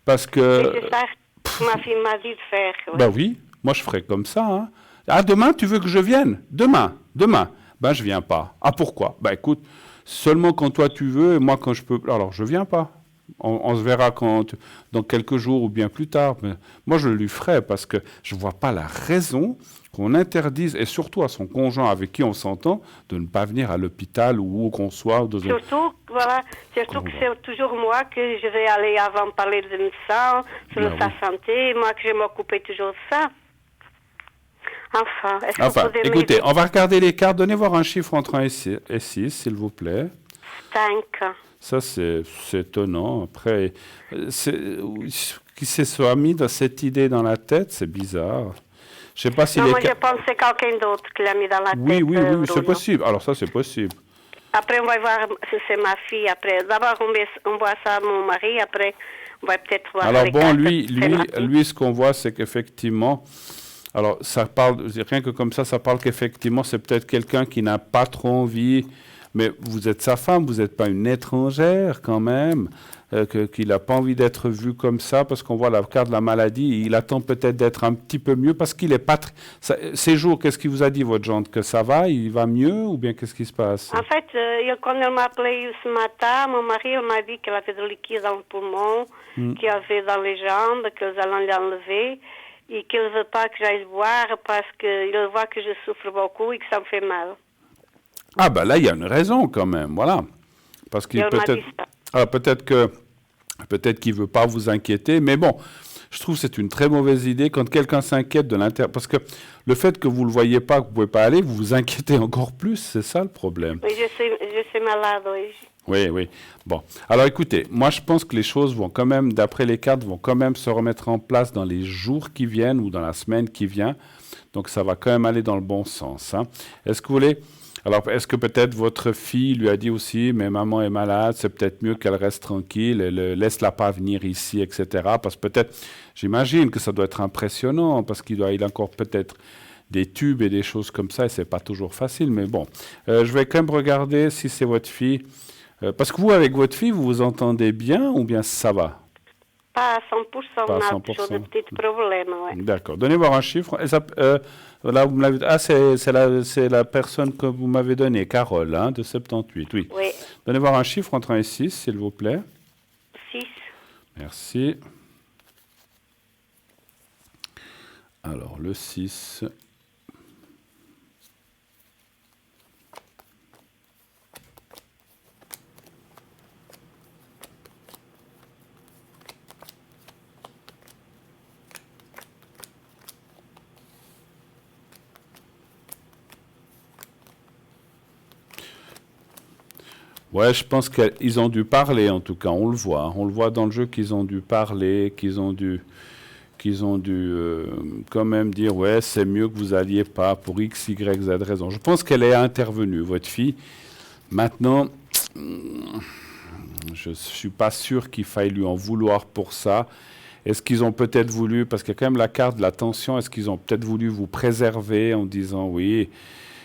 Parce que... C'est ça que ma fille m'a dit de faire. Oui, moi, je ferais comme ça. Hein. Ah, demain, tu veux que je vienne? Demain. Je ne viens pas. Ah, pourquoi? Écoute, seulement quand toi, tu veux, et moi, quand je peux... Alors, je ne viens pas. On se verra dans quelques jours ou bien plus tard. Mais moi, je le ferai parce que je ne vois pas la raison qu'on interdise, et surtout à son conjoint avec qui on s'entend, de ne pas venir à l'hôpital ou où qu'on soit. Surtout que c'est toujours moi que je vais aller avant parler de médecin, sur sa santé, moi que je m'occupais toujours de ça. Enfin, écoutez, on va regarder les cartes. Donnez voir un chiffre entre 1 et 6, s'il vous plaît. 5. Ça, c'est étonnant. Après, qui se soit mis dans cette idée dans la tête, c'est bizarre. Je sais pas si non, moi, je pense que c'est quelqu'un d'autre qui l'a mis dans la tête. Oui, c'est possible. Alors ça, c'est possible. Après, on va voir si c'est ma fille. Après, d'abord, on voit ça à mon mari. Après, on va peut-être voir. Alors bon, lui, ce qu'on voit, c'est qu'effectivement, alors ça parle, rien que comme ça parle qu'effectivement, c'est peut-être quelqu'un qui n'a pas trop envie. Mais vous êtes sa femme, vous n'êtes pas une étrangère quand même, qu'il n'a pas envie d'être vu comme ça, parce qu'on voit la carte de la maladie, il attend peut-être d'être un petit peu mieux, parce qu'il n'est pas... Ces jours, qu'est-ce qu'il vous a dit, votre gendre? Que ça va, il va mieux, ou bien qu'est-ce qui se passe? En fait, quand elle m'a appelé ce matin, mon mari m'a dit qu'elle avait du liquide dans le poumon, qu'il avait dans les jambes, qu'ils allaient l'enlever, et qu'il ne veut pas que j'aille voir, parce qu'il voit que je souffre beaucoup et que ça me fait mal. Ah ben là, il y a une raison quand même, voilà. Parce qu'il peut-être qu'il veut pas vous inquiéter, mais bon, je trouve que c'est une très mauvaise idée quand quelqu'un s'inquiète de l'intérieur. Parce que le fait que vous le voyez pas, que vous pouvez pas aller, vous vous inquiétez encore plus, c'est ça le problème. Oui, je suis malade, oui. Oui. Bon, alors écoutez, moi je pense que les choses vont quand même, d'après les cartes, vont quand même se remettre en place dans les jours qui viennent ou dans la semaine qui vient. Donc ça va quand même aller dans le bon sens. Hein. Est-ce que vous voulez... Alors, est-ce que peut-être votre fille lui a dit aussi, mais maman est malade, c'est peut-être mieux qu'elle reste tranquille, laisse-la pas venir ici, etc. Parce que peut-être, j'imagine que ça doit être impressionnant, parce qu'il a encore peut-être des tubes et des choses comme ça, et c'est pas toujours facile, mais bon. Je vais quand même regarder si c'est votre fille. Parce que vous, avec votre fille, vous vous entendez bien, ou bien ça va? Pas à 100%, on a toujours des petits problèmes, oui. D'accord. Donnez-moi un chiffre. Là, vous me l'avez... Ah, c'est la personne que vous m'avez donnée, Carole, hein, de 78, oui. Oui. Donnez-moi un chiffre entre 1 et 6, s'il vous plaît. 6. Merci. Alors, le 6... Ouais, je pense qu'ils ont dû parler, en tout cas, on le voit. On le voit dans le jeu qu'ils ont dû parler, qu'ils ont dû quand même dire, ouais, c'est mieux que vous alliez pas pour X, Y, Z raison. Je pense qu'elle est intervenue, votre fille. Maintenant, je ne suis pas sûr qu'il faille lui en vouloir pour ça. Est-ce qu'ils ont peut-être voulu, parce qu'il y a quand même la carte de la tension, est-ce qu'ils ont peut-être voulu vous préserver en disant, oui,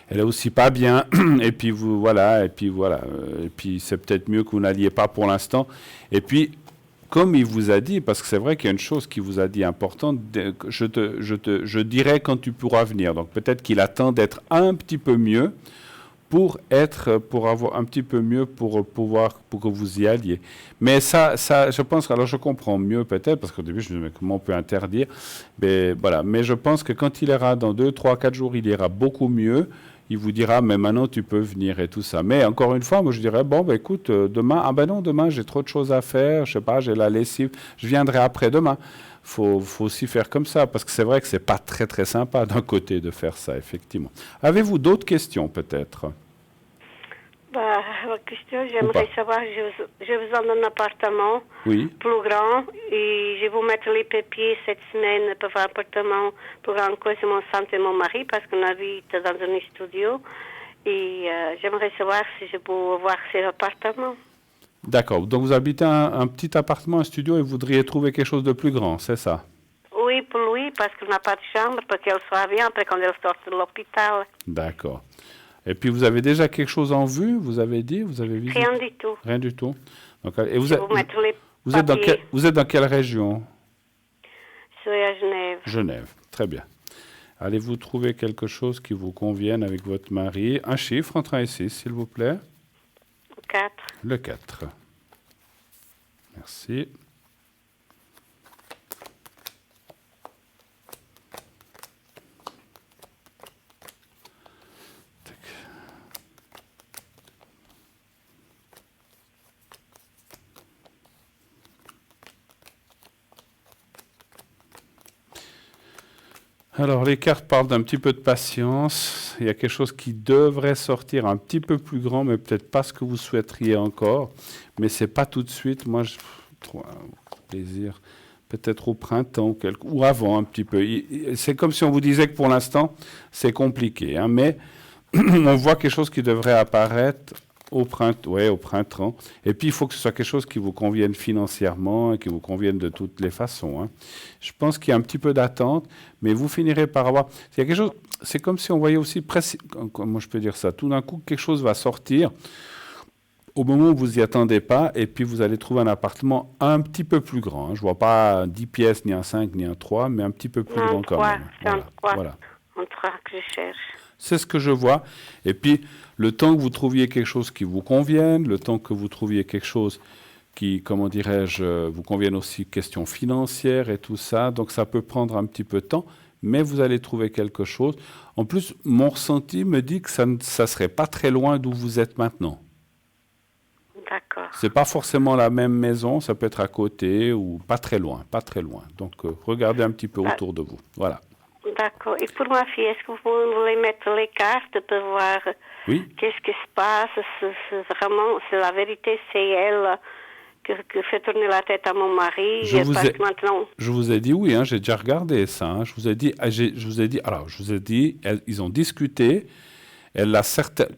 elle est aussi pas bien, et puis voilà, et puis c'est peut-être mieux que vous n'alliez pas pour l'instant. Et puis, comme il vous a dit, parce que c'est vrai qu'il y a une chose qu'il vous a dit importante, je dirai quand tu pourras venir. Donc peut-être qu'il attend d'être un petit peu mieux pour avoir un petit peu mieux pour que vous y alliez. Mais ça, je pense, alors je comprends mieux peut-être, parce qu'au début je me disais, mais comment on peut interdire? Mais voilà, mais je pense que quand il ira dans 2, 3, 4 jours, il ira beaucoup mieux. Il vous dira, mais maintenant tu peux venir et tout ça. Mais encore une fois, moi je dirais, bon, ben écoute, demain, non, demain j'ai trop de choses à faire, je sais pas, j'ai la lessive, je viendrai après-demain. Faut aussi faire comme ça, parce que c'est vrai que c'est pas très très sympa d'un côté de faire ça, effectivement. Avez-vous d'autres questions peut-être? La question, j'aimerais savoir, j'ai besoin d'un appartement plus grand et je vais vous mettre les papiers cette semaine pour un appartement plus grand que mon centre et mon mari parce qu'on habite dans un studio et j'aimerais savoir si je peux voir ces appartements. D'accord, donc vous habitez un petit appartement, un studio et vous voudriez trouver quelque chose de plus grand, c'est ça? Oui, pour lui, parce qu'on n'a pas de chambre, pour qu'elle soit bien après quand elle sort de l'hôpital. D'accord. Et puis, vous avez déjà quelque chose en vue, vous avez dit, vous avez visité? Rien du tout. Rien du tout. Donc, et vous êtes dans quelle région? Je suis à Genève. Genève, très bien. Allez-vous trouver quelque chose qui vous convienne avec votre mari? Un chiffre entre 1 et 6, s'il vous plaît. 4. Le 4. Merci. Alors, les cartes parlent d'un petit peu de patience. Il y a quelque chose qui devrait sortir un petit peu plus grand, mais peut-être pas ce que vous souhaiteriez encore. Mais ce n'est pas tout de suite. Moi, je trouve un plaisir. peut-être au printemps ou avant un petit peu. C'est comme si on vous disait que pour l'instant, c'est compliqué, hein, mais on voit quelque chose qui devrait apparaître au printemps. Et puis, il faut que ce soit quelque chose qui vous convienne financièrement et qui vous convienne de toutes les façons, hein. Je pense qu'il y a un petit peu d'attente, mais vous finirez par avoir... Il y a quelque chose, c'est comme si on voyait aussi, comment je peux dire ça, tout d'un coup, quelque chose va sortir au moment où vous n'y attendez pas, et puis vous allez trouver un appartement un petit peu plus grand, hein. Je ne vois pas 10 pièces, ni un 5, ni un 3, mais un petit peu plus grand quand même. C'est un 3. Voilà. Un 3 que je cherche. C'est ce que je vois. Et puis, le temps que vous trouviez quelque chose qui vous convienne, le temps que vous trouviez quelque chose qui, comment dirais-je, vous convienne aussi, question financière et tout ça, donc ça peut prendre un petit peu de temps, mais vous allez trouver quelque chose. En plus, mon ressenti me dit que ça ne serait pas très loin d'où vous êtes maintenant. D'accord. C'est pas forcément la même maison, ça peut être à côté ou pas très loin. Donc, regardez un petit peu autour de vous. Voilà. D'accord. Et pour ma fille, est-ce que vous voulez mettre les cartes pour voir qu'est-ce qui se passe? C'est la vérité, c'est elle que fait tourner la tête à mon mari. Je vous ai dit oui, hein, j'ai déjà regardé ça. Hein. Je vous ai dit, ils ont discuté. Elle a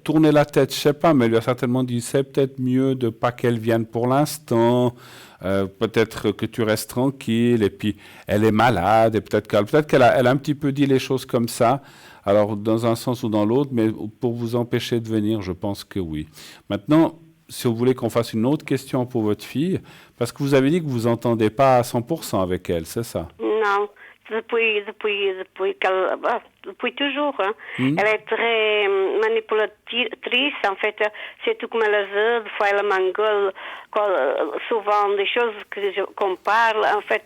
tourné la tête, je ne sais pas, mais elle lui a certainement dit c'est peut-être mieux de pas qu'elle vienne pour l'instant, peut-être que tu restes tranquille, et puis elle est malade, et peut-être qu'elle a un petit peu dit les choses comme ça, alors dans un sens ou dans l'autre, mais pour vous empêcher de venir, je pense que oui. Maintenant, si vous voulez qu'on fasse une autre question pour votre fille, parce que vous avez dit que vous n'entendez pas à 100% avec elle, c'est ça? Non. Depuis toujours. Hein. Elle est très manipulatrice, en fait. C'est tout comme elle veut. Des fois, elle m'engueule souvent des choses qu'on parle. En fait,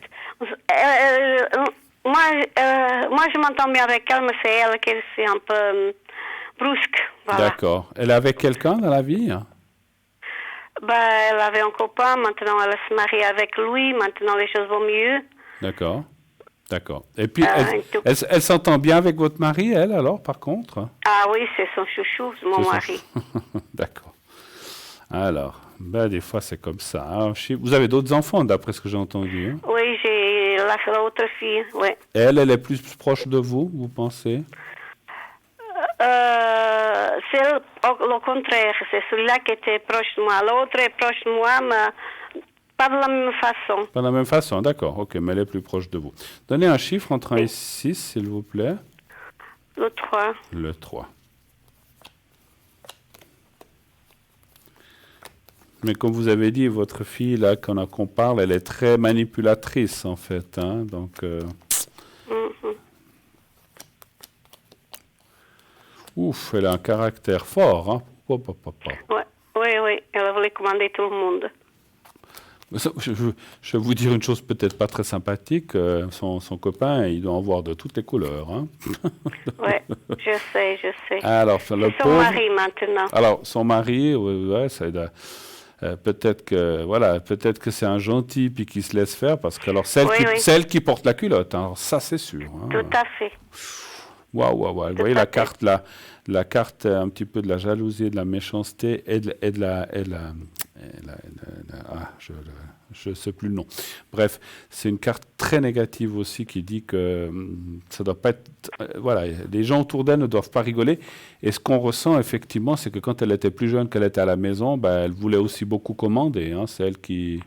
moi, je m'entends bien avec elle, mais c'est elle qui est un peu brusque. Voilà. D'accord. Elle est avec quelqu'un dans la vie? Elle avait un copain. Maintenant, elle se marie avec lui. Maintenant, les choses vont mieux. D'accord. Et puis, elle s'entend bien avec votre mari, elle, alors, par contre? Ah oui, c'est son chouchou, mon mari. D'accord. Alors, des fois, c'est comme ça. Hein. Vous avez d'autres enfants, d'après ce que j'ai entendu, hein? Oui, j'ai l'autre fille, oui. Elle est plus proche de vous, vous pensez? C'est le contraire. C'est celui-là qui était proche de moi. L'autre est proche de moi, mais... Pas de la même façon. Pas de la même façon, d'accord. Ok, mais elle est plus proche de vous. Donnez un chiffre entre 1 et 6, s'il vous plaît. Le 3. Le 3. Mais comme vous avez dit, votre fille, là, quand on parle, elle est très manipulatrice, en fait. Hein, donc... Ouf, elle a un caractère fort. Hein. Oui. Elle voulait commander tout le monde. Je vais vous dire une chose peut-être pas très sympathique. Son copain, il doit en voir de toutes les couleurs. Hein. Oui, je sais. Alors, c'est son mari maintenant. Alors, son mari, ça peut-être que c'est un gentil puis qui se laisse faire parce que alors celle qui porte la culotte, hein, ça c'est sûr. Hein. Tout à fait. Waouh. Vous voyez la carte là, la carte un petit peu de la jalousie, de la méchanceté et de la je ne sais plus le nom. Bref, c'est une carte très négative aussi qui dit que ça doit pas être... les gens autour d'elle ne doivent pas rigoler. Et ce qu'on ressent effectivement, c'est que quand elle était plus jeune, qu'elle était à la maison, elle voulait aussi beaucoup commander. Hein. C'est elle qui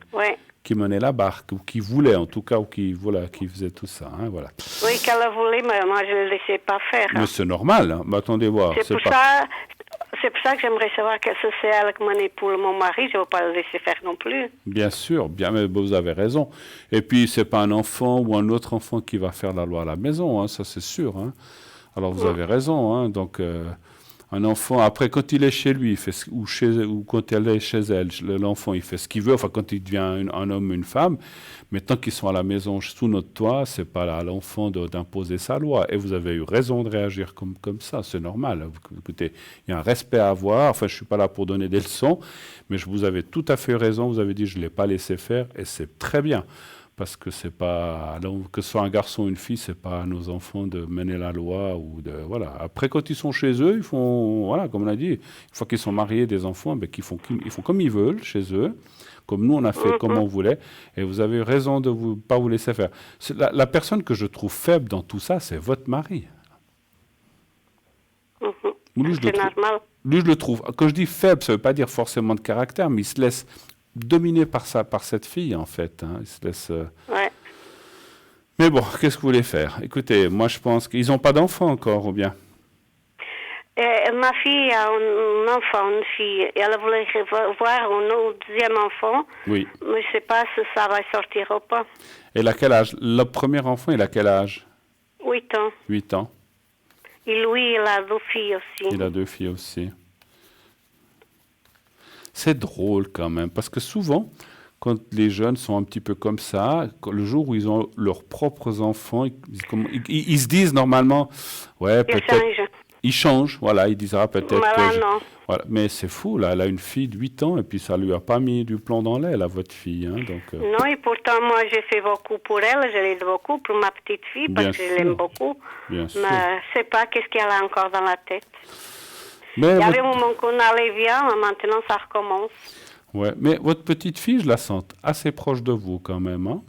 menait la barque, ou qui voulait en tout cas, ou qui faisait tout ça. Hein, voilà. Oui, qu'elle voulait, mais moi je ne le laissais pas faire. Mais c'est normal. Hein. Mais attendez voir. C'est pour ça que j'aimerais savoir que c'est elle qui manipule mon mari. Je ne veux pas le laisser faire non plus. Bien sûr, mais vous avez raison. Et puis, ce n'est pas un enfant ou un autre enfant qui va faire la loi à la maison, hein, ça c'est sûr. Hein. Alors, vous avez raison. Hein, donc, un enfant, après, quand il est chez lui, ou quand elle est chez elle, l'enfant, il fait ce qu'il veut, enfin, quand il devient un homme, une femme. Mais tant qu'ils sont à la maison, sous notre toit, ce n'est pas à l'enfant d'imposer sa loi. Et vous avez eu raison de réagir comme ça, c'est normal. Écoutez, il y a un respect à avoir. Enfin, je ne suis pas là pour donner des leçons, mais vous avez tout à fait raison. Vous avez dit, je ne l'ai pas laissé faire, et c'est très bien. parce que c'est pas, que ce soit un garçon ou une fille, c'est pas à nos enfants de mener la loi ou de, voilà. Après, quand ils sont chez eux, ils font, voilà, comme on a dit, une fois qu'ils sont mariés, des enfants, ben, ils font comme ils veulent chez eux, comme nous on a fait, comme on voulait. Et vous avez raison de pas vous laisser faire. La personne que je trouve faible dans tout ça, c'est votre mari. C'est normal. Lui, je le trouve. Quand je dis faible, ça ne veut pas dire forcément de caractère, mais il se laisse dominer par cette fille, en fait. Hein. Il se laisse. Ouais. Mais bon, qu'est-ce que vous voulez faire? Écoutez, moi, je pense qu'ils n'ont pas d'enfant encore, ou bien? Ma fille a un enfant, une fille. Elle voulait voir un deuxième enfant. Oui. Mais je ne sais pas si ça va sortir ou pas. Et il a quel âge? Le premier enfant, il a quel âge? 8 ans. 8 ans. Et lui, il a 2 filles aussi. Il a 2 filles aussi. C'est drôle quand même, parce que souvent, quand les jeunes sont un petit peu comme ça, le jour où ils ont leurs propres enfants, ils se disent normalement, ouais, peut-être... Ils changent, voilà, ils disent, peut-être voilà, non. Voilà. Mais c'est fou, là, elle a une fille de 8 ans, et puis ça lui a pas mis du plomb dans l'aile, à votre fille. Hein, donc, Non, et pourtant, moi, j'ai fait beaucoup pour elle, je l'aide beaucoup pour ma petite fille, parce que je l'aime beaucoup. Bien sûr. Mais je ne sais pas qu'est-ce qu'elle a encore dans la tête. Mais il y avait un moment qu'on allait bien, mais maintenant, ça recommence. Ouais, mais votre petite fille, je la sens assez proche de vous quand même, hein?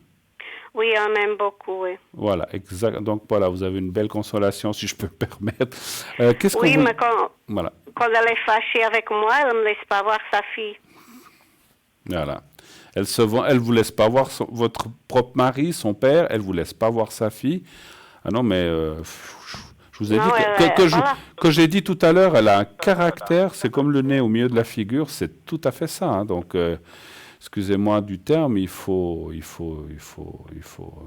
Oui, elle m'aime beaucoup, oui. Voilà, exact. Donc voilà, vous avez une belle consolation, si je peux me permettre. Oui, mais quand elle est fâchée avec moi, elle ne me laisse pas voir sa fille. Voilà. Elle vous laisse pas voir votre propre mari, son père, elle vous laisse pas voir sa fille. Ah non, mais je vous ai dit que j'ai dit tout à l'heure, elle a un caractère, c'est comme le nez au milieu de la figure, c'est tout à fait ça. Hein, donc... excusez-moi du terme, il faut,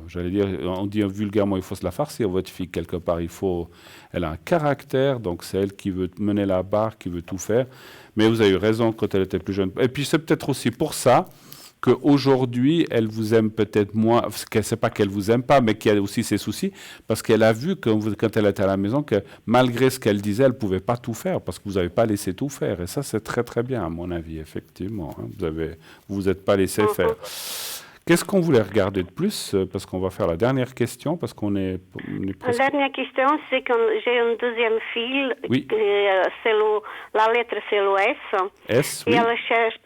j'allais dire, on dit vulgairement, il faut se la farcir, votre fille, quelque part, elle a un caractère, donc c'est elle qui veut mener la barre, qui veut tout faire, mais vous avez eu raison quand elle était plus jeune. Et puis c'est peut-être aussi pour ça qu'aujourd'hui, elle vous aime peut-être moins, parce qu'elle ne sait pas qu'elle vous aime pas, mais qu'il y a aussi ses soucis, parce qu'elle a vu quand elle était à la maison que malgré ce qu'elle disait, elle ne pouvait pas tout faire, parce que vous n'avez pas laissé tout faire. Et ça, c'est très très bien, à mon avis, effectivement. Hein. Vous êtes pas laissé faire. Qu'est-ce qu'on voulait regarder de plus? Parce qu'on va faire la dernière question, parce qu'on est presque... La dernière question, c'est que j'ai une deuxième fille, oui. La lettre c'est le S. S, oui. Et elle cherche...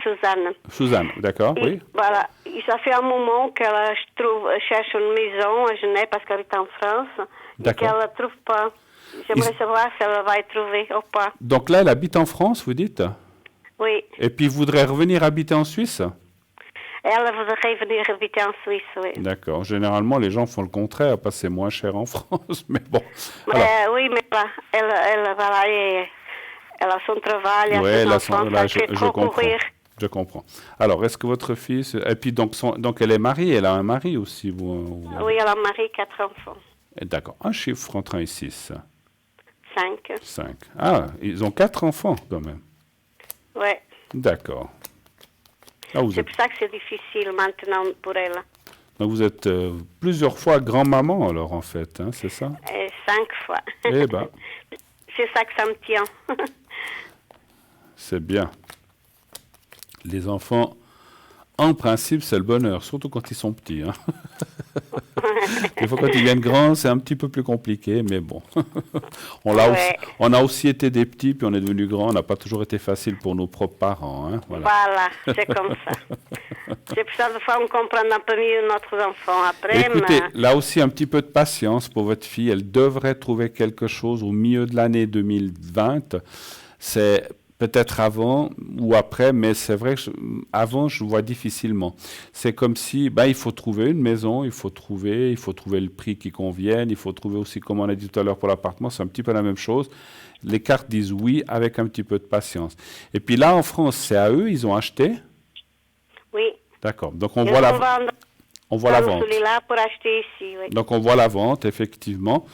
Suzanne. Suzanne, d'accord, oui. Voilà, et ça fait un moment qu'elle cherche une maison à Genève parce qu'elle est en France et qu'elle ne trouve pas. J'aimerais savoir si elle va y trouver ou pas. Donc là, elle habite en France, vous dites? Oui. Et puis, voudrait revenir habiter en Suisse? Elle voudrait venir habiter en Suisse, oui. D'accord. Généralement, les gens font le contraire parce que c'est moins cher en France, mais bon. Oui, mais là, elle va aller... Elle a son travail, elle a ses enfants, je comprends. Alors, est-ce que votre fille... Et puis, donc elle est mariée, elle a un mari aussi Oui, elle a un mari, 4 enfants. D'accord. Un chiffre entre 1 et 6. 5. 5. Ah, ils ont 4 enfants, quand même. Oui. D'accord. C'est pour ça que c'est difficile maintenant pour elle. Donc, vous êtes plusieurs fois grand-maman, alors, en fait, hein, c'est ça? 5 fois. Eh bien... C'est ça que ça me tient. C'est bien. Les enfants, en principe, c'est le bonheur, surtout quand ils sont petits. Hein. Des fois, quand ils viennent grands, c'est un petit peu plus compliqué, mais bon. On a aussi été des petits, puis on est devenus grands. On n'a pas toujours été facile pour nos propres parents. Hein. Voilà, c'est comme ça. C'est pour ça, des fois, on comprend un peu mieux notre enfant après. Écoutez, là aussi, un petit peu de patience pour votre fille. Elle devrait trouver quelque chose au milieu de l'année 2020. C'est peut-être avant ou après, mais c'est vrai que avant, je vois difficilement. C'est comme si, il faut trouver une maison, il faut trouver le prix qui convienne, il faut trouver aussi, comme on a dit tout à l'heure pour l'appartement, c'est un petit peu la même chose. Les cartes disent oui avec un petit peu de patience. Et puis là, en France, c'est à eux, ils ont acheté? Oui. D'accord. Donc on voit la vente. Celui-là pour acheter ici, oui. Donc on voit la vente, effectivement.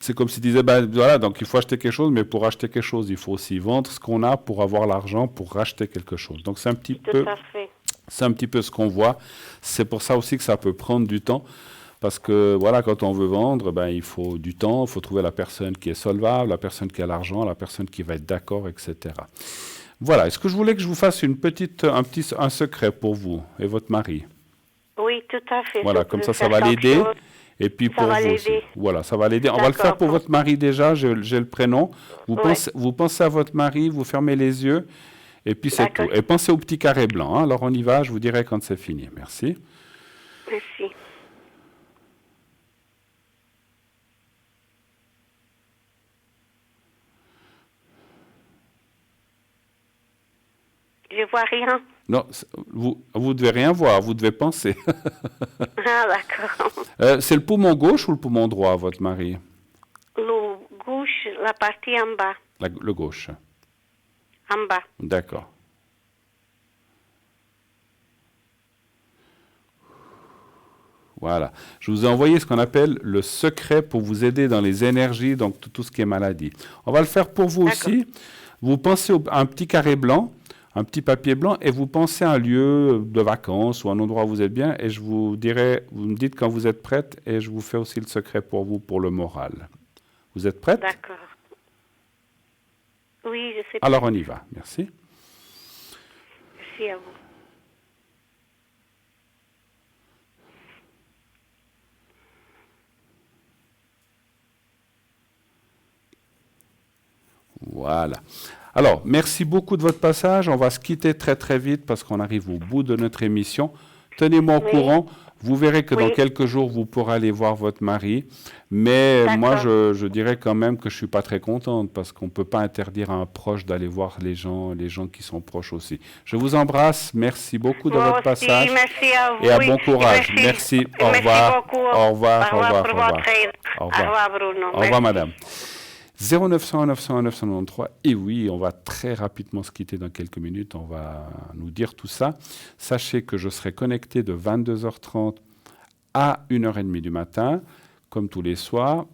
C'est comme s'ils disaient, voilà, donc il faut acheter quelque chose, mais pour acheter quelque chose, il faut aussi vendre ce qu'on a pour avoir l'argent pour racheter quelque chose. Donc c'est un petit peu ce qu'on voit. C'est pour ça aussi que ça peut prendre du temps. Parce que voilà, quand on veut vendre, il faut du temps, il faut trouver la personne qui est solvable, la personne qui a l'argent, la personne qui va être d'accord, etc. Voilà, est-ce que je voulais que je vous fasse un secret pour vous et votre mari? Oui, tout à fait. Voilà, comme ça va l'aider. Et puis pour vous aussi. Voilà, ça va l'aider. On va le faire pour votre mari déjà, j'ai le prénom. Vous pensez à votre mari, vous fermez les yeux, et puis c'est tout. Et pensez au petit carré blanc. Hein. Alors on y va, je vous dirai quand c'est fini. Merci. Merci. Je vois rien. Non, vous devez rien voir, vous devez penser. Ah, d'accord. C'est le poumon gauche ou le poumon droit, votre mari? Le gauche, la partie en bas. Le gauche. En bas. D'accord. Voilà. Je vous ai envoyé ce qu'on appelle le secret pour vous aider dans les énergies, donc tout ce qui est maladie. On va le faire pour vous aussi. Vous pensez à un petit carré blanc, un petit papier blanc, et vous pensez à un lieu de vacances ou un endroit où vous êtes bien, et je vous dirai, vous me dites quand vous êtes prête, et je vous fais aussi le secret pour vous, pour le moral. Vous êtes prête? D'accord. Oui, je sais. Alors on y va. Merci. Merci à vous. Voilà. Alors, merci beaucoup de votre passage. On va se quitter très très vite parce qu'on arrive au bout de notre émission. Tenez-moi au courant. Vous verrez que dans quelques jours, vous pourrez aller voir votre mari. Mais moi, je dirais quand même que je ne suis pas très contente parce qu'on ne peut pas interdire à un proche d'aller voir les gens qui sont proches aussi. Je vous embrasse. Merci beaucoup de votre passage. Merci à vous. Et à bon courage. Merci. Au revoir. Beaucoup. Au revoir. Au revoir. Au revoir. Au revoir, Bruno. Au revoir, madame. 0900 901 993. Et oui, on va très rapidement se quitter dans quelques minutes. On va nous dire tout ça. Sachez que je serai connecté de 22h30 à 1h30 du matin, comme tous les soirs.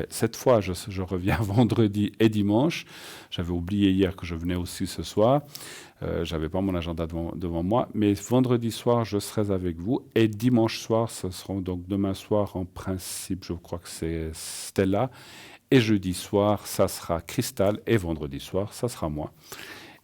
Cette fois, je reviens vendredi et dimanche. J'avais oublié hier que je venais aussi ce soir. Je n'avais pas mon agenda devant moi. Mais vendredi soir, je serai avec vous. Et dimanche soir, ce sera donc demain soir, en principe, je crois que c'est Stella. Et jeudi soir, ça sera Cristal. Et vendredi soir, ça sera moi.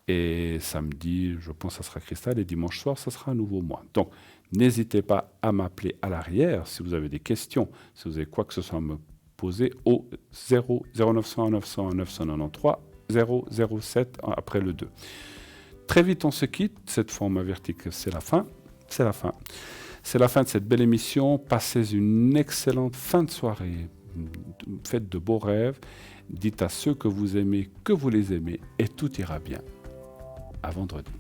Et samedi, je pense que ça sera Cristal. Et dimanche soir, ça sera à nouveau moi. Donc, n'hésitez pas à m'appeler à l'arrière si vous avez des questions, si vous avez quoi que ce soit à me poser au 0900 901 993 007 après le 2. Très vite, on se quitte. Cette fois, on m'avertit que c'est la fin. C'est la fin. C'est la fin de cette belle émission. Passez une excellente fin de soirée. Faites de beaux rêves, dites à ceux que vous aimez que vous les aimez et tout ira bien. À vendredi.